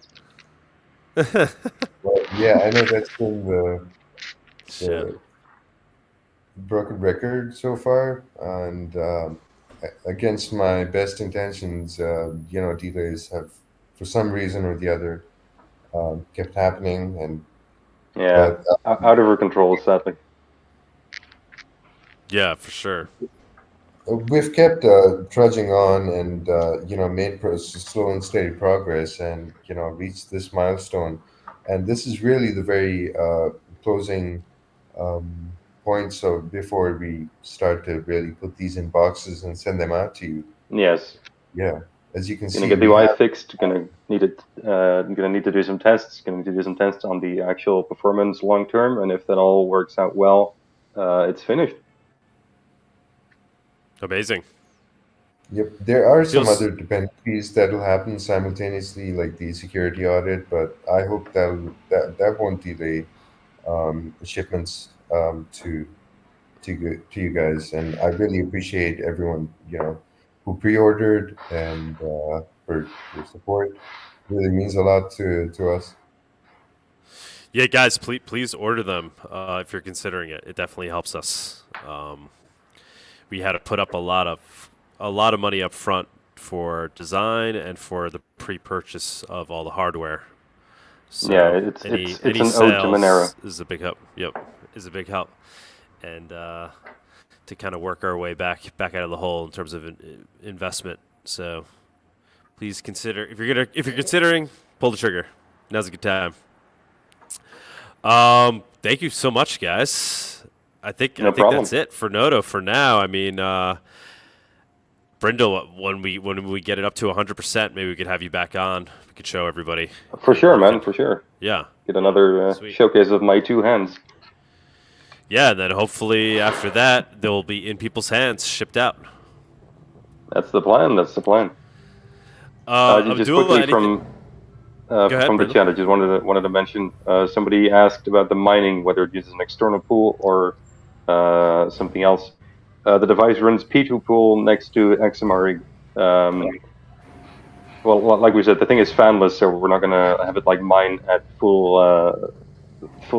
I know that's been the broken record so far, and against my best intentions, delays have, for some reason or the other, kept happening, and out of our control, sadly. Yeah, for sure. We've kept trudging on, and made slow and steady progress, and reached this milestone, and this is really the very closing point. So before we start to really put these in boxes and send them out to you. Yes. Yeah. As you can see, gonna get the UI fixed. Gonna need to do some tests. Gonna need to do some tests on the actual performance long term, and if that all works out well, it's finished. Amazing. Yep. There are some other dependencies that will happen simultaneously, like the security audit, but I hope that won't delay shipments to you guys, and I really appreciate everyone who pre-ordered and for your support. It really means a lot to us. Yeah, guys, please order them if you're considering it. It definitely helps us. We had to put up a lot of money up front for design and for the pre-purchase of all the hardware. So yeah, it's any an ode to Monero. sales is a big help. Yep, is a big help, and to kind of work our way back out of the hole in terms of investment. So please consider if you're considering, pull the trigger. Now's a good time. Thank you so much, guys. I think that's it for Noto for now. I mean, Brindel, when we get it up to 100%, maybe we could have you back on. We could show everybody. For sure, man. For sure. Yeah. Get another showcase of my two hands. Yeah, and then hopefully after that, they'll be in people's hands, shipped out. That's the plan. Just Abdullah, quickly from the chat, I just wanted to mention. Somebody asked about the mining, whether it uses an external pool or something else. The device runs P2 pool next to XMR. Well, like we said, the thing is fanless, so we're not going to have it like mine at full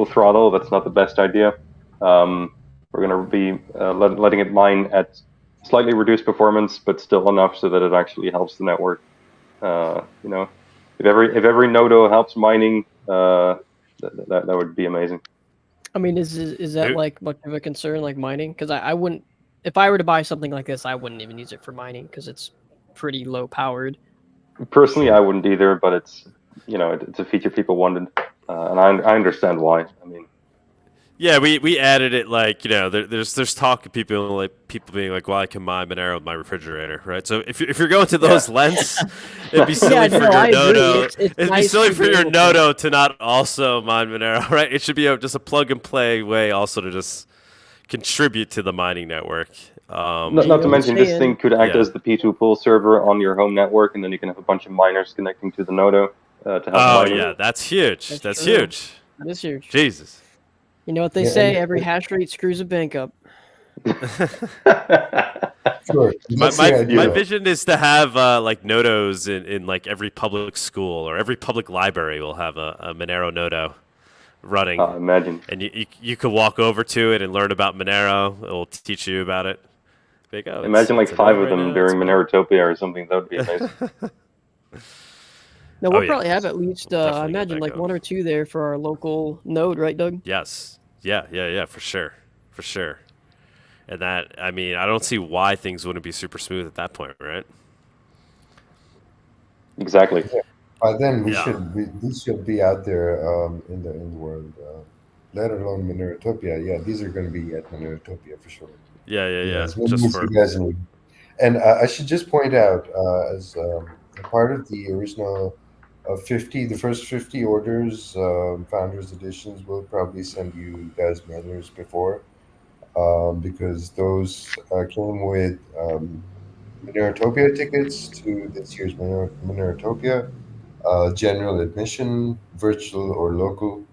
throttle. That's not the best idea. We're going to be letting it mine at slightly reduced performance, but still enough so that it actually helps the network. If every nodo helps mining, that would be amazing. I mean, is that like much of a concern, like mining? Because I wouldn't, if I were to buy something like this, I wouldn't even use it for mining because it's pretty low powered. Personally, I wouldn't either, but it's a feature people wanted, and I understand why. I mean, yeah, we added it there's talk of people being like, well, I can mine Monero with my refrigerator, right? So if you're going to those lengths, it'd be silly for your Nodo. It'd be silly for your Nodo to not also mine Monero, right? It should be just a plug and play way also to just contribute to the mining network. Not to mention, this thing could act as the P2 pool server on your home network, and then you can have a bunch of miners connecting to the Nodo to help mining. Yeah, that's huge. That's huge. That is huge. Jesus. You know what they say? Every hash rate screws a bank up. Sure. My vision is to have Nodos in like every public school or every public library will have a Monero Nodo running. Imagine. And you could walk over to it and learn about Monero. It will teach you about it. Imagine like 5 of them during Monerotopia or something. That would be amazing. No, we'll probably have at least, I imagine, like 1 or 2 there for our local node, right, Doug? Yes. Yeah, for sure. And that, I mean, I don't see why things wouldn't be super smooth at that point, right? Exactly. Yeah. By then, we should be out there in the world, let alone Monerotopia. Yeah, these are going to be at Monerotopia for sure. Yeah. Just for... And I should just point out, as a part of the original 50, the first 50 orders, Founders Editions, will probably send you guys mailers before, because those came with Monerotopia tickets to this year's Monerotopia, general admission, virtual or local,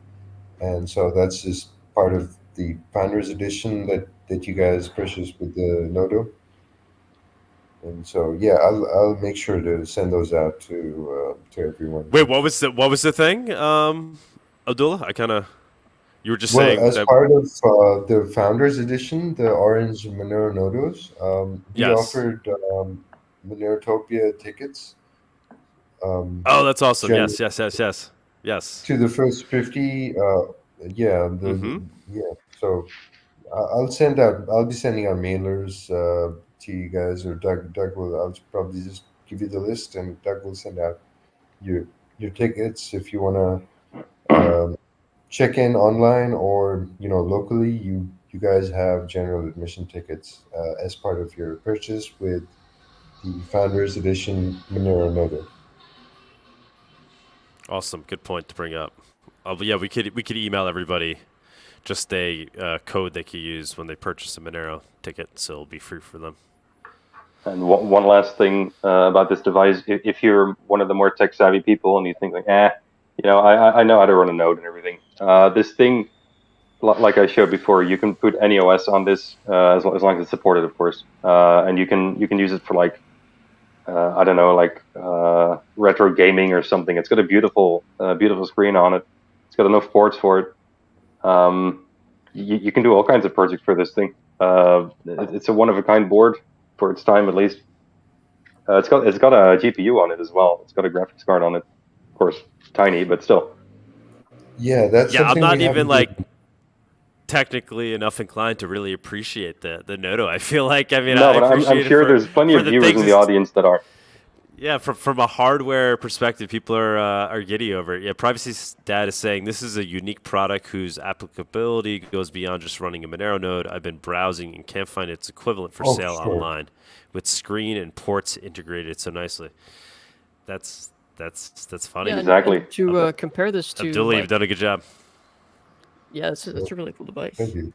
and so that's just part of the Founders Edition that you guys purchased with the Nodo. And so, yeah, I'll make sure to send those out to everyone. Wait, what was the thing, Abdullah? You were just saying as part of the Founders Edition, the orange Monero Nodos, we offered Monerotopia tickets. Oh, that's awesome! Yes. To the first 50, So I'll be sending out mailers to you guys, or Doug will. I'll probably just give you the list, and Doug will send out your tickets if you want to check in online or locally. You guys have general admission tickets as part of your purchase with the Founders Edition Monero Nodo. Awesome, good point to bring up. We could email everybody just a code they could use when they purchase a Monero ticket, so it'll be free for them. And one last thing about this device, if you're one of the more tech-savvy people and you think like, I know how to run a node and everything. This thing, like I showed before, you can put any OS on this as long as it's supported, of course. And you can use it for like, retro gaming or something. It's got a beautiful screen on it. It's got enough ports for it. You can do all kinds of projects for this thing. It's a one-of-a-kind board for its time, at least. It's got a GPU on it as well. It's got a graphics card on it, of course, tiny, but still. Yeah, that's Yeah, I'm something not we even haven't like technically enough inclined to really appreciate the Nodo. I feel like, I mean, No, I but I'm appreciate sure it there's plenty for of the viewers things in the audience that are. Yeah, from a hardware perspective, people are giddy over it. Yeah, Privacy Dad is saying this is a unique product whose applicability goes beyond just running a Monero node. I've been browsing and can't find its equivalent for sale sure. online, with screen and ports integrated so nicely. That's funny. Yeah, Exactly. To compare this to, Abdullah, you've done a good job. Yeah, it's a really cool device. Thank you.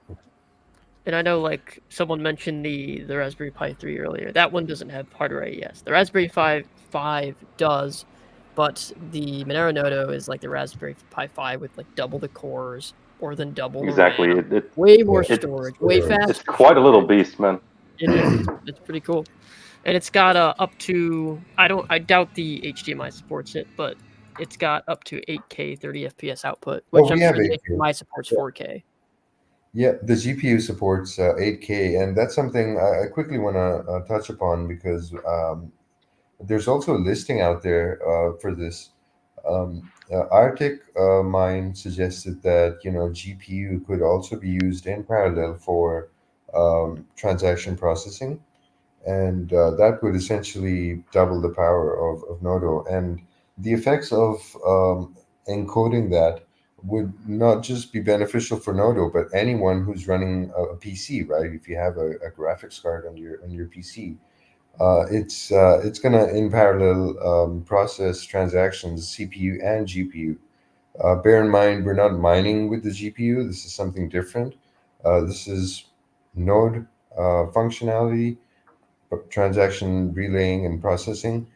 And I know, like, someone mentioned the Raspberry Pi 3 earlier. That one doesn't have hardware AES. The Raspberry Pi 5 does, but the Monero Nodo is like the Raspberry Pi 5 with, like, double the cores, more than double the Exactly. RAM, way more storage, way faster. It's quite a little beast, man. It is. It's pretty cool. And it's got up to, I doubt the HDMI supports it, but it's got up to 8K 30 FPS output, which I'm sure the HDMI supports 4K. Yeah, the GPU supports 8K, and that's something I quickly want to touch upon because there's also a listing out there for this. Arctic Mind suggested that GPU could also be used in parallel for transaction processing, and that would essentially double the power of Nodo. And the effects of encoding that would not just be beneficial for Nodo, but anyone who's running a PC, right? If you have a graphics card on your PC, it's going to in parallel process transactions, CPU and GPU. Bear in mind, we're not mining with the GPU. This is something different. This is node functionality, transaction relaying and processing,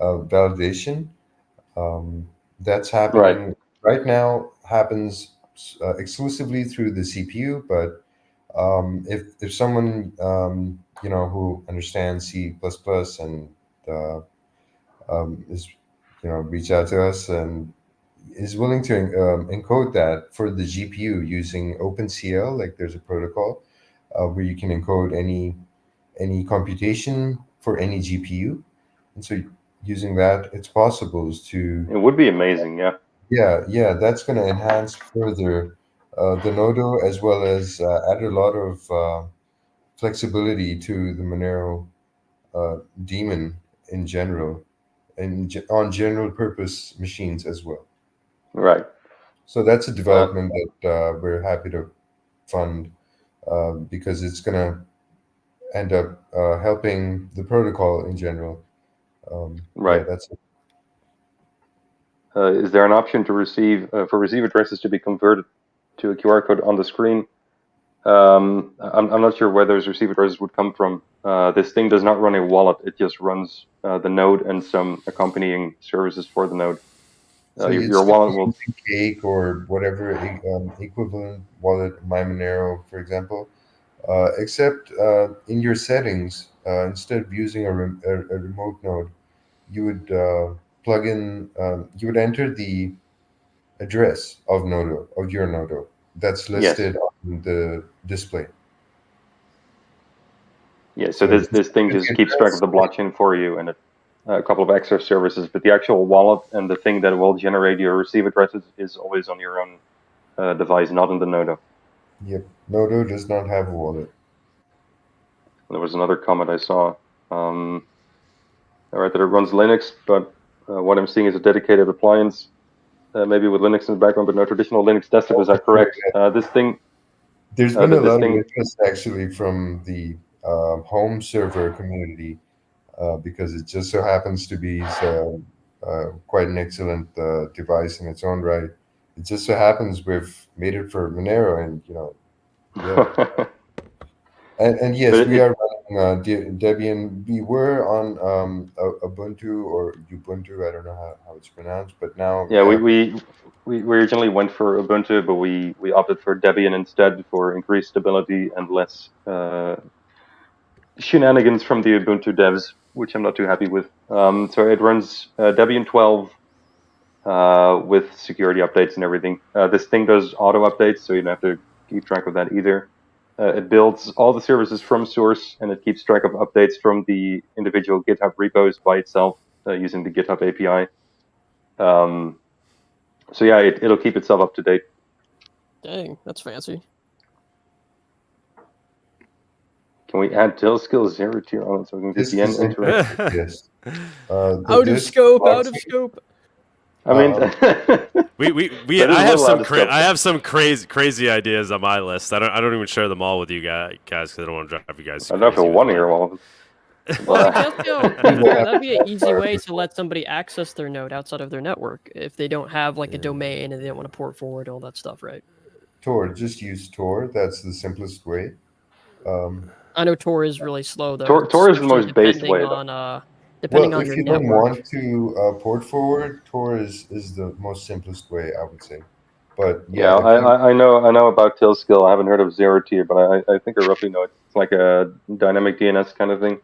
validation. That's happening right now. Happens exclusively through the CPU, but if someone who understands C++ and is reach out to us and is willing to encode that for the GPU using OpenCL, like there's a protocol where you can encode any computation for any GPU, and so using that, it's possible to. It would be amazing, yeah. Yeah, that's going to enhance further the Nodo as well as add a lot of flexibility to the Monero daemon in general, and on general purpose machines as well. Right. So that's a development that we're happy to fund because it's going to end up helping the protocol in general. Right. Yeah, that's it. Is there an option to receive addresses to be converted to a QR code on the screen? I'm not sure where those receive addresses would come from. This thing does not run a wallet. It just runs the node and some accompanying services for the node. So your wallet will Cake or whatever equivalent wallet, MyMonero, for example. Except in your settings, instead of using a remote node, you would plug in. You would enter the address of your Nodo that's listed on the display. Yeah, so this thing just keeps track of the blockchain for you and a couple of extra services, but the actual wallet and the thing that will generate your receive addresses is always on your own device, not in the Nodo. Yep, Nodo does not have a wallet. There was another comment I saw. All right, that it runs Linux, but what I'm seeing is a dedicated appliance, maybe with Linux in the background, but no traditional Linux desktop. Is that correct? This thing. There's been a lot of interest actually from the home server community because it just so happens to be quite an excellent device in its own right. It just so happens we've made it for Monero, and yeah. and yes, we are running Debian. We were on Ubuntu or Ubuntu. I don't know how it's pronounced, but now. Yeah, we originally went for Ubuntu, but we opted for Debian instead for increased stability and less shenanigans from the Ubuntu devs, which I'm not too happy with. So it runs Debian 12 with security updates and everything. This thing does auto updates, so you don't have to keep track of that either. It builds all the services from source, and it keeps track of updates from the individual GitHub repos by itself using the GitHub API. So yeah, it'll keep itself up to date. Dang, that's fancy. Can we add till skill 0 tier on so we can VPN interact? Yes. Out of scope. Out of scope. I mean, I have some crazy ideas on my list. I don't even share them all with you guys because I don't want to drive you guys. I don't know if I want to hear all of them. Well, that'd be an easy way to let somebody access their node outside of their network if they don't have like a domain and they don't want to port forward all that stuff, right? Tor, just use Tor. That's the simplest way. I know Tor is really slow though. Tor is the most base way. Depending on if your you network. don't want to port forward, Tor is the most simplest way, I would say. But yeah, I know about till skill. I haven't heard of 0 tier, but I think I roughly know it. It's like a dynamic DNS kind of thing.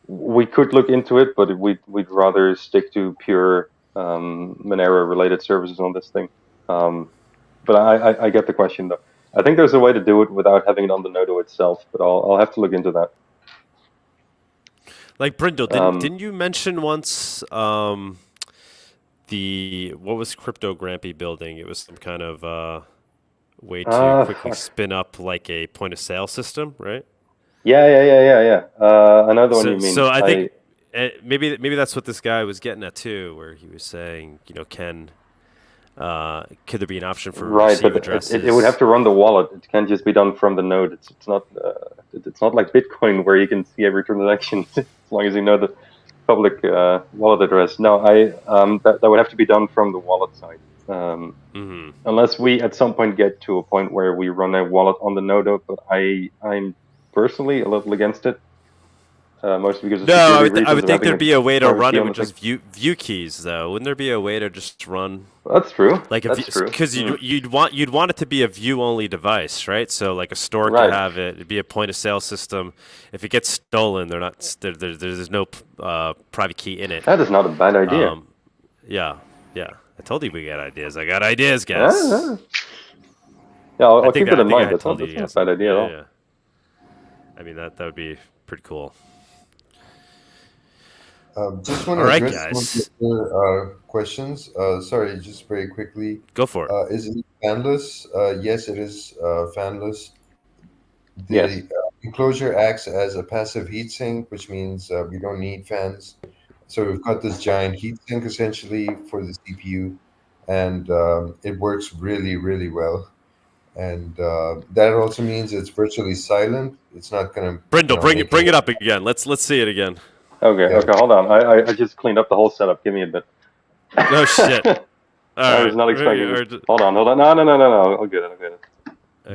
We could look into it, but we'd rather stick to pure Monero related services on this thing. But I get the question though. I think there's a way to do it without having it on the node itself, but I'll have to look into that. Like Brindel, didn't you mention once what was Crypto Grampy building? It was some kind of way to quickly spin up like a point of sale system, right? Yeah. I know the one you mean. So I think maybe that's what this guy was getting at too, where he was saying, could there be an option for receive addresses? It would have to run the wallet. It can't just be done from the node. It's not like Bitcoin where you can see every transaction as long as you know the public wallet address. No, that would have to be done from the wallet side. Unless we at some point get to a point where we run a wallet on the node, but I'm personally a little against it. Mostly because I would think there'd be a way to run it with just view keys, though. Wouldn't there be a way to just run? That's true. That's true. Because you'd want it to be a view-only device, right? So like a store could have it. It'd be a point-of-sale system. If it gets stolen, there's no private key in it. That is not a bad idea. Yeah. I told you we got ideas. I got ideas, guys. Yeah, I'll keep it in mind. That's not a bad idea at all. Yeah. I mean, that would be pretty cool. Just want to address more questions. Sorry, just very quickly. Go for it. Is it fanless? Yes, it is fanless. The enclosure acts as a passive heatsink, which means we don't need fans. So we've got this giant heatsink essentially for the CPU, and it works really, really well. And that also means it's virtually silent. It's not going to. Brindel, bring it up again. Let's see it again. Okay, hold on. I just cleaned up the whole setup. Give me a bit. No shit. I was not expecting it. Hold on. No. I'll get it. Okay.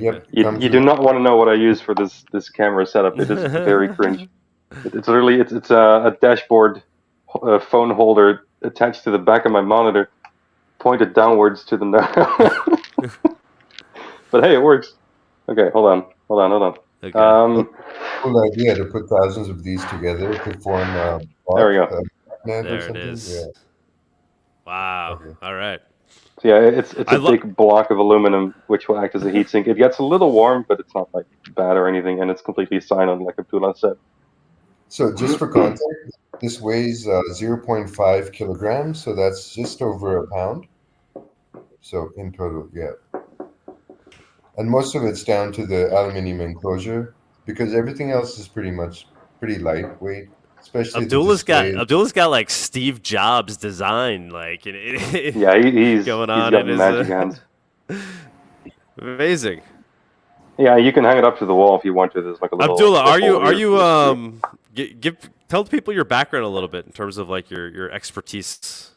Yep. You do not want to know what I use for this camera setup. It is very cringe. It's literally it's a dashboard phone holder attached to the back of my monitor, pointed downwards to the node. But hey, it works. Okay, hold on. Okay. Cool idea to put thousands of these together to form. There we go. There it is. Yeah. Wow. Okay. All right. So yeah, it's a big block of aluminum which will act as a heatsink. It gets a little warm, but it's not like bad or anything, and it's completely silent, like Abdullah said. So just for context, this weighs 0.5 kilograms, so that's just over a pound. So in total, yeah. And most of it's down to the aluminium enclosure because everything else is pretty lightweight. Especially Abdullah's got like Steve Jobs design, like yeah, he's going on got in magic his hands. Amazing. Yeah, you can hang it up to the wall if you want to. There's like a little. Abdullah, are you tell people your background a little bit in terms of like your expertise.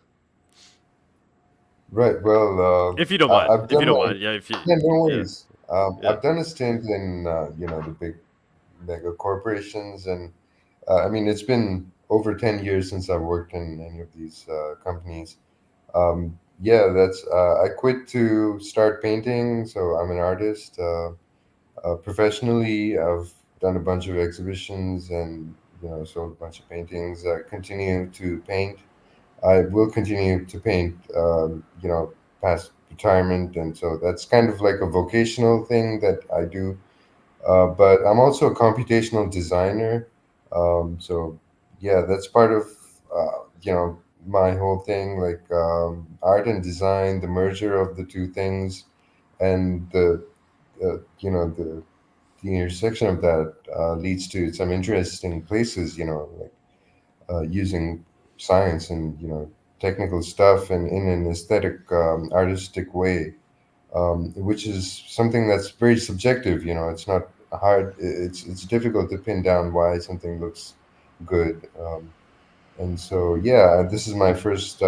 Right. Well, if you don't mind, yeah, no worries. I've done a stint in the big mega corporations, and I mean it's been over 10 years since I've worked in any of these companies. I quit to start painting, so I'm an artist. Professionally, I've done a bunch of exhibitions and sold a bunch of paintings. I continue to paint. I will continue to paint, past retirement, and so that's kind of like a vocational thing that I do. But I'm also a computational designer, so yeah, that's part of my whole thing, like art and design, the merger of the two things, and the intersection of that leads to some interesting places, like using science and technical stuff and in an aesthetic, artistic way, which is something that's very subjective. It's not hard. It's difficult to pin down why something looks good. And so, yeah, this is my first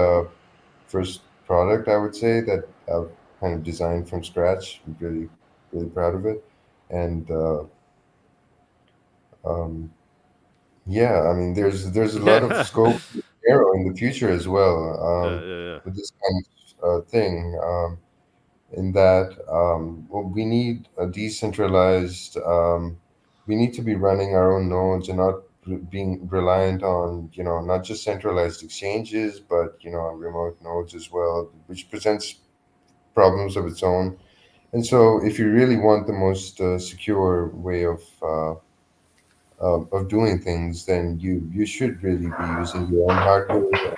product, I would say, that I've kind of designed from scratch. I'm really, really proud of it. And yeah, I mean, there's a lot of scope for Monero in the future as well, with this kind of thing. In that, well, we need a decentralized. We need to be running our own nodes and not being reliant on, not just centralized exchanges, but on remote nodes as well, which presents problems of its own. And so, if you really want the most secure way of doing things, then you should really be using your own hardware.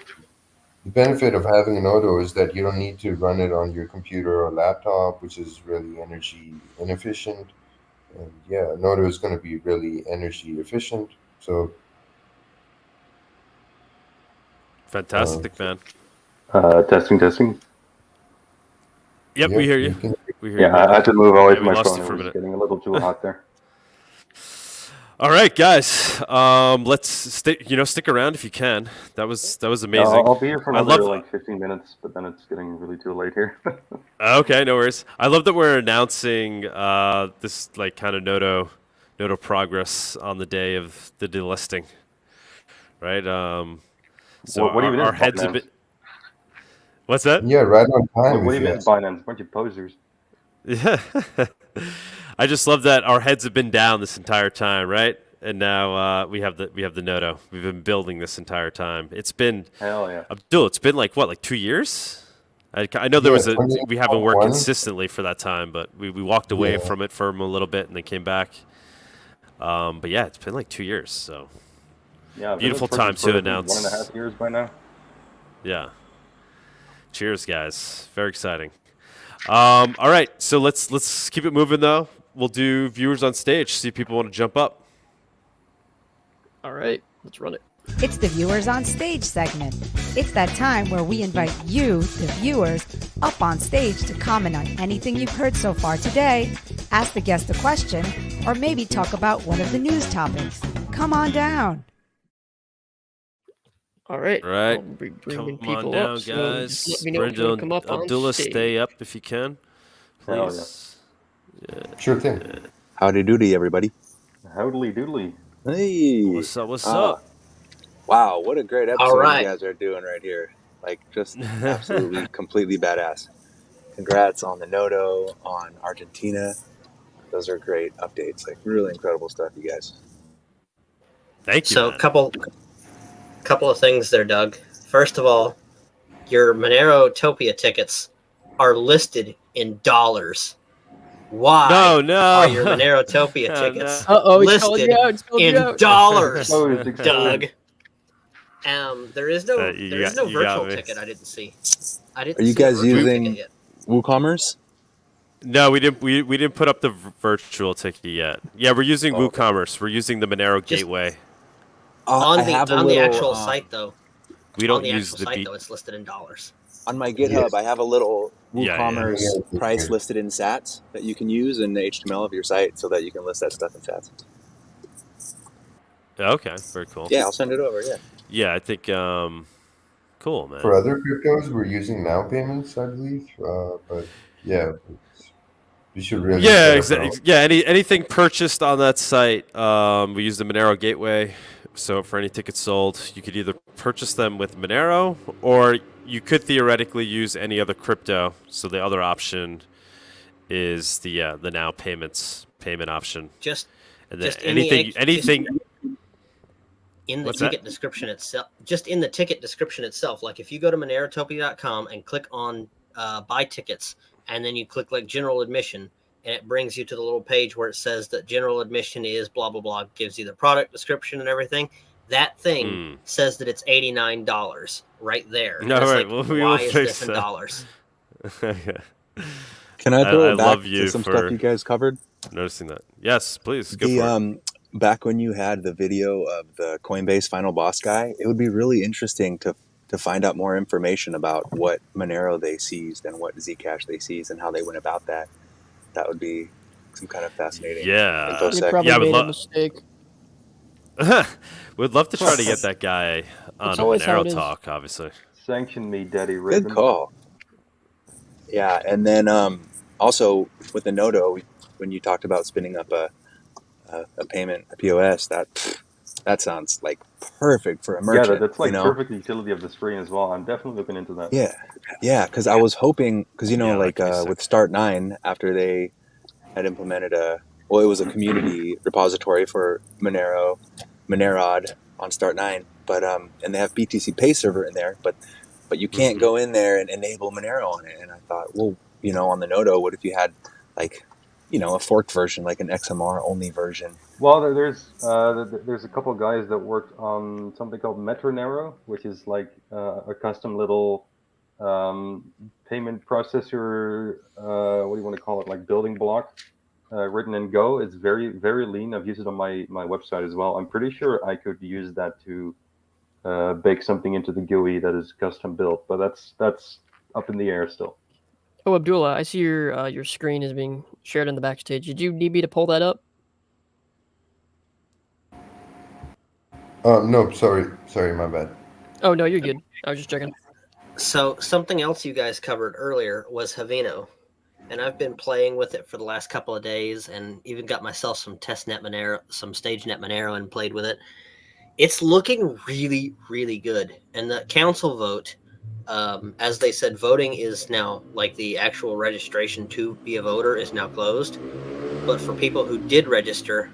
The benefit of having an Odo is that you don't need to run it on your computer or laptop, which is really energy inefficient. And yeah, an Odo is going to be really energy efficient. So fantastic, man. Testing. Yep, we hear you. We hear you. I had to move away from my lost phone. you for a It was minute. getting a little too hot there. All right, guys. Let's stick around if you can. That was amazing. I'll be here for another like 15 minutes, but then it's getting really too late here. Okay, no worries. I love that we're announcing this like kind of Nodo progress on the day of the delisting, right? So what even our is heads a Binance? bit. What's that? yeah, right on time. What if do you you mean ask. Binance? A bunch of posers. Yeah. I just love that our heads have been down this entire time, right? And now we have the Nodo. We've been building this entire time. It's been Hell yeah. Abdul. It's been like what, like 2 years? I know there was we haven't worked 2021. consistently for that time, but we walked away Yeah. from it for a little bit and then came back. But yeah, it's been like 2 years. So Yeah, beautiful I've been time working to for announce. 1.5 years by now. Yeah. Cheers, guys. Very exciting. All right, so let's keep it moving though. We'll do viewers on stage. See if people want to jump up. All right, let's run it. It's the Viewers on Stage segment. It's that time where we invite you, the viewers, up on stage to comment on anything you've heard so far today, ask the guest a question, or maybe talk about one of the news topics. Come on down. All right. Right. I'll be bringing Come on people down, up, so guys. just let me know if you want to come up on Abdullah, stage. stay up if you can, Hell yeah. please. Sure thing. Howdy doody, everybody. Howdly doodly. Hey. What's up? What's up? Wow, what a great episode right. you guys are doing right here. Like, just absolutely, completely badass. Congrats on the Nodo, on Argentina. Those are great updates. Like, really incredible stuff, you guys. Thank you. So, man. couple of things there, Doug. First of all, your Monerotopia tickets are listed in dollars. Why No. are your Monerotopia Oh, tickets Uh-oh, he's calling listed you out, he's calling you in out. dollars, Oh, it's exploded. Doug? There is no You got virtual me. ticket. I didn't see. I didn't. Are you see a guys virtual using ticket yet. WooCommerce? No, we didn't. We didn't put up the virtual ticket yet. Yeah, we're using Oh, okay. WooCommerce. We're using the Monero Just- Gateway. On I the have a on little, the actual site though? We don't on the use actual the site B. though, it's listed in dollars. On my GitHub, I have a little Yeah, WooCommerce yeah. price listed in sats that you can use in the HTML of your site so that you can list that stuff in sats. Okay, very cool. Yeah, I'll send it over, yeah. Yeah, I think. Cool, man. For other cryptos, we're using now payments, I believe. But yeah, we should really. Yeah, set up our own. yeah. Anything purchased on that site, we use the Monero Gateway. So for any tickets sold, you could either purchase them with Monero, or you could theoretically use any other crypto. So the other option is the now payment option. Just And then just in the anything. in the What's ticket that? description itself, just in the ticket description itself, like if you go to monerotopia.com and click on buy tickets, and then you click like general admission, and it brings you to the little page where it says that general admission is blah blah blah, gives you the product description and everything. That thing says that it's $89 right there. No, right. Like, Well, we why will is fix this in that. dollars? Can I throw it back love you to some for stuff you guys covered? Noticing that. Yes, please. Go for it. Back when you had the video of the Coinbase final boss guy, it would be really interesting to find out more information about what Monero they seized and what Zcash they seized and how they went about that. That would be some kind of fascinating info They sec. probably I made would a mistake. We'd love to try to get that guy on It's a always how it Monero is. talk, obviously. Sanction me, Daddy Good Raven. call. Yeah, and then also with the Nodo, when you talked about spinning up a payment, a POS, that sounds like perfect for a merchant. Yeah, that's like you know? perfect utility of the screen as well. I'm definitely looking into that. Yeah, because I was hoping, because that could be sick. with Start 9, after they had implemented it was a community repository for Monerod on Start 9, but and they have BTC Pay server in there, but you can't go in there and enable Monero on it. And I thought, well, on the Nodo, what if you had like, a forked version, like an XMR only version? Well, there's a couple of guys that worked on something called Metronero, which is like a custom little payment processor. What do you want to call it? Like building block, written in Go. It's very, very lean. I've used it on my website as well. I'm pretty sure I could use that to bake something into the GUI that is custom built, but that's up in the air still. Oh, Abdullah, I see your screen is being shared in the backstage. Did you need me to pull that up? No, sorry, my bad. Oh no, you're good. I was just checking. So something else you guys covered earlier was Haveno, and I've been playing with it for the last couple of days, and even got myself some testnet Monero, some StageNet Monero, and played with it. It's looking really, really good. And the council vote, as they said, voting is now, like the actual registration to be a voter is now closed. But for people who did register,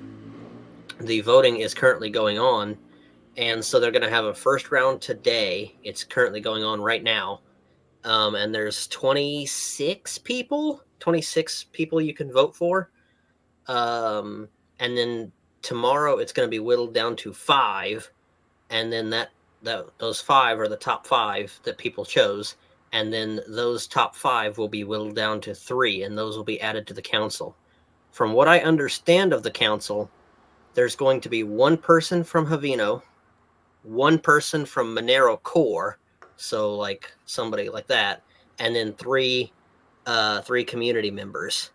the voting is currently going on. And so they're going to have a first round today. It's currently going on right now. And there's 26 people you can vote for. And then tomorrow it's going to be whittled down to 5. And then those 5 are the top 5 that people chose. And then those top 5 will be whittled down to 3, and those will be added to the council. From what I understand of the council, there's going to be one person from Haveno, one person from Monero Core, so like somebody like that, and then 3 community members.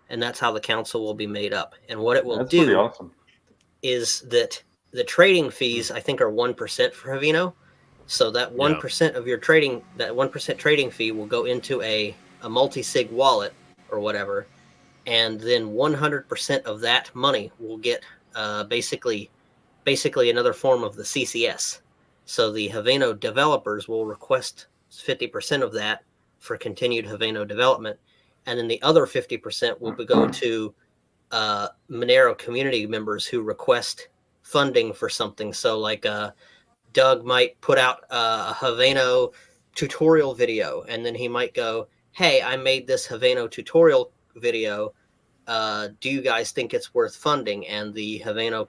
And that's how the council will be made up. And what it will That's do pretty awesome. is that the trading fees, I think, are 1% for Haveno. So that 1% of your trading, that 1% trading fee will go into a multi-sig wallet or whatever. And then 100% of that money will get basically another form of the CCS. So the Haveno developers will request 50% of that for continued Haveno development. And then the other 50% will go to Monero community members who request funding for something. So like Doug might put out a Haveno tutorial video, and then he might go, hey, I made this Haveno tutorial video. Do you guys think it's worth funding? And the Haveno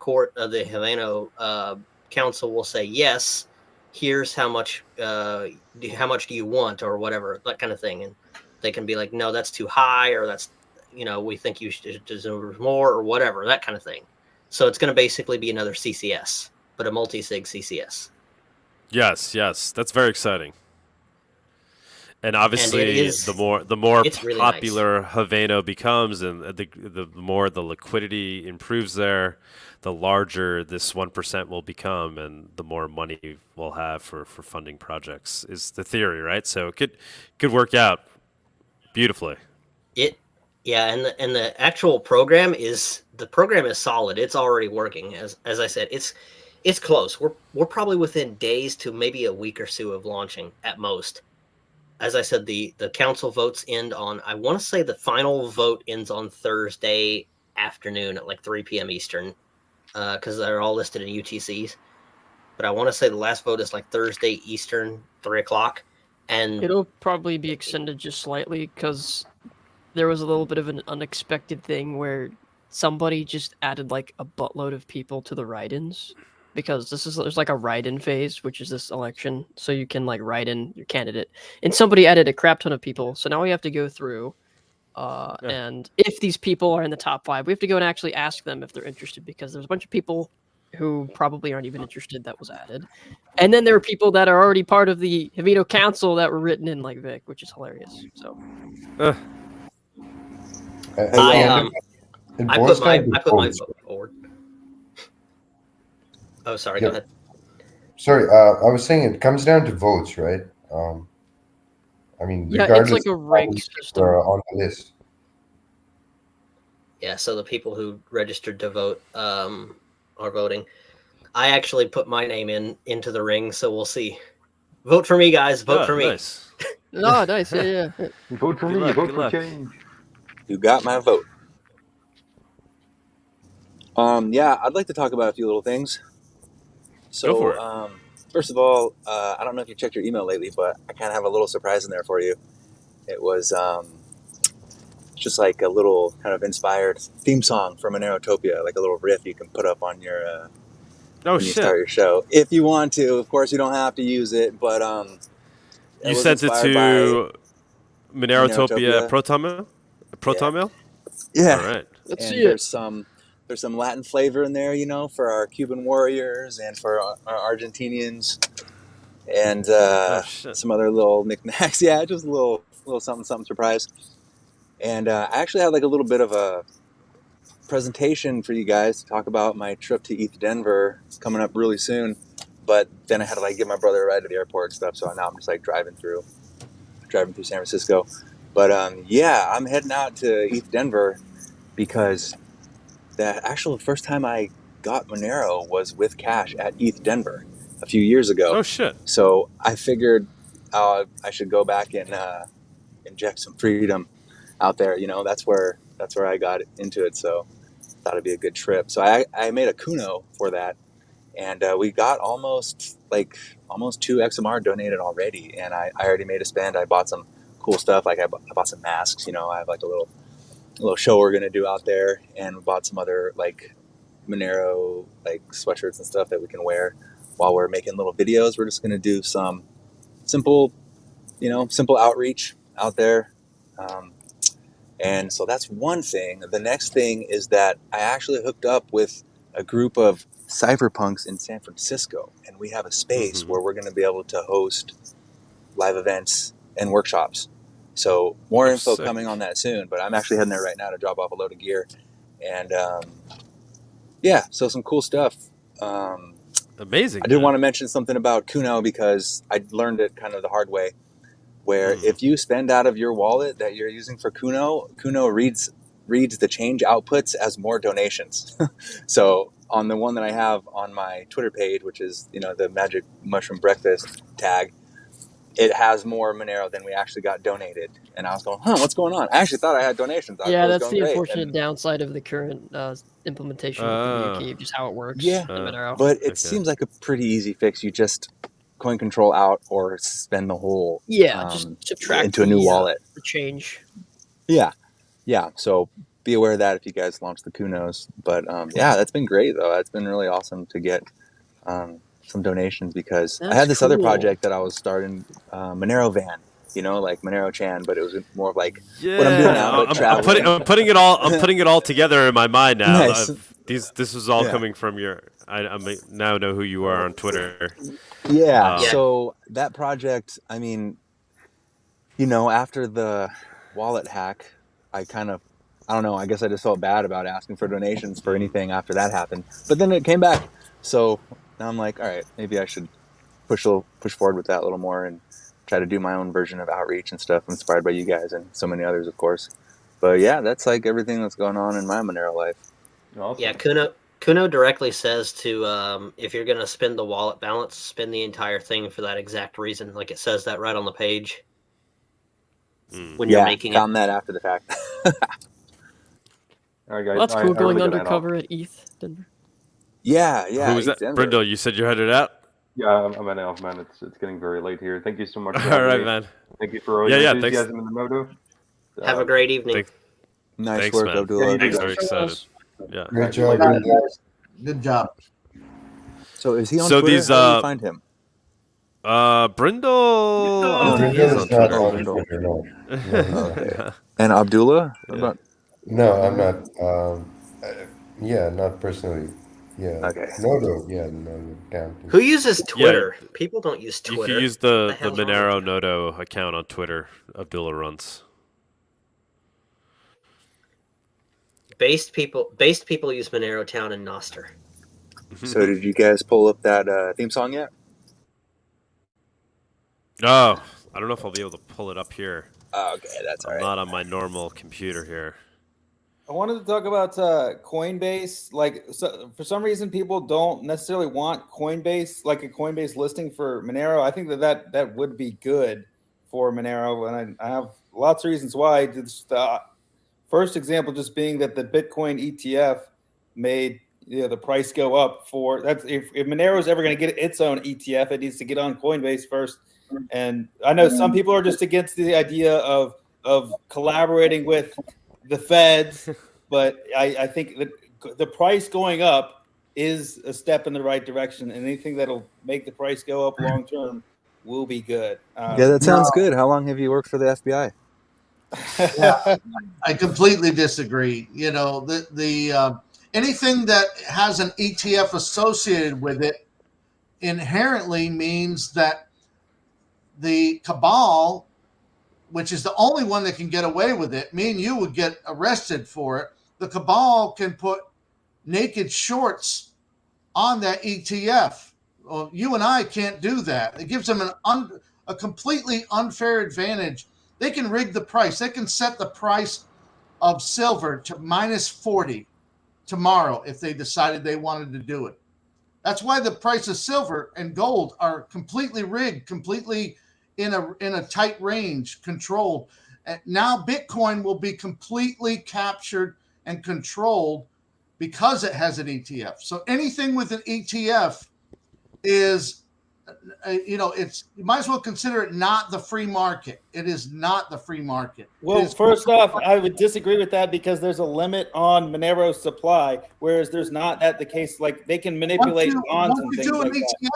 council will say, yes, here's how much do you want, or whatever, that kind of thing. And they can be like, no, that's too high, or that's, we think you should deserve more, or whatever, that kind of thing. So it's going to basically be another CCS, but a multi-sig CCS. Yes, that's very exciting. And obviously, the more really popular Haveno becomes, and the more the liquidity improves there, the larger this 1% will become, and the more money we'll have for funding projects, is the theory, right? So it could work out beautifully. And the actual program is solid. It's already working. As I said, it's close. We're probably within days to maybe a week or so of launching at most. As I said, the council votes end on, I want to say the final vote ends on Thursday afternoon at like 3 p.m. Eastern, because they're all listed in UTCs. But I want to say the last vote is like Thursday Eastern, 3 o'clock. And it'll probably be extended just slightly because there was a little bit of an unexpected thing where somebody just added like a buttload of people to the write-ins, because there's like a write-in phase, which is this election, so you can like write in your candidate, and somebody added a crap ton of people, so now we have to go through and if these people are in the top 5, we have to go and actually ask them if they're interested, because there's a bunch of people who probably aren't even interested that was added. And then there are people that are already part of the Haveno Council that were written in like Vic, which is hilarious. So I put my vote forward. Oh, sorry. Go ahead. Sorry, I was saying it comes down to votes, right? I mean, yeah, regardless it's like a rank system on the list. Yeah, so the people who registered to vote are voting. I actually put my name into the ring, so we'll see. Vote for me, guys. Vote for me. Nice. Oh, nice. Yeah. Vote for me. Vote for change. You got my vote. Yeah, I'd like to talk about a few little things. So, Go for it. First of all, I don't know if you checked your email lately, but I kind of have a little surprise in there for you. It was just like a little kind of inspired theme song from Monerotopia, like a little riff you can put up on your when you start your show. If you want to, of course, you don't have to use it, but you sent it to Monerotopia Proton Mail? Yeah. All right. Let's and see it. There's some Latin flavor in there, you know, for our Cuban warriors and for our Argentinians, and some other little knickknacks. Yeah, just a little something surprise. And I actually had like a little bit of a presentation for you guys to talk about my trip to ETH Denver coming up really soon. But then I had to like give my brother a ride to the airport and stuff. So now I'm just like driving through San Francisco. But yeah, I'm heading out to ETH Denver because the actual first time I got Monero was with Cash at ETH Denver a few years ago. Oh shit! So I figured I should go back and inject some freedom out there. You know, that's where I got into it. So I thought it'd be a good trip. So I made a Kuno for that, and we got almost 2 XMR donated already. And I already made a spend. I bought some cool stuff. Like I bought some masks. You know, I have like a little show we're gonna do out there, and we bought some other like Monero like sweatshirts and stuff that we can wear while we're making little videos. We're just gonna do some simple outreach out there, and so that's one thing. The next thing is that I actually hooked up with a group of cypherpunks in San Francisco, and we have a space where we're gonna be able to host live events and workshops. So more info coming on that soon, but I'm actually heading there right now to drop off a load of gear. And yeah, so some cool stuff. Amazing. I did want to mention something about Kuno because I learned it kind of the hard way, where if you spend out of your wallet that you're using for Kuno reads the change outputs as more donations. So on the one that I have on my Twitter page, which is, you know, the Magic Mushroom Breakfast tag, it has more Monero than we actually got donated. And I was going, what's going on? I actually thought I had donations. Yeah, that's the unfortunate downside of the current implementation of the new key, just how it works. Yeah, in Monero. but it seems like a pretty easy fix. You just coin control out or spend the whole just subtract into a new wallet. The change. Yeah. So be aware of that if you guys launch the Kunos. But yeah, that's been great though. It's been really awesome to get some donations because I had this other project that I was starting, Monero Van, you know, like Monero Chan, but it was more of like what I'm doing now. But I'm putting it all together in my mind now. Nice. This is all coming from your. I now know who you are on Twitter. Yeah. So that project, I mean, you know, after the wallet hack, I don't know. I guess I just felt bad about asking for donations for anything after that happened. But then it came back. So now I'm like, all right, maybe I should push forward with that a little more and try to do my own version of outreach and stuff inspired by you guys and so many others, of course. But yeah, that's like everything that's going on in my Monero life. Awesome. Yeah, Kuno directly says to if you're going to spend the wallet balance, spend the entire thing for that exact reason. Like it says that right on the page when you're making found that after the fact. All right, guys. Well, that's cool going undercover at ETH Denver. Yeah. Who was that? Denver. Brindel, you said you headed out? Yeah, I'm an elf, man. It's getting very late here. Thank you so much. All right, man. Thank you for all your enthusiasm in the moto. Have a great evening. Nice work, man. Abdullah. Thanks, very excited. Yeah. Great job. Good job. So is he on So Twitter? these, How do you find him? Brindel. I don't think he's on not Twitter. on Twitter, no. No, he's not. Okay. And Abdullah? What about? No, I'm not. Yeah, not personally. Yeah. Okay. No, down. Who uses Twitter? People don't use You Twitter. can use the hell's wrong Monero Nodo account on Twitter. Abdullah runs. Based people use Monero Town and Noster. So did you guys pull up that theme song yet? Oh, I don't know if I'll be able to pull it up here. Oh, okay, that's all right. I'm not on my normal computer here. I wanted to talk about Coinbase. For some reason, people don't necessarily want Coinbase, like a Coinbase listing for Monero. I think that would be good for Monero, and I have lots of reasons why. The first example just being that the Bitcoin ETF made the price go up for that's if Monero is ever going to get its own ETF, it needs to get on Coinbase first. And I know some people are just against the idea of collaborating with the feds, but I think that the price going up is a step in the right direction, and anything that'll make the price go up long term will be good. Yeah, that sounds good. How long have you worked for the FBI? Yeah, I completely disagree. You know, the anything that has an ETF associated with it inherently means that the cabal, which is the only one that can get away with it, me and you would get arrested for it. The cabal can put naked shorts on that ETF. Well, you and I can't do that. It gives them a completely unfair advantage. They can rig the price. They can set the price of silver to -40 tomorrow if they decided they wanted to do it. That's why the price of silver and gold are completely rigged, completely in a tight range, controlled. And now Bitcoin will be completely captured and controlled because it has an ETF. So anything with an ETF is, it's, you might as well consider it not the free market. It is not the free market. Well, first off, I would disagree with that because there's a limit on Monero's supply, whereas there's not the case. Like they can manipulate bonds and things like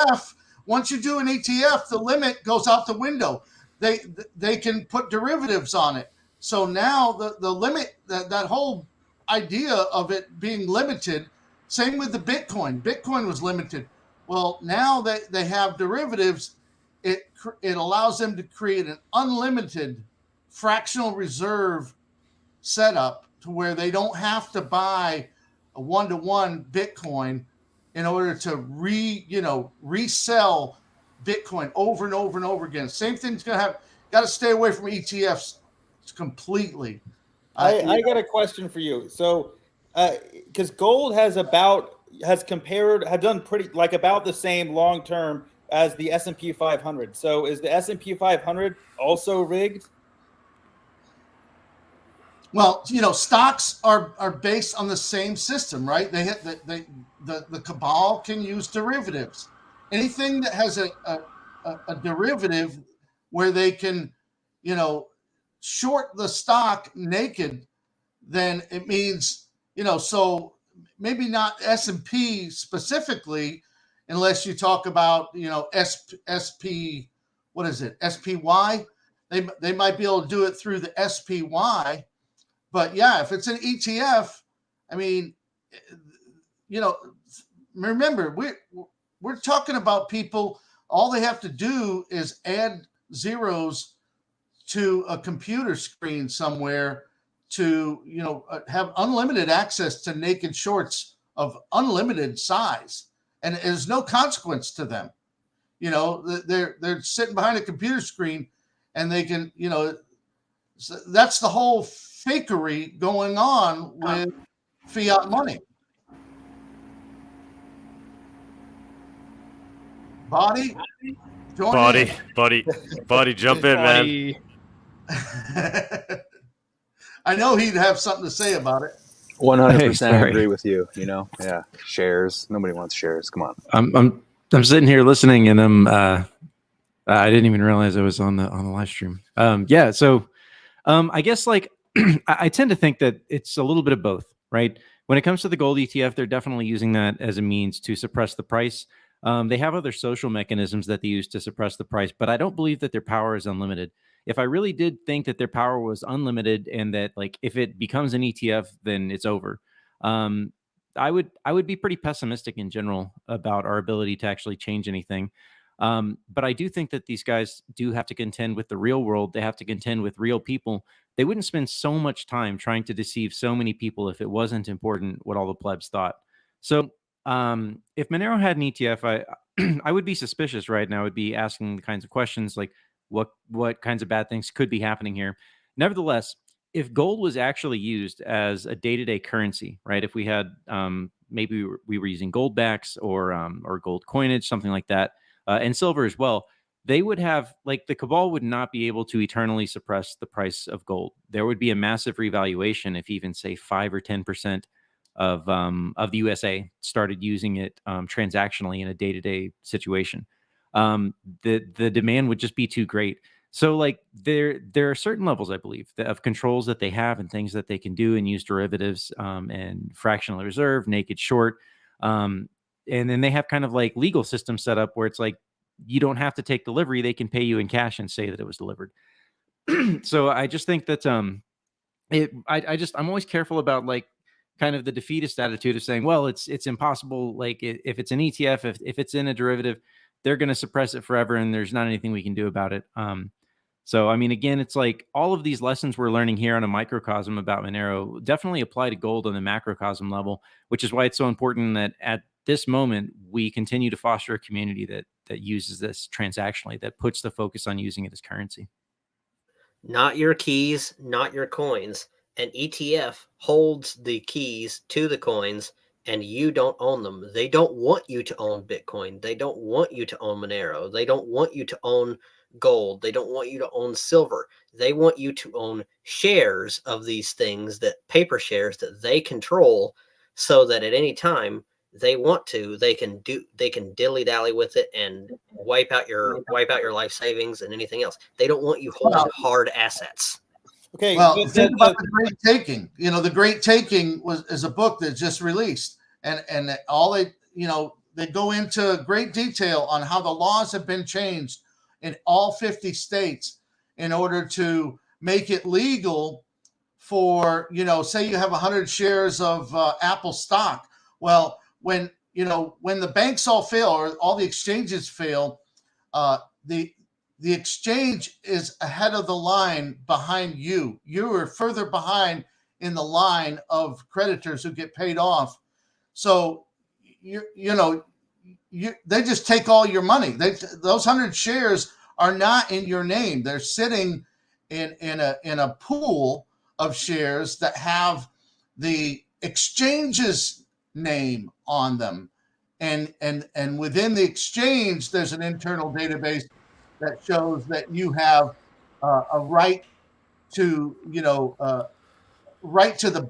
that. Once you do an ETF, the limit goes out the window. They can put derivatives on it. So now the limit, that whole idea of it being limited, same with the Bitcoin. Bitcoin was limited. Well, now that they have derivatives, it allows them to create an unlimited fractional reserve setup to where they don't have to buy a one-to-one Bitcoin in order to resell Bitcoin over and over and over again. Same thing's got to stay away from ETFs completely. I got a question for you. So, because gold has done pretty about the same long term as the S&P 500. So, is the S&P 500 also rigged? Well, stocks are based on the same system, right? The cabal can use derivatives. Anything that has a derivative where they can, short the stock naked, then it means, so maybe not S&P specifically, unless you talk about, SP, what is it? SPY. They might be able to do it through the SPY. But yeah, if it's an ETF, I mean, remember, we're talking about people, all they have to do is add zeros to a computer screen somewhere to, have unlimited access to naked shorts of unlimited size. And there's no consequence to them. They're sitting behind a computer screen and they can, so that's the whole fakery going on with fiat money. Bawdy, jump in, man. I know he'd have something to say about it. 100% agree with you. Yeah, shares. Nobody wants shares. Come on. I'm I'm sitting here listening, and I didn't even realize I was on the live stream. Yeah, so I guess like I tend to think that it's a little bit of both, right? When it comes to the gold ETF, they're definitely using that as a means to suppress the price. They have other social mechanisms that they use to suppress the price, but I don't believe that their power is unlimited. If I really did think that their power was unlimited and that like if it becomes an ETF, then it's over. I would be pretty pessimistic in general about our ability to actually change anything. But I do think that these guys do have to contend with the real world. They have to contend with real people. They wouldn't spend so much time trying to deceive so many people if it wasn't important what all the plebs thought. So if Monero had an ETF, I would be suspicious, right? And I would be asking the kinds of questions like what kinds of bad things could be happening here. Nevertheless, if gold was actually used as a day-to-day currency, right? If we had maybe we were using gold backs or gold coinage, something like that, and silver as well, they would have like the cabal would not be able to eternally suppress the price of gold. There would be a massive revaluation if even say 5 or 10% of the USA started using it transactionally in a day-to-day situation. The demand would just be too great. So like there are certain levels, I believe, of controls that they have and things that they can do and use derivatives and fractional reserve, naked short. And then they have kind of like legal systems set up where it's like you don't have to take delivery. They can pay you in cash and say that it was delivered. So I just think that I'm always careful about like kind of the defeatist attitude of saying, well, it's impossible. Like if it's an ETF, if it's in a derivative, they're going to suppress it forever and there's not anything we can do about it. So, I mean, again, it's like all of these lessons we're learning here on a microcosm about Monero definitely apply to gold on the macrocosm level, which is why it's so important that at this moment, we continue to foster a community that uses this transactionally, that puts the focus on using it as currency. Not your keys, not your coins. An ETF holds the keys to the coins and you don't own them. They don't want you to own Bitcoin. They don't want you to own Monero. They don't want you to own gold. They don't want you to own silver. They want you to own shares of these things, that paper shares that they control, so that at any time they want to, they can dilly dally with it and wipe out your life savings and anything else. They don't want you holding hard assets. Okay. Well, think about The Great Taking. You know, The Great Taking is a book that just released, and all they go into great detail on how the laws have been changed in all 50 states in order to make it legal for, say you have 100 shares of Apple stock. Well, when the banks all fail or all the exchanges fail, the exchange is ahead of the line behind you. You are further behind in the line of creditors who get paid off. So they just take all your money. Those 100 shares are not in your name. They're sitting in a pool of shares that have the exchange's name on them, and within the exchange, there's an internal database that shows that you have a right to the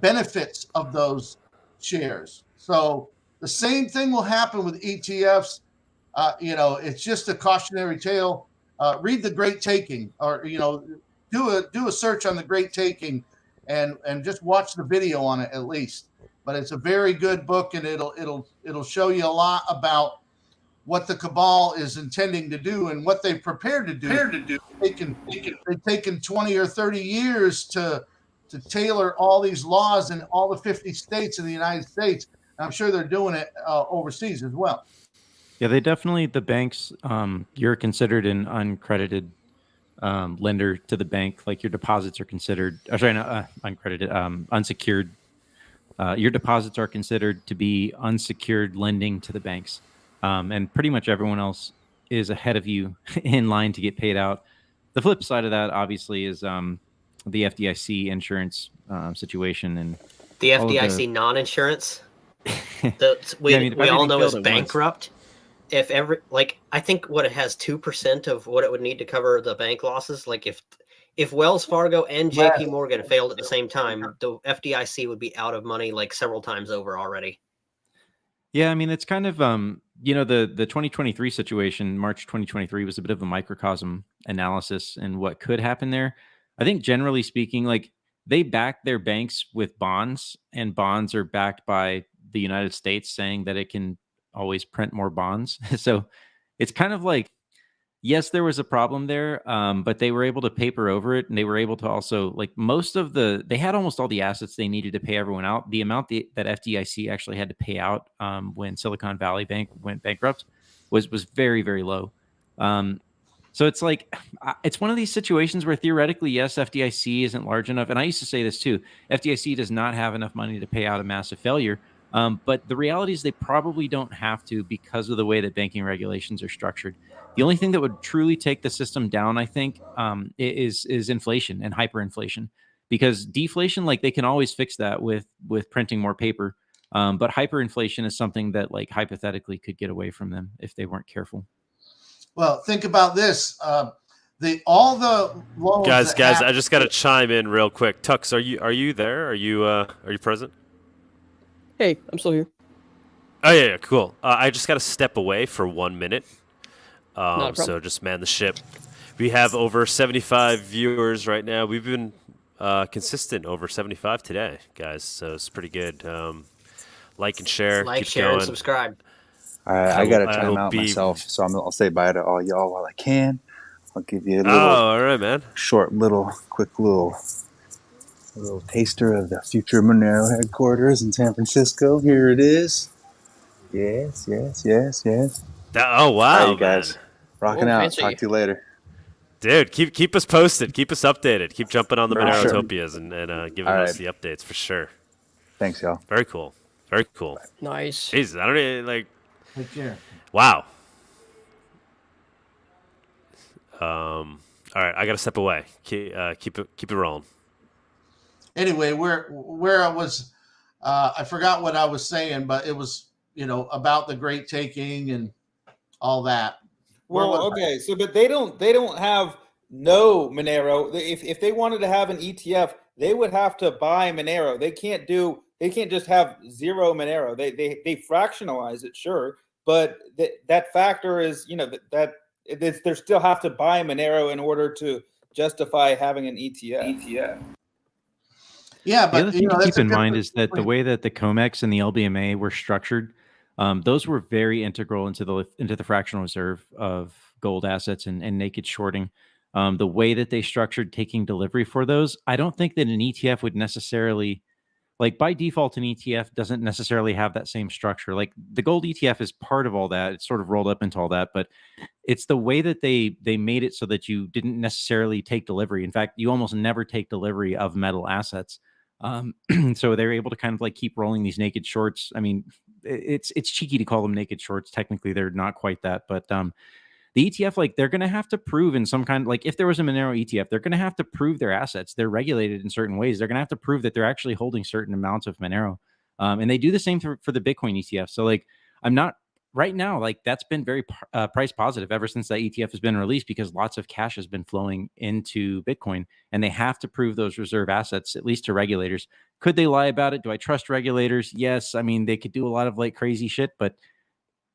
benefits of those shares. So the same thing will happen with ETFs. It's just a cautionary tale. Read The Great Taking, or do a search on The Great Taking, and just watch the video on it at least. But it's a very good book, and it'll show you a lot about what the cabal is intending to do and what they've prepared to do. They've taken 20 or 30 years to tailor all these laws in all the 50 states in the United States. I'm sure they're doing it overseas as well. Yeah, they definitely, the banks, you're considered an uncredited lender to the bank. Like your deposits are considered, uncredited, unsecured. Your deposits are considered to be unsecured lending to the banks. And pretty much everyone else is ahead of you in line to get paid out. The flip side of that, obviously, is the FDIC insurance situation. And the FDIC non-insurance, we all know is bankrupt. If I think what it has 2% of what it would need to cover the bank losses. Like if Wells Fargo and JP Morgan failed at the same time, the FDIC would be out of money like several times over already. Yeah, I mean, it's kind of you know, the 2023 situation, March 2023, was a bit of a microcosm analysis and what could happen there. I think generally speaking, like they back their banks with bonds, and bonds are backed by the United States saying that it can always print more bonds. So it's kind of like, yes, there was a problem there, but they were able to paper over it, and they were able to also, like, they had almost all the assets they needed to pay everyone out. The amount that FDIC actually had to pay out when Silicon Valley Bank went bankrupt was very, very low. So it's like, it's one of these situations where theoretically, yes, FDIC isn't large enough. And I used to say this too, FDIC does not have enough money to pay out a massive failure. But the reality is they probably don't have to because of the way that banking regulations are structured. The only thing that would truly take the system down, I think, is inflation and hyperinflation. Because deflation, like they can always fix that with printing more paper. But hyperinflation is something that, like, hypothetically could get away from them if they weren't careful. Well, think about this. All the loans guys, I just got to chime in real quick. Tux, are you there? Are you present? Hey, I'm still here. Oh yeah, cool. I just got to step away for 1 minute. So just man the ship. We have over 75 viewers right now. We've been consistent over 75 today, guys. So it's pretty good. Like and share. Like, keep share, going. and subscribe. All right, I got to time out myself, so I'll say bye to all y'all while I can. I'll give you a little, all right, man. Quick little taster of the future Monero headquarters in San Francisco. Here it is. Yes. Oh wow, all right, you guys, rocking out. Fancy. Talk to you later, dude. Keep us posted. Keep us updated. Keep jumping on the Sure. Monerotopias and giving us the updates for sure. Thanks, y'all. Very cool. Very cool. Nice. Jesus, I don't really like. Take care. Wow. All right, I gotta step away. Keep it rolling. Anyway, where I was, I forgot what I was saying, but it was, about the great taking and all that. Well, okay, so but they don't have no Monero. If they wanted to have an ETF, they would have to buy Monero. They can't just have zero Monero. They fractionalize it, sure, but that factor is, that they still have to buy Monero in order to justify having an ETF. Yeah, but the other thing to keep in mind is that the way that the COMEX and the LBMA were structured, those were very integral into the fractional reserve of gold assets and naked shorting. The way that they structured taking delivery for those, I don't think that an ETF would necessarily, like by default, an ETF doesn't necessarily have that same structure. Like the gold ETF is part of all that. It's sort of rolled up into all that, but it's the way that they made it so that you didn't necessarily take delivery. In fact, you almost never take delivery of metal assets. So they're able to kind of like keep rolling these naked shorts. I mean, it's cheeky to call them naked shorts. Technically, they're not quite that, but the ETF, like they're going to have to prove in some kind, like if there was a Monero ETF, they're going to have to prove their assets. They're regulated in certain ways. They're going to have to prove that they're actually holding certain amounts of Monero. And they do the same for the Bitcoin ETF. So like, I'm not right now, like that's been very price positive ever since that ETF has been released, because lots of cash has been flowing into Bitcoin, and they have to prove those reserve assets, at least to regulators. Could they lie about it? Do I trust regulators? Yes. I mean, they could do a lot of like crazy shit, but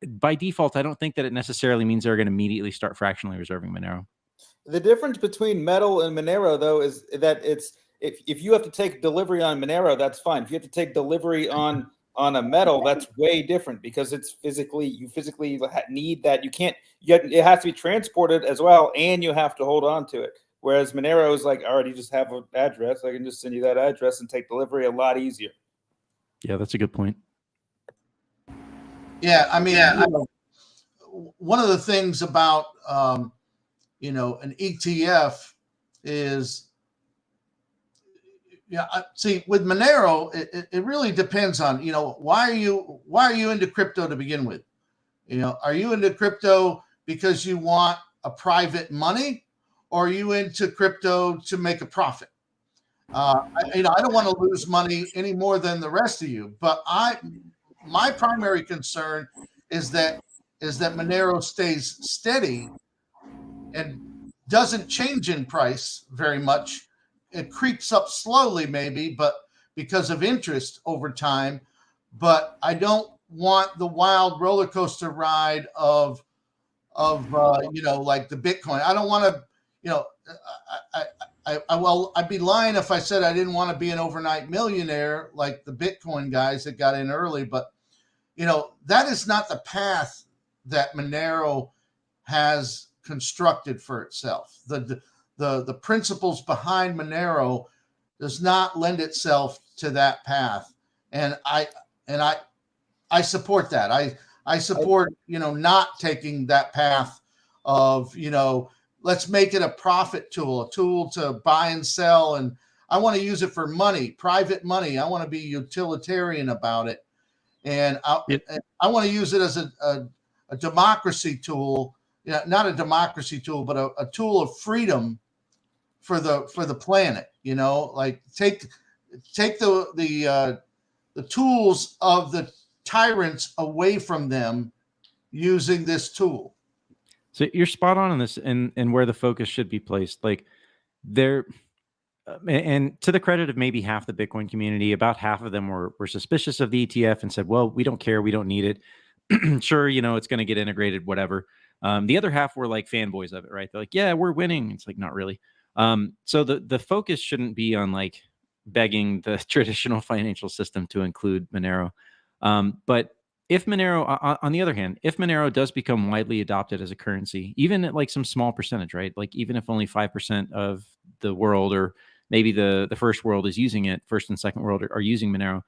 by default, I don't think that it necessarily means they're going to immediately start fractionally reserving Monero. The difference between metal and Monero, though, is that it's if you have to take delivery on Monero, that's fine. If you have to take delivery on a metal, that's way different, because you physically need that. It has to be transported as well, and you have to hold on to it. Whereas Monero is like, I already just have an address. I can just send you that address and take delivery a lot easier. Yeah, that's a good point. Yeah, I mean, one of the things about an ETF is, see, with Monero, it really depends on, why are you into crypto to begin with? Are you into crypto because you want a private money, or are you into crypto to make a profit? I don't want to lose money any more than the rest of you, but my primary concern is that Monero stays steady and doesn't change in price very much. It creeps up slowly, maybe, but because of interest over time. But I don't want the wild roller coaster ride of like the Bitcoin. I don't want to, I'd be lying if I said I didn't want to be an overnight millionaire like the Bitcoin guys that got in early. But, that is not the path that Monero has constructed for itself. The principles behind Monero does not lend itself to that path. And I support that. I support, not taking that path of, let's make it a profit tool, a tool to buy and sell. And I want to use it for money, private money. I want to be utilitarian about it. And I want to use it as a democracy tool, not a democracy tool, but a tool of freedom for the planet, like take the tools of the tyrants away from them using this tool. So you're spot on this and where the focus should be placed. Like there, and to the credit of maybe half the Bitcoin community, about half of them were suspicious of the ETF and said, well, we don't care. We don't need it. Sure. It's going to get integrated, whatever. The other half were like fanboys of it, right? They're like, yeah, we're winning. It's like, not really. So the focus shouldn't be on like begging the traditional financial system to include Monero. But if Monero, on the other hand, if Monero does become widely adopted as a currency, even at like some small percentage, right? Like even if only 5% of the world, or maybe the first world is using it, first and second world are using Monero,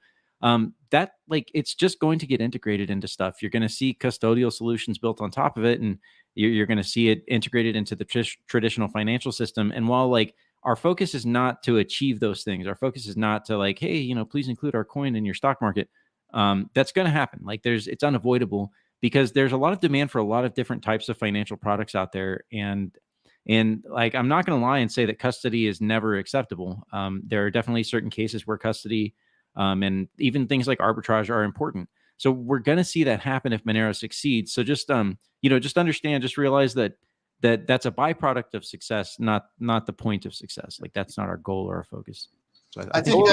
that like it's just going to get integrated into stuff. You're going to see custodial solutions built on top of it, and you're going to see it integrated into the traditional financial system. And while like our focus is not to achieve those things, our focus is not to like, hey, please include our coin in your stock market. That's going to happen. Like it's unavoidable because there's a lot of demand for a lot of different types of financial products out there. And like, I'm not going to lie and say that custody is never acceptable. There are definitely certain cases where custody, and even things like arbitrage are important. So we're going to see that happen if Monero succeeds. So just, just understand, just realize that that's a byproduct of success, not the point of success. Like that's not our goal or our focus. So I think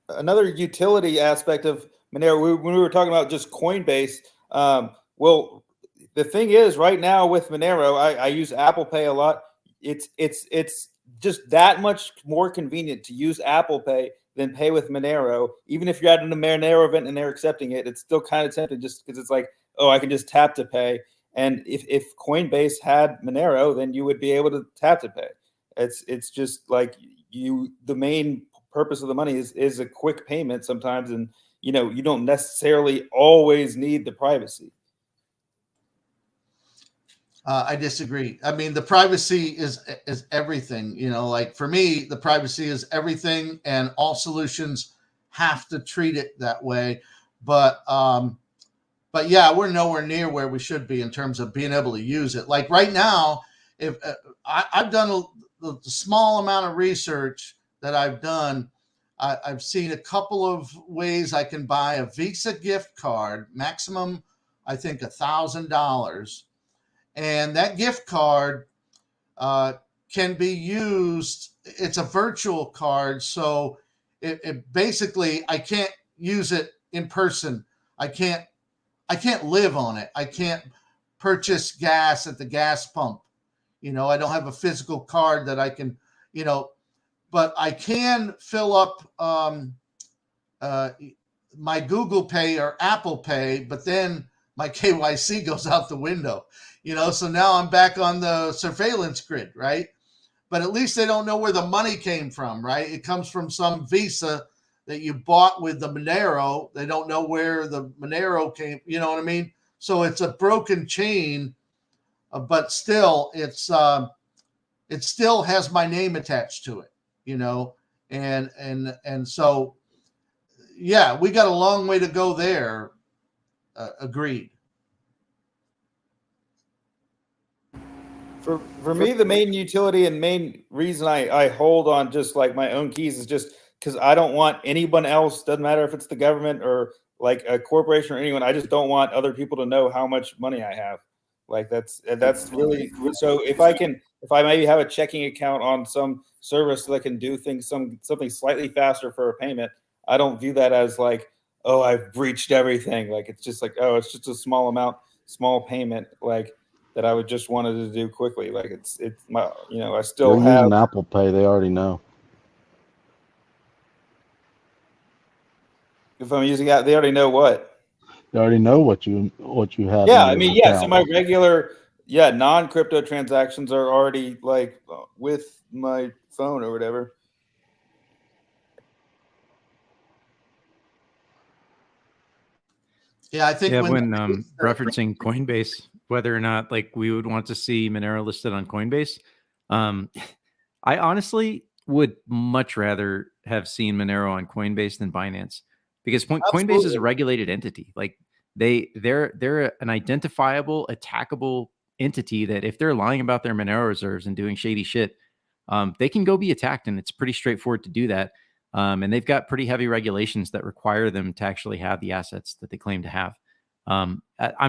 another utility aspect of Monero, when we were talking about just Coinbase, well, the thing is right now with Monero, I use Apple Pay a lot. It's just that much more convenient to use Apple Pay than pay with Monero. Even if you're at a Monero event and they're accepting it, it's still kind of tempting just because it's like, oh, I can just tap to pay. And if Coinbase had Monero, then you would be able to tap to pay. It's just like the main purpose of the money is a quick payment sometimes, and you don't necessarily always need the privacy. I disagree. I mean, the privacy is everything. Like for me, the privacy is everything, and all solutions have to treat it that way. But yeah, we're nowhere near where we should be in terms of being able to use it. Like right now, if I've done the small amount of research that I've done, I've seen a couple of ways I can buy a Visa gift card, maximum, I think $1,000. And that gift card can be used. It's a virtual card. So it basically, I can't use it in person. I can't live on it. I can't purchase gas at the gas pump. I don't have a physical card that I can, but I can fill up my Google Pay or Apple Pay, but then my KYC goes out the window, so now I'm back on the surveillance grid, right? But at least they don't know where the money came from, right? It comes from some Visa that you bought with the Monero. They don't know where the Monero came, you know what I mean? So it's a broken chain, but still it still has my name attached to it, and so, yeah, we got a long way to go there. Agreed. For me, the main utility and main reason I hold on just like my own keys is just because I don't want anyone else, doesn't matter if it's the government or like a corporation or anyone, I just don't want other people to know how much money I have. Like that's really, so if I maybe have a checking account on some service that can do things, something slightly faster for a payment, I don't view that as like, oh, I've breached everything. Like, it's just like, oh, it's just a small amount, small payment, like that I would just wanted to do quickly. Like it's my, you know, I still You're have. using Apple Pay. They already know. If I'm using that, they already know what. They already know what you have. Yeah, in I your mean, yeah. So account. my regular, non-crypto transactions are already like with my phone or whatever. Yeah, I think when referencing Coinbase, whether or not like we would want to see Monero listed on Coinbase, I honestly would much rather have seen Monero on Coinbase than Binance, because Coinbase is a regulated entity. Like they're an identifiable, attackable entity that if they're lying about their Monero reserves and doing shady shit, they can go be attacked, and it's pretty straightforward to do that. And they've got pretty heavy regulations that require them to actually have the assets that they claim to have. I'm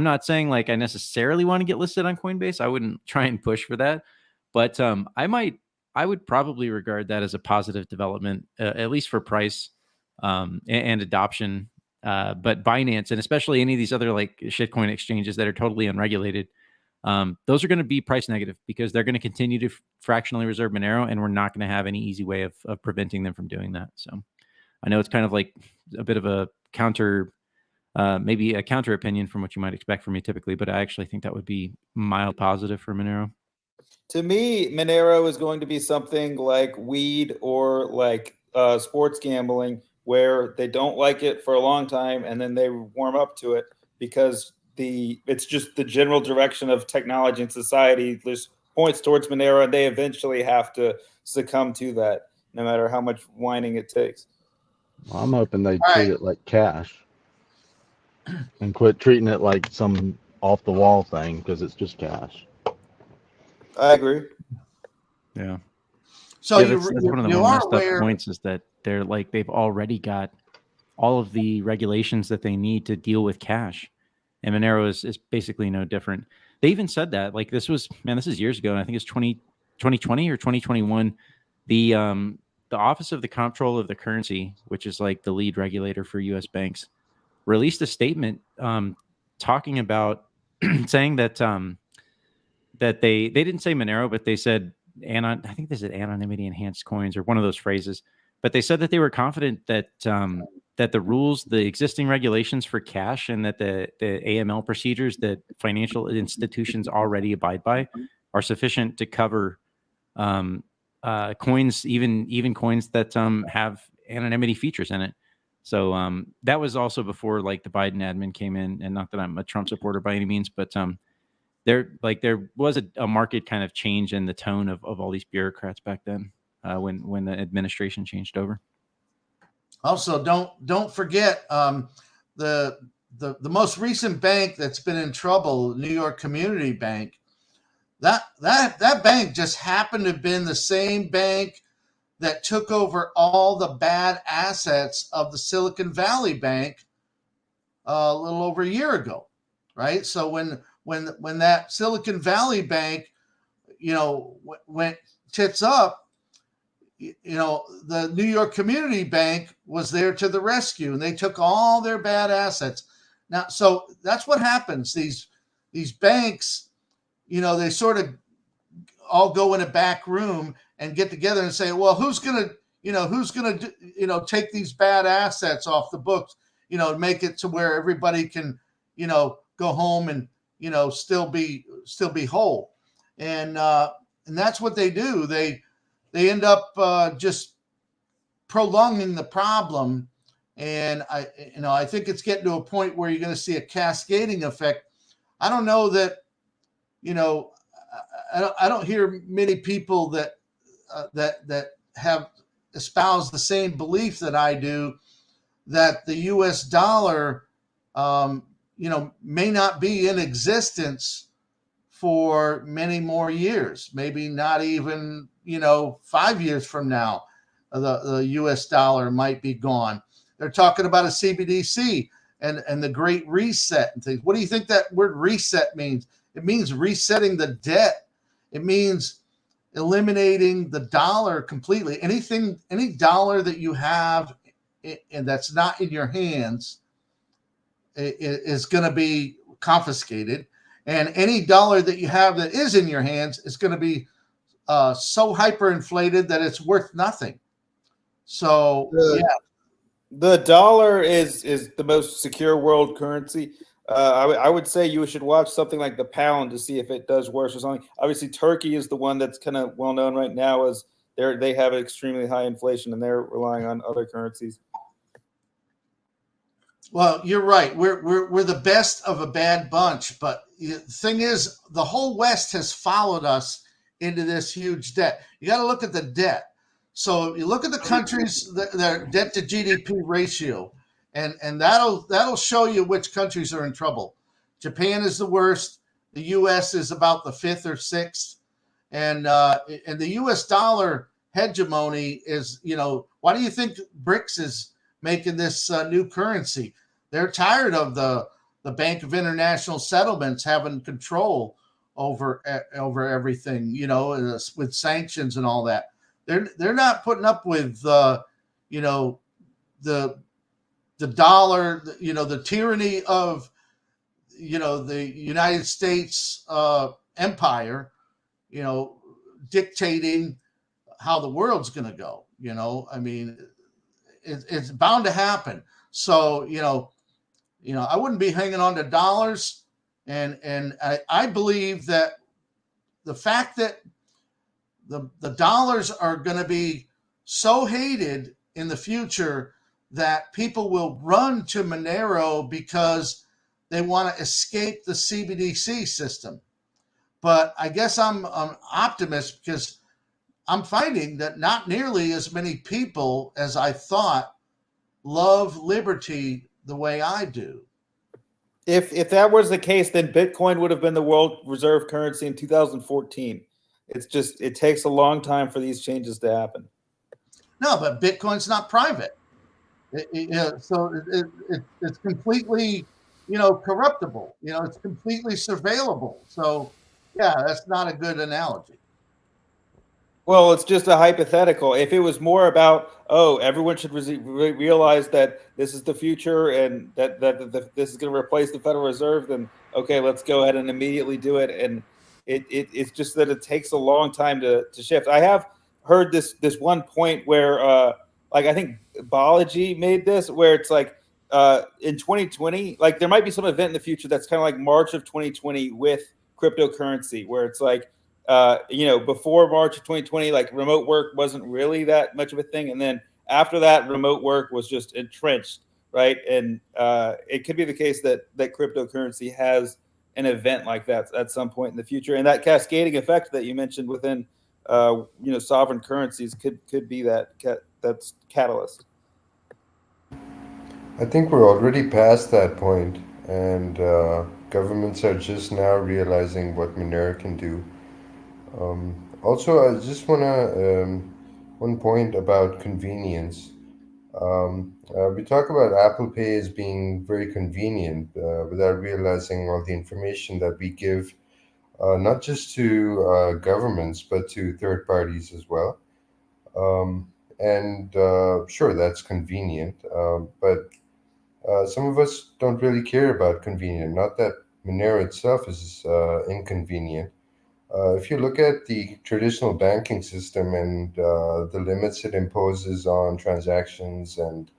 not saying like I necessarily want to get listed on Coinbase. I wouldn't try and push for that, but I would probably regard that as a positive development, at least for price and adoption. But Binance, and especially any of these other like shitcoin exchanges that are totally unregulated, those are going to be price negative because they're going to continue to fractionally reserve Monero, and we're not going to have any easy way of preventing them from doing that. So I know it's kind of like a bit of a counter, maybe a counter opinion from what you might expect from me typically, but I actually think that would be mild positive for Monero. To me, Monero is going to be something like weed or like sports gambling, where they don't like it for a long time and then they warm up to it because it's just the general direction of technology and society. There's points towards Monero, and they eventually have to succumb to that, no matter how much whining it takes. Well, I'm hoping they treat it like cash and quit treating it like some off the wall thing, because it's just cash. I agree. Yeah. So that's one of the more messed up points, is that they've already got all of the regulations that they need to deal with cash, and Monero is basically no different. They even said that, like, this is years ago, and I think it's 2020 or 2021. The Office of the Comptroller of the Currency, which is like the lead regulator for U.S. banks, released a statement talking about saying that that they didn't say Monero, but they said I think they said anonymity enhanced coins, or one of those phrases. But they said that they were confident that that the rules, the existing regulations for cash, and that the AML procedures that financial institutions already abide by are sufficient to cover coins, even coins that have anonymity features in it. So that was also before like the Biden admin came in, and not that I'm a Trump supporter by any means, but there was a market kind of change in the tone of all these bureaucrats back then when the administration changed over. Also, don't forget the most recent bank that's been in trouble, New York Community Bank. That bank just happened to have been the same bank that took over all the bad assets of the Silicon Valley Bank a little over a year ago, right? So when that Silicon Valley Bank, went tits up, the New York Community Bank was there to the rescue, and they took all their bad assets. Now, so that's what happens. These banks, they sort of all go in a back room and get together and say, well, who's gonna take these bad assets off the books, make it to where everybody can, go home and, still be whole. And that's what they do. They end up just prolonging the problem. And I think it's getting to a point where you're going to see a cascading effect. I don't know that, I don't hear many people that have espoused the same belief that I do, that the U.S. dollar, may not be in existence for many more years, maybe not even, 5 years from now, the U.S. dollar might be gone. They're talking about a CBDC and the Great Reset and things. What do you think that word reset means? It means resetting the debt. It means eliminating the dollar completely. Any dollar that you have and that's not in your hands, is going to be confiscated, and any dollar that you have that is in your hands is going to be so hyperinflated that it's worth nothing. So the dollar is the most secure world currency. I would say you should watch something like the pound to see if it does worse or something. Obviously, Turkey is the one that's kind of well known right now as they have extremely high inflation and they're relying on other currencies. Well, you're right. We're the best of a bad bunch, but the thing is, the whole West has followed us into this huge debt. You got to look at the debt. So you look at the countries, their debt to GDP ratio, and that'll show you which countries are in trouble. Japan is the worst. The U.S. is about the 5th or 6th, and the U.S. dollar hegemony is, why do you think BRICS is making this new currency? They're tired of the Bank of International Settlements having control over everything, with sanctions and all that. They're not putting up with the dollar, the tyranny of the United States empire, dictating how the world's going to go. I mean, it's bound to happen. So I wouldn't be hanging on to dollars, and I believe that the fact that the dollars are going to be so hated in the future that people will run to Monero because they want to escape the CBDC system. But I guess I'm an optimist because I'm finding that not nearly as many people as I thought love liberty the way I do. If that was the case, then Bitcoin would have been the world reserve currency in 2014. It takes a long time for these changes to happen. No, but Bitcoin's not private. So it's completely, corruptible. It's completely surveillable. So, yeah, that's not a good analogy. Well, it's just a hypothetical. If it was more about, everyone should realize that this is the future and that this is going to replace the Federal Reserve, then okay, let's go ahead and immediately do it. And it's just that it takes a long time to shift. I have heard this one point where, I think Bawdy made this, where it's like in 2020, like there might be some event in the future that's kind of like March of 2020 with cryptocurrency, where it's like, before March of 2020, like remote work wasn't really that much of a thing. And then after that, remote work was just entrenched, right? And it could be the case that cryptocurrency has an event like that at some point in the future. And that cascading effect that you mentioned within, sovereign currencies could be that's catalyst. I think we're already past that point, and governments are just now realizing what Monero can do. Also, I just want to one point about convenience. We talk about Apple Pay as being very convenient without realizing all the information that we give, not just to governments, but to third parties as well. And sure, that's convenient, but some of us don't really care about convenient. Not that Monero itself is inconvenient. If you look at the traditional banking system and the limits it imposes on transactions, and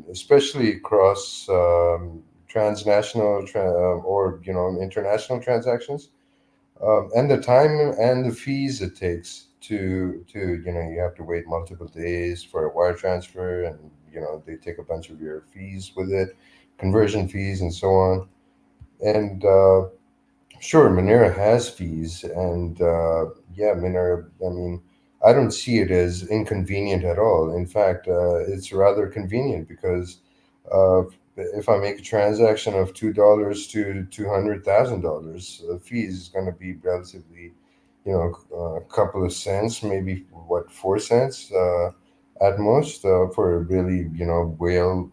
especially across transnational or international transactions, and the time and the fees it takes to you have to wait multiple days for a wire transfer, and they take a bunch of your fees with it, conversion fees and so on. And sure, Monero has fees, and Monero, I mean, I don't see it as inconvenient at all. In fact, it's rather convenient because if I make a transaction of $2 to $200,000, the fee is going to be relatively, a couple of cents, maybe 4 cents at most for a really, whale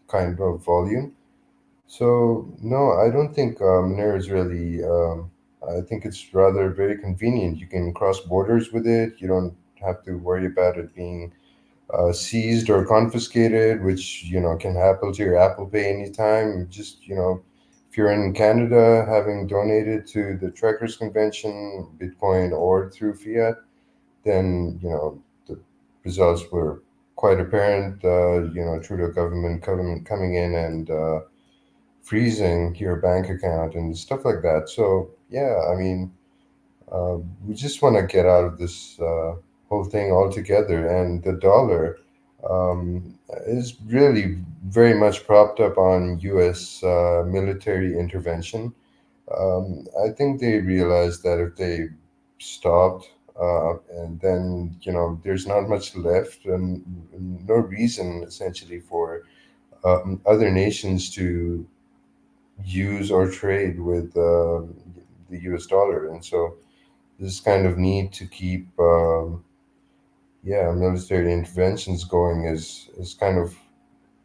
kind of volume. So no, I don't think Monero is really. I think it's rather very convenient. You can cross borders with it. You don't have to worry about it being seized or confiscated, which can happen to your Apple Pay anytime. Just if you're in Canada, having donated to the Trekkers Convention, Bitcoin or through fiat, then the results were quite apparent. Trudeau government coming in and freezing your bank account and stuff like that. So yeah, I mean, we just want to get out of this whole thing altogether. And the dollar is really very much propped up on U.S. Military intervention. I think they realized that if they stopped, and then there's not much left, and no reason essentially for other nations to use or trade with the U.S. dollar, and so this kind of need to keep military interventions going is kind of,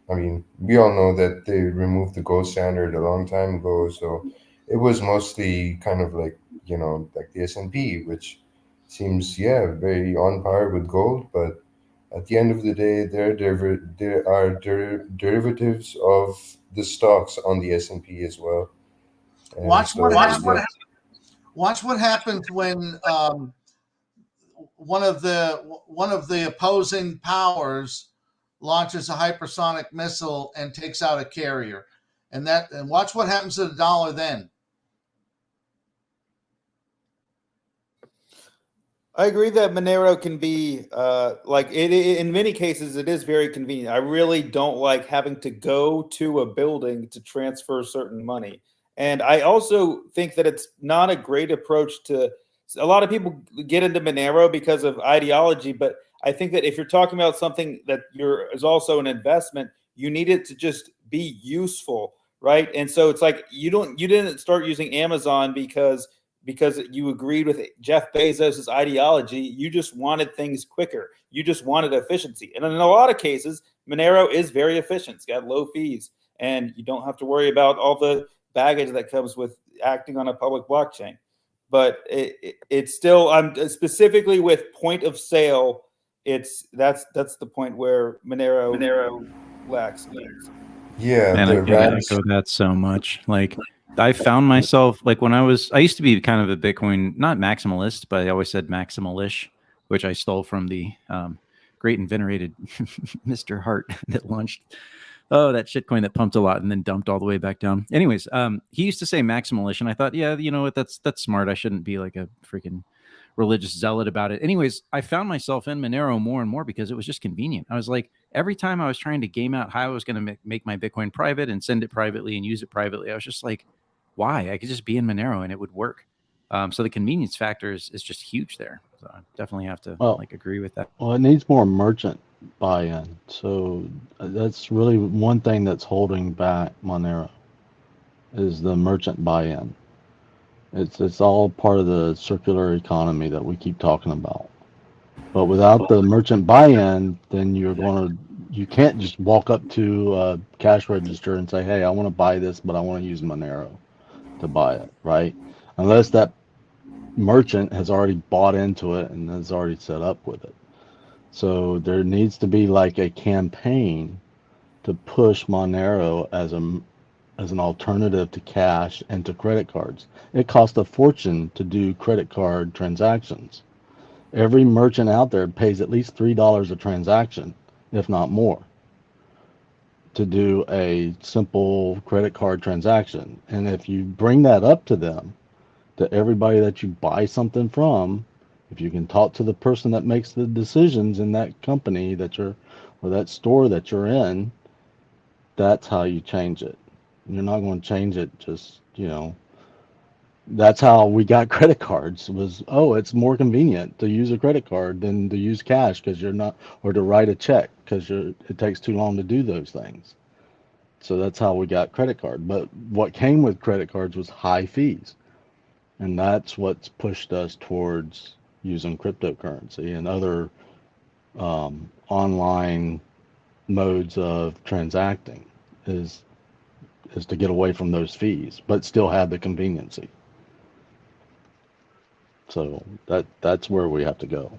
I mean, we all know that they removed the gold standard a long time ago, so it was mostly kind of like like the S&P, which seems very on par with gold, but at the end of the day, there are derivatives of the stocks on the S&P as well. And Watch so, watch what happens when one of the opposing powers launches a hypersonic missile and takes out a carrier, and watch what happens to the dollar then. I agree that Monero can be in many cases it is very convenient. I really don't like having to go to a building to transfer certain money. And I also think that it's not a great approach to a lot of people get into Monero because of ideology, but I think that if you're talking about something that is also an investment, you need it to just be useful, right? And so it's like you didn't start using Amazon because you agreed with Jeff Bezos' ideology. You just wanted things quicker. You just wanted efficiency. And in a lot of cases, Monero is very efficient. It's got low fees, and you don't have to worry about all the baggage that comes with acting on a public blockchain. But it's still, specifically with point of sale, that's the point where Monero lacks. Yeah, Man, I can echo that so much. Like, I found myself, like, when I used to be kind of a Bitcoin, not maximalist, but I always said maximalish, which I stole from the great and venerated Mr. Hart that launched, that shitcoin that pumped a lot and then dumped all the way back down. Anyways, he used to say maximalish, and I thought, yeah, you know what, that's smart. I shouldn't be like a freaking religious zealot about it. Anyways, I found myself in Monero more and more because it was just convenient. I was like, every time I was trying to game out how I was going to make my Bitcoin private and send it privately and use it privately, I was just like, why? I could just be in Monero and it would work. So the convenience factor is just huge there. So I definitely have to agree with that. Well, it needs more merchant buy-in. So that's really one thing that's holding back Monero is the merchant buy-in. It's all part of the circular economy that we keep talking about. But without the merchant buy-in, then you can't just walk up to a cash register and say, hey, I want to buy this, but I want to use Monero to buy it, right? Unless that merchant has already bought into it and is already set up with it. So there needs to be like a campaign to push Monero as an alternative to cash and to credit cards. It costs a fortune to do credit card transactions. Every merchant out there pays at least $3 a transaction, if not more, to do a simple credit card transaction. And if you bring that up to them, to everybody that you buy something from, if you can talk to the person that makes the decisions in that company or that store that you're in, that's how you change it. You're not going to change it just, that's how we got credit cards was, it's more convenient to use a credit card than to use cash or to write a check because it takes too long to do those things. So that's how we got credit card. But what came with credit cards was high fees. And that's what's pushed us towards using cryptocurrency and other online modes of transacting is to get away from those fees, but still have the conveniency. So that's where we have to go.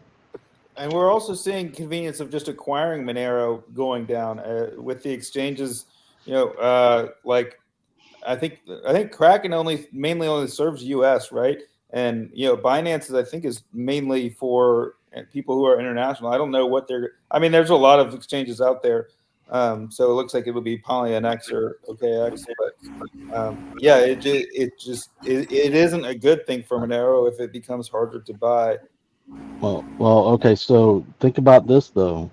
And we're also seeing convenience of just acquiring Monero going down with the exchanges. Like I think Kraken mainly only serves U.S. right, and Binance I think is mainly for people who are international. I don't know what they're. I mean, there's a lot of exchanges out there, so it looks like it would be PolyNX or OKX. But yeah, it isn't a good thing for Monero if it becomes harder to buy. Well, okay. So think about this though.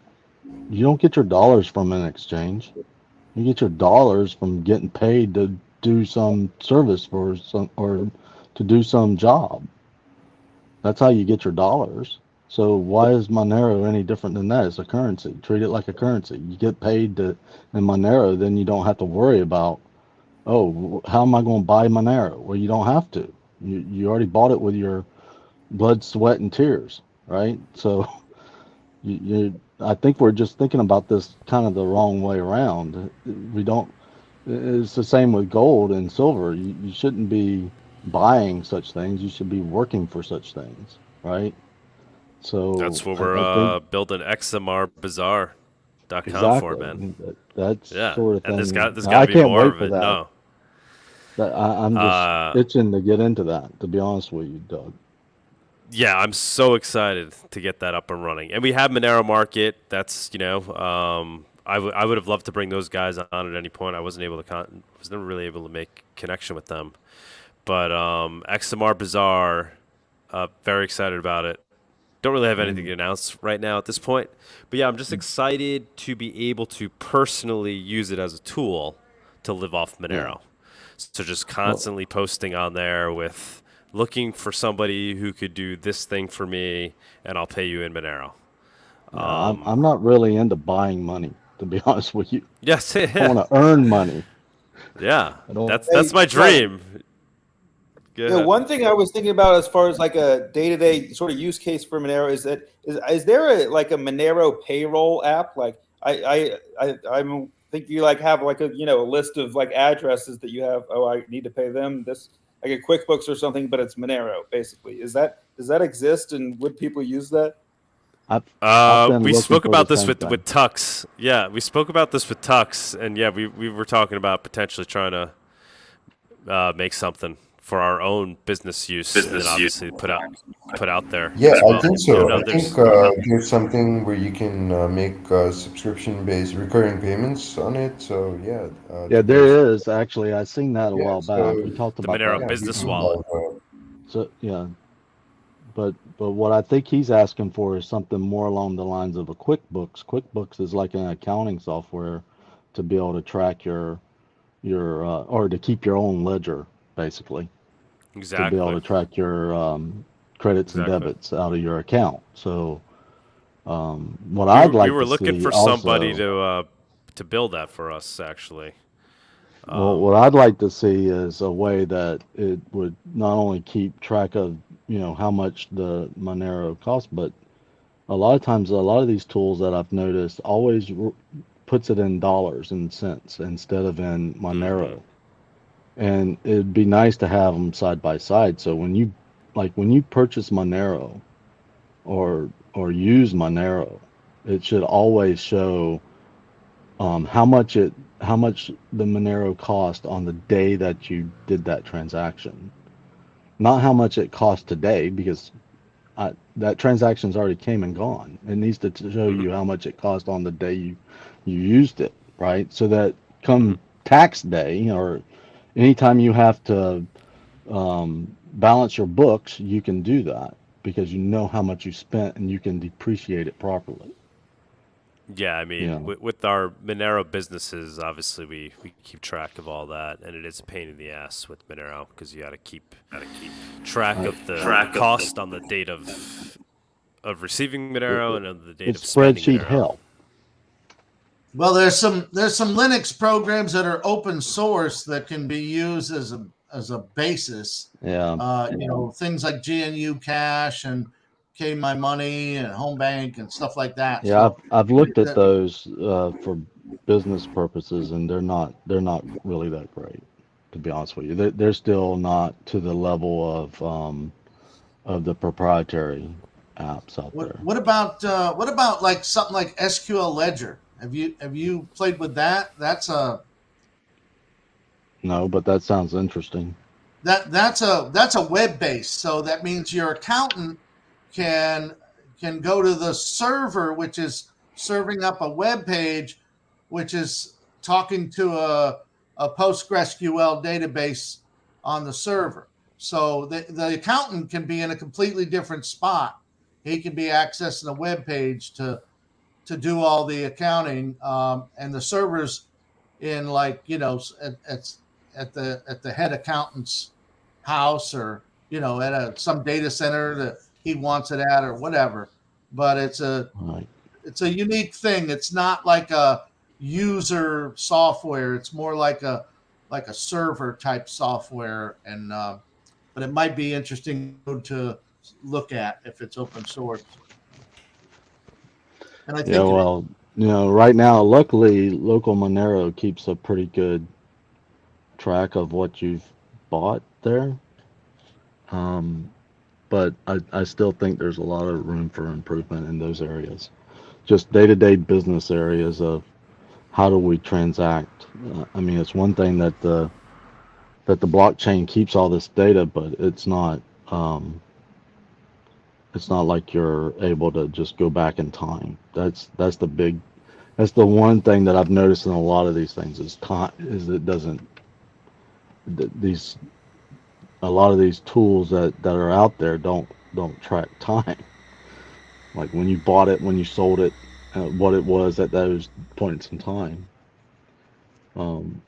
You don't get your dollars from an exchange. You get your dollars from getting paid to do some service for some or to do some job. That's how you get your dollars. So why is Monero any different than that? It's a currency. Treat it like a currency. You get paid in Monero, then you don't have to worry about, oh, how am I going to buy Monero? Well, you don't have to. You already bought it with your blood, sweat, and tears, right? So I think we're just thinking about this kind of the wrong way around. We don't. It's the same with gold and silver. You shouldn't be buying such things. You should be working for such things, right? So that's what we're building XMRBazaar.com for, man. That's sort of thing. And there's got to be more of it. That. No. I'm just itching to get into that, to be honest with you, Doug. Yeah, I'm so excited to get that up and running. And we have Monero Market. That's, I would have loved to bring those guys on at any point. I wasn't able to was never really able to make connection with them. But XMR Bazaar, very excited about it. Don't really have anything to announce right now at this point. But yeah, I'm just excited to be able to personally use it as a tool to live off Monero. So just constantly posting on there with looking for somebody who could do this thing for me, and I'll pay you in Monero. I'm not really into buying money, to be honest with you. Yes, I want to earn money. Yeah, that's my dream. One thing I was thinking about as far as like a day-to-day sort of use case for Monero is there a Monero payroll app? Like I think you have a list of addresses that you have. Oh, I need to pay them this. Like a QuickBooks or something, but it's Monero basically. Does that exist, and would people use that? We spoke about this with Tux. Yeah, we spoke about this with Tux, and yeah, we were talking about potentially trying to make something for our own business use, and obviously put out there. Yeah, well. I think so. I think there's something where you can make subscription-based recurring payments on it. So yeah. Yeah, there is actually. I seen that a while back. We talked about the Monero Business Wallet. So yeah, but what I think he's asking for is something more along the lines of a QuickBooks. QuickBooks is like an accounting software to be able to track your or to keep your own ledger, basically. Exactly. To be able to track your credits and debits out of your account. So what I'd like to see, we were looking for somebody to build that for us, actually. Well, what I'd like to see is a way that it would not only keep track of how much the Monero costs, but a lot of times a lot of these tools that I've noticed always puts it in dollars and cents instead of in Monero. Mm-hmm. And it'd be nice to have them side by side. So when you purchase Monero or use Monero, it should always show how much the Monero cost on the day that you did that transaction. Not how much it cost today, because that transaction's already came and gone. It needs to show you how much it cost on the day you used it, right? So that come tax day or anytime you have to balance your books, you can do that because you know how much you spent and you can depreciate it properly. Yeah, I mean, with our Monero businesses, obviously we keep track of all that, and it is a pain in the ass with Monero because you got to keep track of the cost on the date of receiving Monero and on the date of spending spreadsheet Monero. hell. Well, there's some Linux programs that are open source that can be used as a basis. Yeah. Things like GNU Cache and KMyMoney and Home Bank and stuff like that. Yeah, So, I've looked at those for business purposes, and they're not really that great, to be honest with you. They're still not to the level of the proprietary apps out there. What about like something like SQL Ledger? Have you played with that? No, but that sounds interesting. That's a web based. So that means your accountant can go to the server, which is serving up a web page, which is talking to a PostgreSQL database on the server. So the accountant can be in a completely different spot. He can be accessing a web page to do all the accounting, and the server's in, like, at the head accountant's house, or at some data center that he wants it at, or whatever. But it's a unique thing. It's not like a user software. It's more like a server type software, and but it might be interesting to look at if it's open source. And I think right now, luckily, local Monero keeps a pretty good track of what you've bought there. But I still think there's a lot of room for improvement in those areas. Just day-to-day business areas of how do we transact. I mean, it's one thing that the blockchain keeps all this data, but it's not like you're able to just go back in time. That's the one thing that I've noticed in a lot of these things is time. It doesn't, a lot of these tools that are out there don't track time. Like when you bought it, when you sold it, what it was at those points in time. And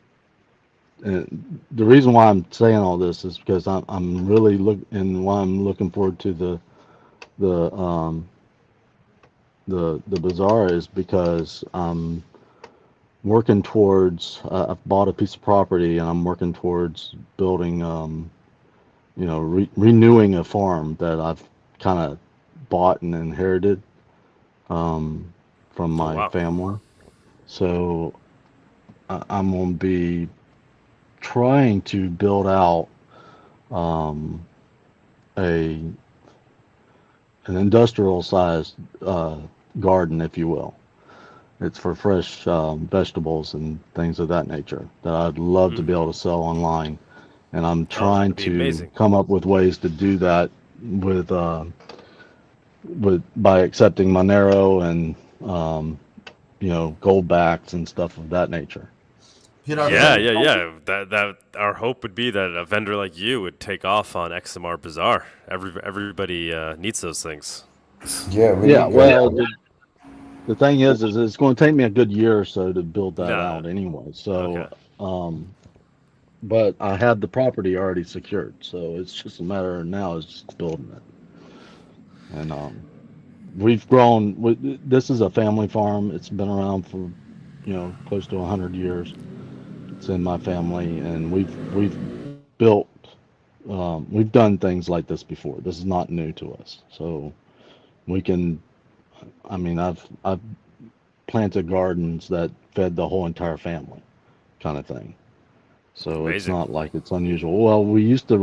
the reason why I'm saying all this is because I'm really looking forward to the bazaar is because I'm working towards. I've bought a piece of property and I'm working towards building, renewing a farm that I've kind of bought and inherited from my family. So I'm going to be trying to build out an industrial sized garden, if you will. It's for fresh vegetables and things of that nature that I'd love to be able to sell online. And I'm trying to come up with ways to do that with by accepting Monero and gold backs and stuff of that nature. Yeah. That our hope would be that a vendor like you would take off on XMR Bazaar. Everybody needs those things. The thing is it's going to take me a good year or so to build that out anyway. So, but I have the property already secured, so it's just a matter of now is just building it. And we've grown. This is a family farm. It's been around for close to 100 years. It's in my family, and we've built. We've done things like this before. This is not new to us, so we can. I mean, I've planted gardens that fed the whole entire family, kind of thing. So it's not like it's unusual. Well, we used to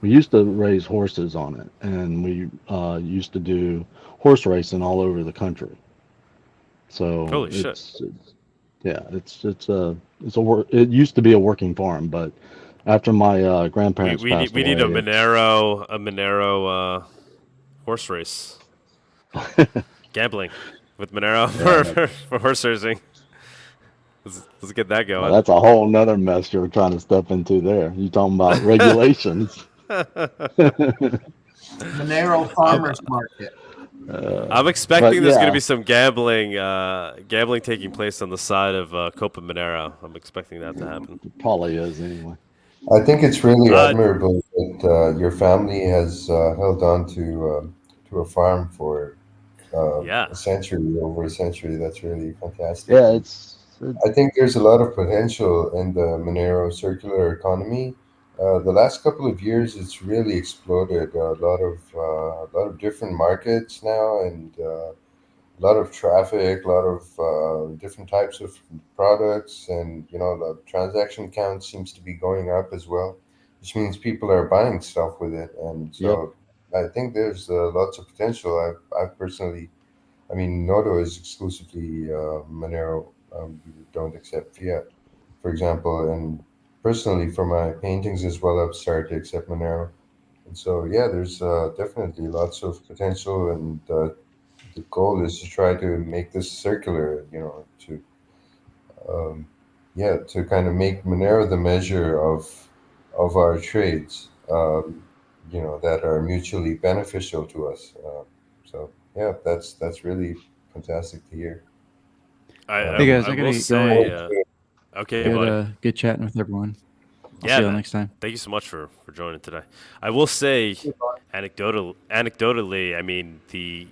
raise horses on it, and we used to do horse racing all over the country. So holy shit. It used to be a working farm, but after my grandparents passed away, we need a Monero horse race. Gambling with Monero for horse racing. Let's get that going. Well, that's a whole nother mess you're trying to step into there. You talking about regulations. Monero farmers market. I'm expecting there's going to be some gambling taking place on the side of Copa Monero. I'm expecting that to happen. It probably is anyway. I think it's really admirable that your family has held on to a farm for over a century. That's really fantastic. Yeah, I think there's a lot of potential in the Monero circular economy. The last couple of years, it's really exploded. A lot of different markets now, and a lot of traffic, a lot of different types of products, and the transaction count seems to be going up as well, which means people are buying stuff with it, and so I think there's lots of potential. I personally, I mean, Nodo is exclusively Monero. We don't accept fiat, for example. And personally, for my paintings as well, I've started to accept Monero. And so, yeah, there's definitely lots of potential. And the goal is to try to make this circular, to to kind of make Monero the measure of our trades, that are mutually beneficial to us. So yeah, that's really fantastic to hear. Hey guys, I gotta say, go. okay, good, buddy. good chatting with everyone. I'll Yeah, see you man. next time. Thank you so much for joining today. I will say, anecdotally, I mean the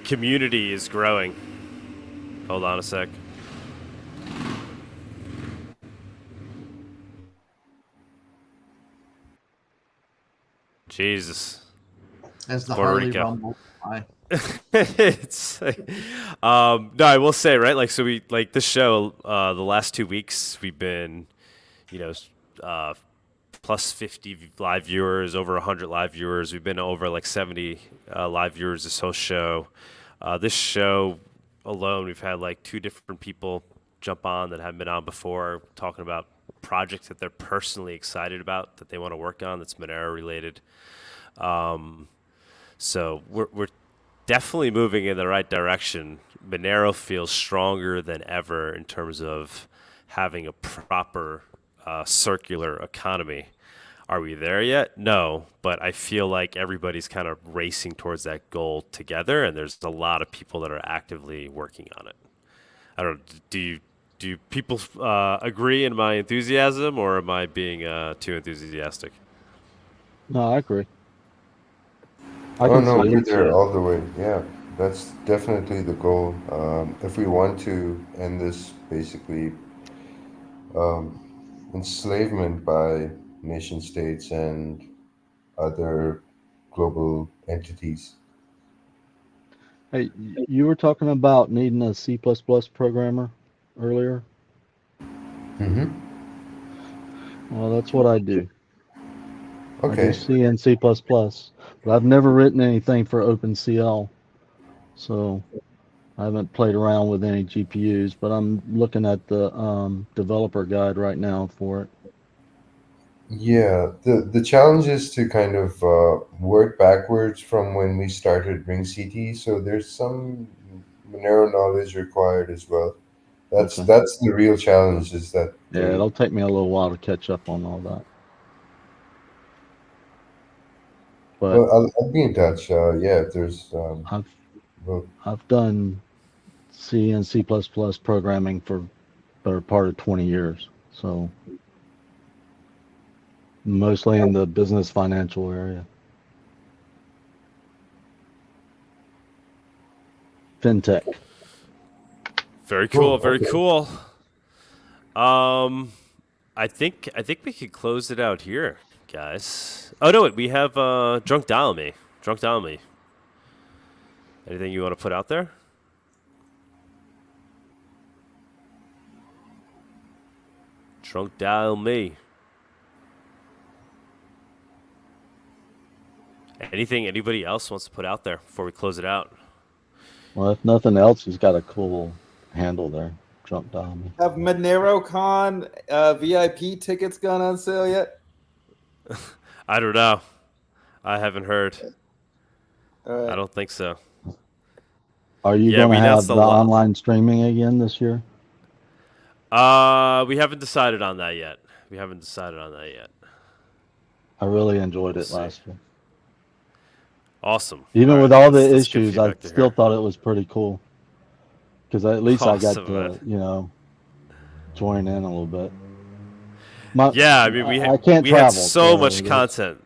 community is growing. Hold on a sec. Jesus. As the Puerto Harley Rico. Rumble. It's no, I will say, right, like, so we like this show the last 2 weeks we've been plus 50 live viewers, over 100 live viewers. We've been over like 70 live viewers this whole show. This show alone, we've had like 2 different people jump on that haven't been on before, talking about projects that they're personally excited about, that they want to work on, that's Monero related. So we're definitely moving in the right direction. Monero feels stronger than ever in terms of having a proper circular economy. Are we there yet? No, but I feel like everybody's kind of racing towards that goal together, and there's a lot of people that are actively working on it. I don't know, do people agree in my enthusiasm, or am I being too enthusiastic? No, I agree. We're there all the way. Yeah, that's definitely the goal. If we want to end this basically enslavement by nation states and other global entities. Hey, you were talking about needing a C++ programmer earlier. Mm-hmm. Well, that's what I do. Okay. I do C and C++, but I've never written anything for OpenCL, so I haven't played around with any GPUs, but I'm looking at the developer guide right now for it. Yeah, the challenge is to kind of work backwards from when we started Ring CT. So there's some Monero knowledge required as well. That's the real challenge. Is that yeah, it'll take me a little while to catch up on all that. But well, I'll be in touch. Yeah, if there's. I've done C and C++ programming for better part of 20 years, so mostly in the business financial area. FinTech. Very cool. Very cool. I think we could close it out here, guys. Oh no, we have Drunk Dial Me. Drunk Dial Me. Anything you want to put out there? Drunk Dial Me. Anything anybody else wants to put out there before we close it out? Well, if nothing else, he's got a cool handle there. Drunk Dial Me. Have Monerokon VIP tickets gone on sale yet? I don't know. I haven't heard. Right. I don't think so. Are you going to have the online streaming again this year? We haven't decided on that yet. I really enjoyed it last year. Awesome. Even with all the issues, I still thought it was pretty cool. Because at least I got to, join in a little bit. I mean, we had so much content.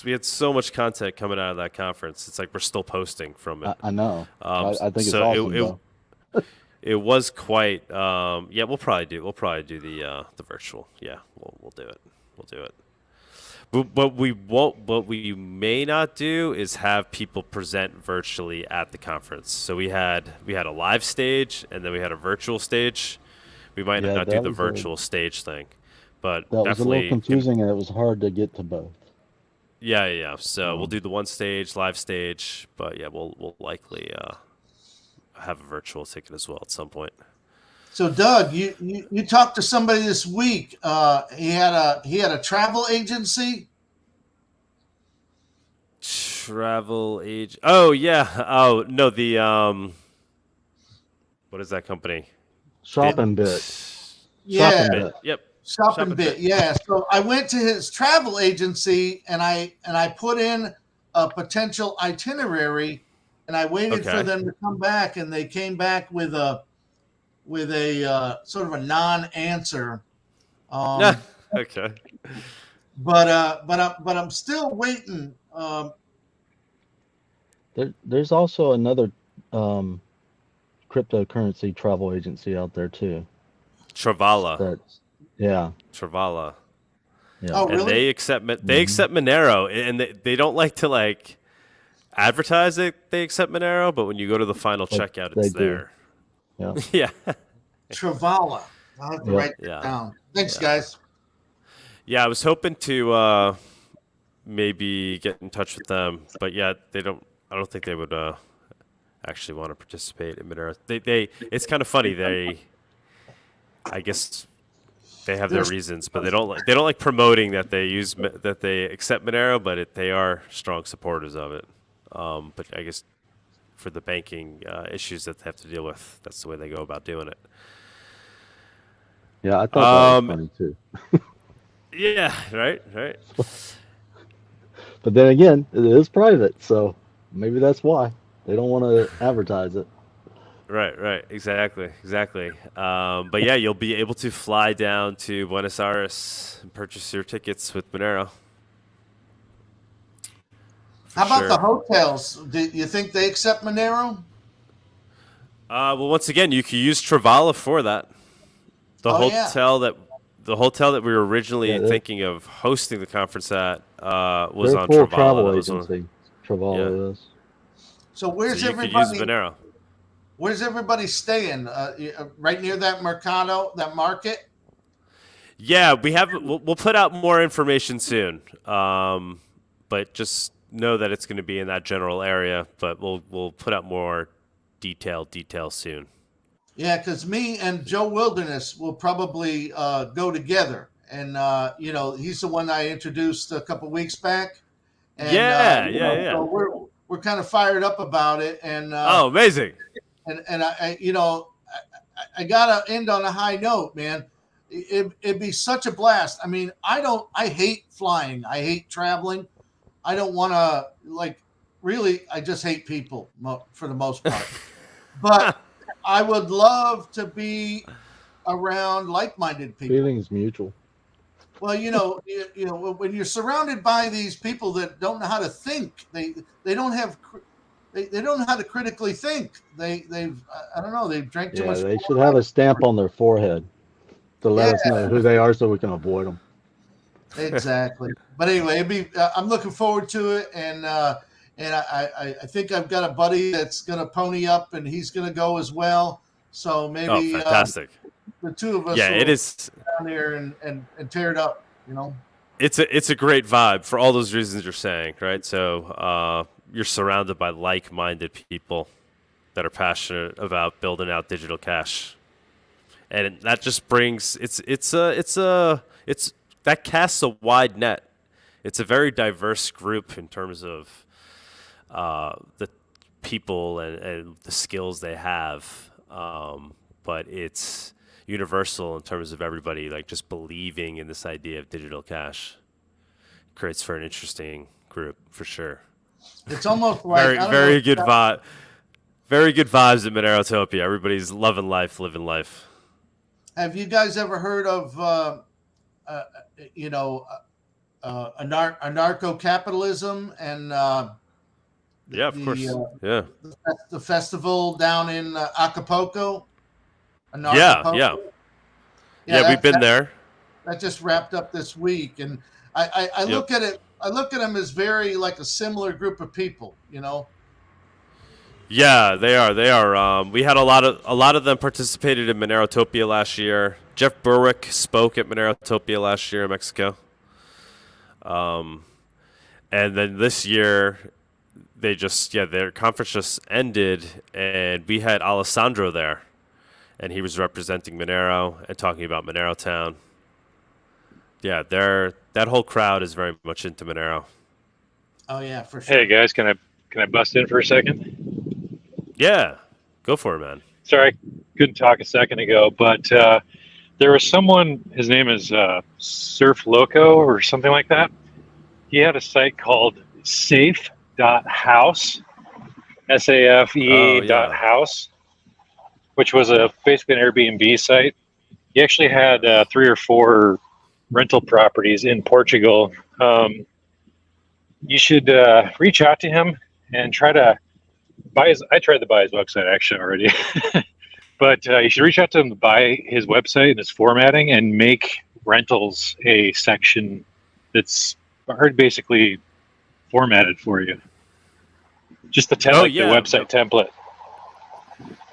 We had so much content coming out of that conference. It's like we're still posting from it. I know. I think it's awesome. It was quite. We'll probably do the virtual. Yeah, we'll do it. But what we may not do is have people present virtually at the conference. So we had a live stage and then we had a virtual stage. We might not do the virtual stage thing, but That was a definitely little confusing, and it was hard to get to both. Yeah. So we'll do the one stage, live stage, but yeah, we'll likely have a virtual ticket as well at some point. So Doug, you talked to somebody this week. He had a travel agency. Travel age. Oh yeah. Oh no. The what is that company? Shopping Bit. Yeah. Shopping Bit. Yep. Shopping Bit. Yeah. So I went to his travel agency and I put in a potential itinerary, and I waited for them to come back, and they came back with a sort of a non-answer. Okay. But I'm still waiting. There's also another cryptocurrency travel agency out there too. Travala. Yeah. Travala. Yeah. Oh, and really? they accept Monero, and they don't like to advertise it. They accept Monero, but when you go to the final checkout, it's there. Yeah. Yeah. Travala. I'll have to write that down. Thanks, guys. Yeah, I was hoping to maybe get in touch with them, but yeah, I don't think they would actually want to participate in Monero. It's kind of funny. I guess they have their reasons, but they don't like promoting that they accept Monero, but they are strong supporters of it. But I guess for the banking issues that they have to deal with, that's the way they go about doing it. Yeah, I thought that was funny too. Yeah, right. But then again, it is private, so maybe that's why they don't want to advertise it. Right. Exactly. But yeah, you'll be able to fly down to Buenos Aires and purchase your tickets with Monero. How about the hotels? Do you think they accept Monero? Well, once again, you can use Travala for that. The hotel that we were originally thinking of hosting the conference at was on full Travala. Travel agency. Travala is. So where's you everybody? could use Monero. Where's everybody staying? Right near that Mercado, that market? Yeah, we'll put out more information soon. But just know that it's going to be in that general area. But we'll put out more details soon. Yeah, because me and Joe Wilderness will probably go together, and he's the one I introduced a couple weeks back. And, yeah. So we're kind of fired up about it, and amazing. And I gotta end on a high note, man. It'd be such a blast. I mean, I hate flying. I hate traveling. I don't want to really. I just hate people for the most part. But I would love to be around like-minded people. Feelings mutual. Well, when you're surrounded by these people that don't know how to think, they don't know how to critically think. They've drank too much. They should have a stamp on their forehead to let us know who they are, so we can avoid them. Exactly. But anyway, I'm looking forward to it, and I think I've got a buddy that's going to pony up, and he's going to go as well. So maybe fantastic. The two of us it is down there and tear it up. It's a great vibe for all those reasons you're saying, right? So you're surrounded by like-minded people that are passionate about building out digital cash, and that just brings that casts a wide net. It's a very diverse group in terms of the people and the skills they have, but it's universal in terms of everybody just believing in this idea of digital cash. Creates for an interesting group for sure. It's almost like very good vibe. Very good vibes at Monerotopia. Everybody's loving life, living life. Have you guys ever heard of anarcho-capitalism and yeah, of course. The festival down in Acapulco? Yeah, we've been there. That just wrapped up this week, and I look at it. I look at them as very like a similar group of people, Yeah, they are. They are. We had a lot of them participated in Monerotopia last year. Jeff Berwick spoke at Monerotopia last year in Mexico. And then this year, their conference just ended, and we had Alessandro there, and he was representing Monero and talking about Monero Town. Yeah, that whole crowd is very much into Monero. Oh yeah, for sure. Hey guys, can I bust in for a second? Yeah, go for it, man. Sorry, couldn't talk a second ago, but there was someone. His name is Surf Loco or something like that. He had a site called safe.house, SAFE.house, which was basically an Airbnb site. He actually had 3 or 4 rental properties in Portugal. You should reach out to him and try to buy his. I tried to buy his website actually already, but you should reach out to him to buy his website and his formatting and make rentals a section that's basically formatted for you. Just the website template.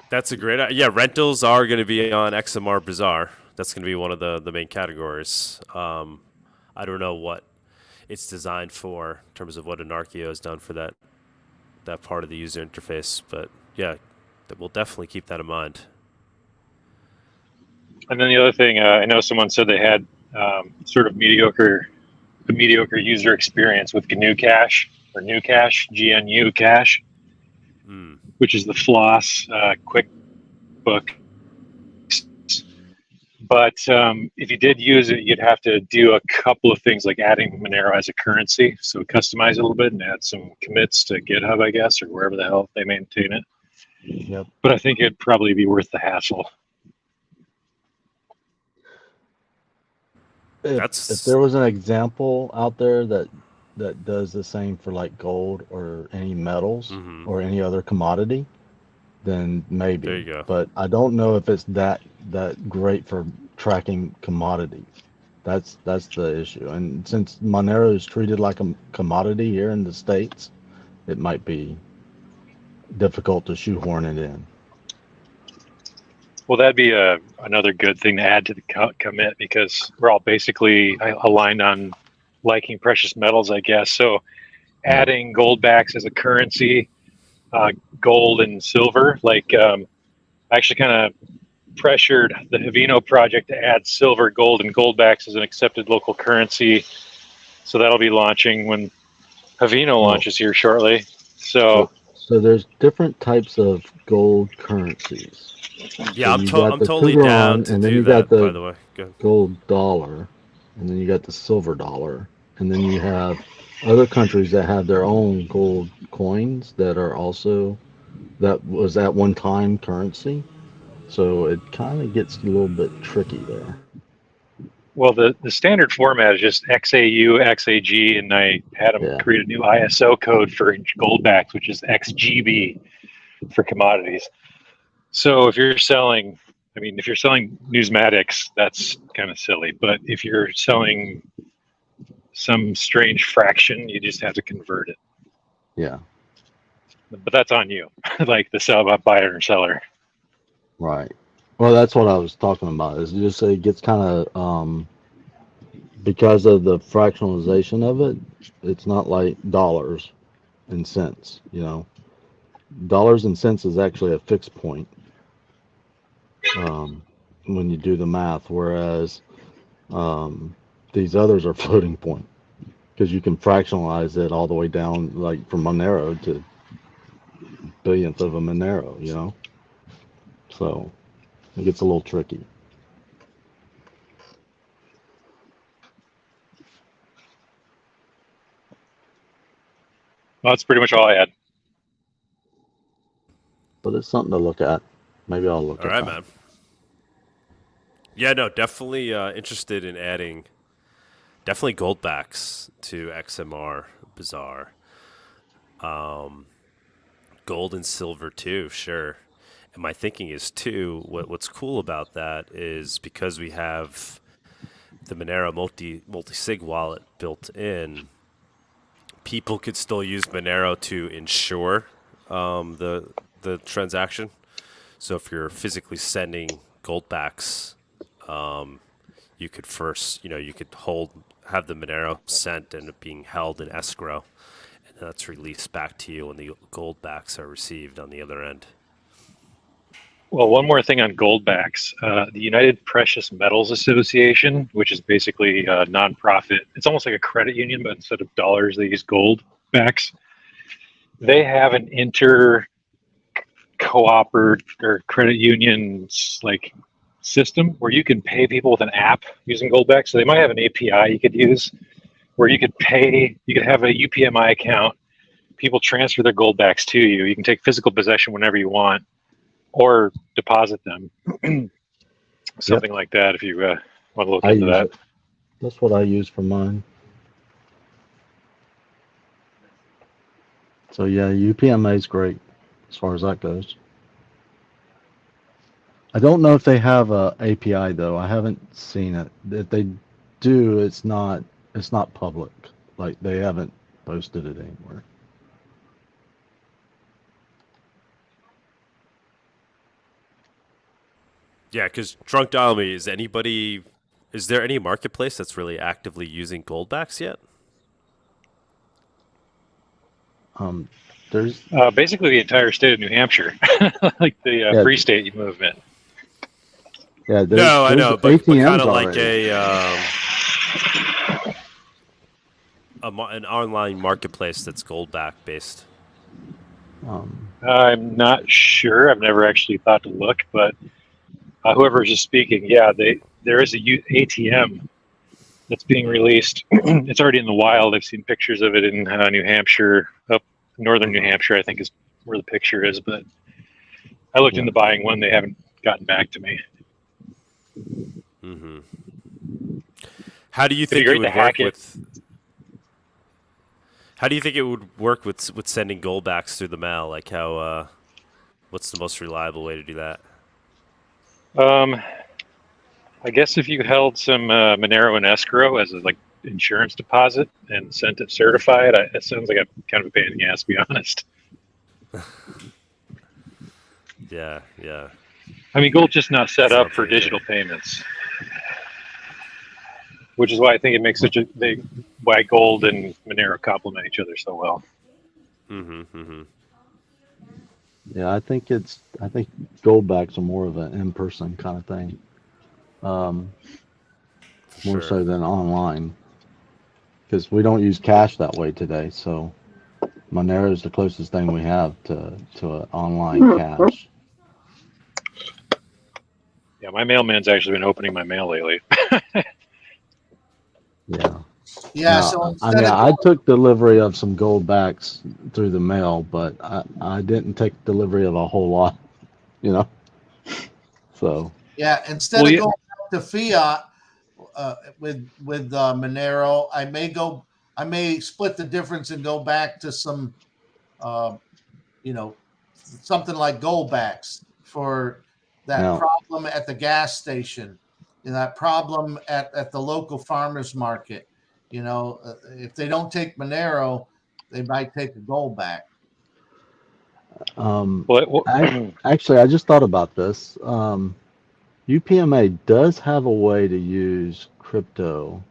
That's a great idea. Yeah, rentals are going to be on XMR Bazaar. That's going to be one of the main categories. I don't know what it's designed for in terms of what Anarchio has done for that part of the user interface, but yeah, we'll definitely keep that in mind. And then the other thing, I know someone said they had sort of mediocre user experience with GNU Cache or New Cache, GNU Cache, which is the Floss QuickBook. But if you did use it, you'd have to do a couple of things like adding Monero as a currency. So customize it a little bit and add some commits to GitHub, I guess, or wherever the hell they maintain it. Yep. But I think it'd probably be worth the hassle. If there was an example out there that does the same for like gold or any metals or any other commodity, then maybe. There you go. But I don't know if it's that great for tracking commodities. That's the issue. And since Monero is treated like a commodity here in the States, it might be difficult to shoehorn it in. Well, that'd be another good thing to add to the commit, because we're all basically aligned on liking precious metals, I guess. So adding gold backs as a currency, gold and silver, like I actually kind of pressured the Haveno project to add silver, gold, and gold backs as an accepted local currency. So that'll be launching when Haveno launches here shortly. So there's different types of gold currencies. Yeah, So I'm totally down to do that, by the way. Good. Gold dollar, and then you got the silver dollar, and then you have other countries that have their own gold coins that are also, that was at one time currency. So it kind of gets a little bit tricky there. Well, the standard format is just XAU, XAG, and I had them create a new ISO code for gold backs, which is XGB for commodities. So if you're selling, numismatics, that's kind of silly. But if you're selling some strange fraction, you just have to convert it. Yeah. But that's on you, like the buyer or seller. Right. Well, that's what I was talking about. Is just it gets kind of because of the fractionalization of it. It's not like dollars and cents. You know, dollars and cents is actually a fixed point when you do the math, whereas these others are floating point, because you can fractionalize it all the way down, like from Monero to billionth of a Monero. You know, so it gets a little tricky. Well, that's pretty much all I had. But it's something to look at. Maybe I'll look at that. All right, man. Yeah, no, definitely interested in adding gold backs to XMR Bazaar. Gold and silver too, sure. And my thinking is too, what's cool about that is because we have the Monero multi-sig wallet built in, people could still use Monero to insure the transaction. So if you're physically sending goldbacks, you could first, you could have the Monero sent and it being held in escrow, and that's released back to you when the goldbacks are received on the other end. Well, one more thing on goldbacks. The United Precious Metals Association, which is basically a nonprofit, it's almost like a credit union, but instead of dollars, they use gold backs. They have an inter-cooperative or credit unions like system where you can pay people with an app using goldbacks. So they might have an API you could use where you could have a UPMI account. People transfer their goldbacks to you. You can take physical possession whenever you want, or deposit them. Something like that if you want to look into that. That's what I use for mine. So yeah, UPMA is great as far as that goes. I don't know if they have a API though. I haven't seen it. If they do, it's not public. Like they haven't posted it anywhere. Yeah, because Drunk Dial Me, is there any marketplace that's really actively using goldbacks yet? There's basically the entire state of New Hampshire, like the Free State movement. Yeah, no, I know, but kind of like an online marketplace that's goldback based. I'm not sure. I've never actually thought to look, but whoever is just speaking, there is a ATM that's being released. It's already in the wild. I've seen pictures of it in New Hampshire, up northern New Hampshire, I think is where the picture is. But I looked into buying one. They haven't gotten back to me. Mm-hmm. How do you think it would work with? How do you think it would work with sending goldbacks through the mail? Like how? What's the most reliable way to do that? I guess if you held some Monero in escrow as a insurance deposit and sent it certified, it sounds like a kind of a pain in the ass, to be honest. Yeah. I mean, gold's just not set up for digital payments, which is why I think it makes why gold and Monero complement each other so well. Mm-hmm. Yeah, I think goldbacks are more of an in-person kind of thing, more so than online, because we don't use cash that way today. So Monero is the closest thing we have to an online cash. Yeah, my mailman's actually been opening my mail lately. Yeah. Yeah. Now, I took delivery of some goldbacks through the mail, but I didn't take delivery of a whole lot, So. Yeah. Instead of going back to fiat with Monero, I may split the difference and go back to some, something like goldbacks for that problem at the gas station, that problem at the local farmers market. If they don't take Monero, they might take a goldback. Actually, I just thought about this. UPMA does have a way to use crypto.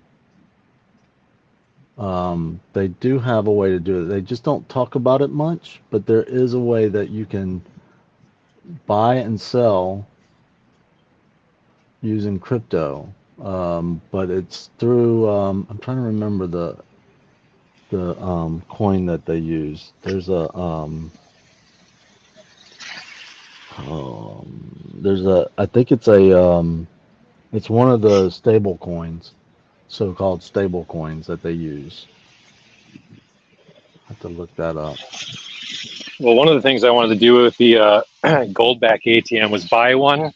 They do have a way to do it. They just don't talk about it much, but there is a way that you can buy and sell using crypto. But it's through I'm trying to remember the coin that they use. There's I think it's it's one of the stable coins, so-called stable coins that they use. I have to look that up. Well, one of the things I wanted to do with the goldback ATM was buy one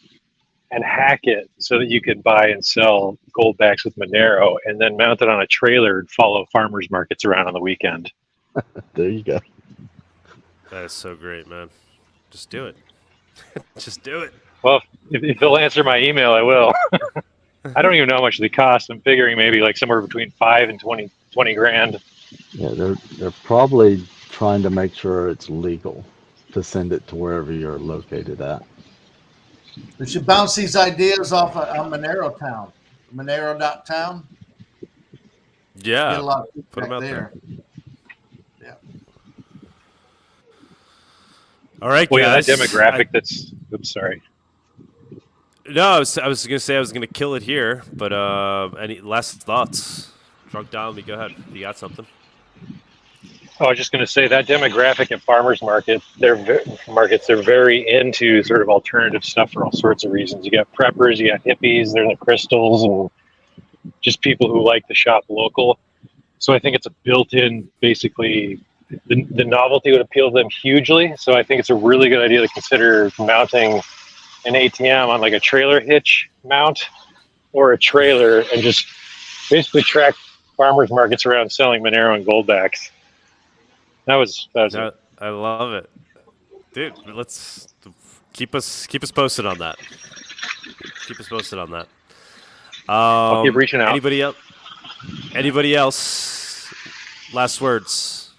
and hack it so that you could buy and sell goldbacks with Monero, and then mount it on a trailer and follow farmers markets around on the weekend. There you go. That is so great, man. Just do it. Just do it. Well, if they'll answer my email, I will. I don't even know how much they cost. I'm figuring maybe somewhere between 5 and 20 grand. Yeah, they're probably trying to make sure it's legal. to send it to wherever you're located at. We should bounce these ideas off on Monero Town, Monero.town. Yeah, Get a lot of put them out there. Yeah. All right, Well, yeah, guys. that demographic. Oops, sorry. No, I was gonna say I was gonna kill it here, but any last thoughts? Drunk down me. Go ahead. You got something? Oh, I was just going to say that demographic at farmers markets, they're very into sort of alternative stuff for all sorts of reasons. You got preppers, you got hippies, there's the crystals, and just people who like to shop local. So I think it's a built-in, basically, the novelty would appeal to them hugely. So I think it's a really good idea to consider mounting an ATM on like a trailer hitch mount or a trailer and just basically track farmers markets around selling Monero and goldbacks. That was it. I love it, dude. Let's keep us posted on that. Keep us posted on that. I'll keep reaching out. Anybody else? Anybody else? Last words.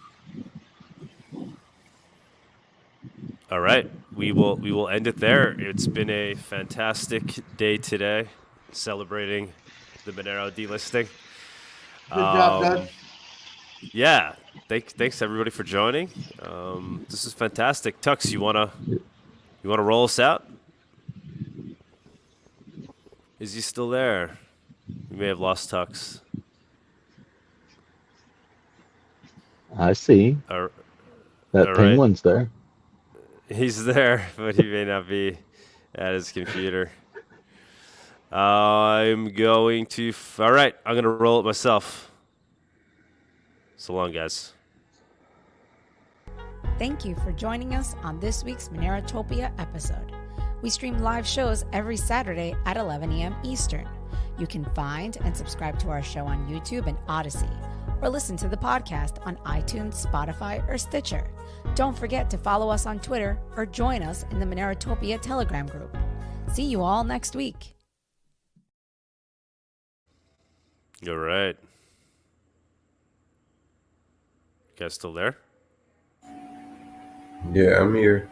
All right, we will end it there. It's been a fantastic day today, celebrating the Monero delisting. Good job, Doug. Yeah, thanks everybody for joining. This is fantastic. Tux, you wanna roll us out? Is he still there? We may have lost Tux. I see. That penguin's there. He's there, but he may not be at his computer. I'm going to. All right, I'm gonna roll it myself. So long, guys. Thank you for joining us on this week's Monerotopia episode. We stream live shows every Saturday at 11 a.m. Eastern. You can find and subscribe to our show on YouTube and Odyssey, or listen to the podcast on iTunes, Spotify, or Stitcher. Don't forget to follow us on Twitter or join us in the Monerotopia Telegram group. See you all next week. All right. You guys still there? Yeah, I'm here.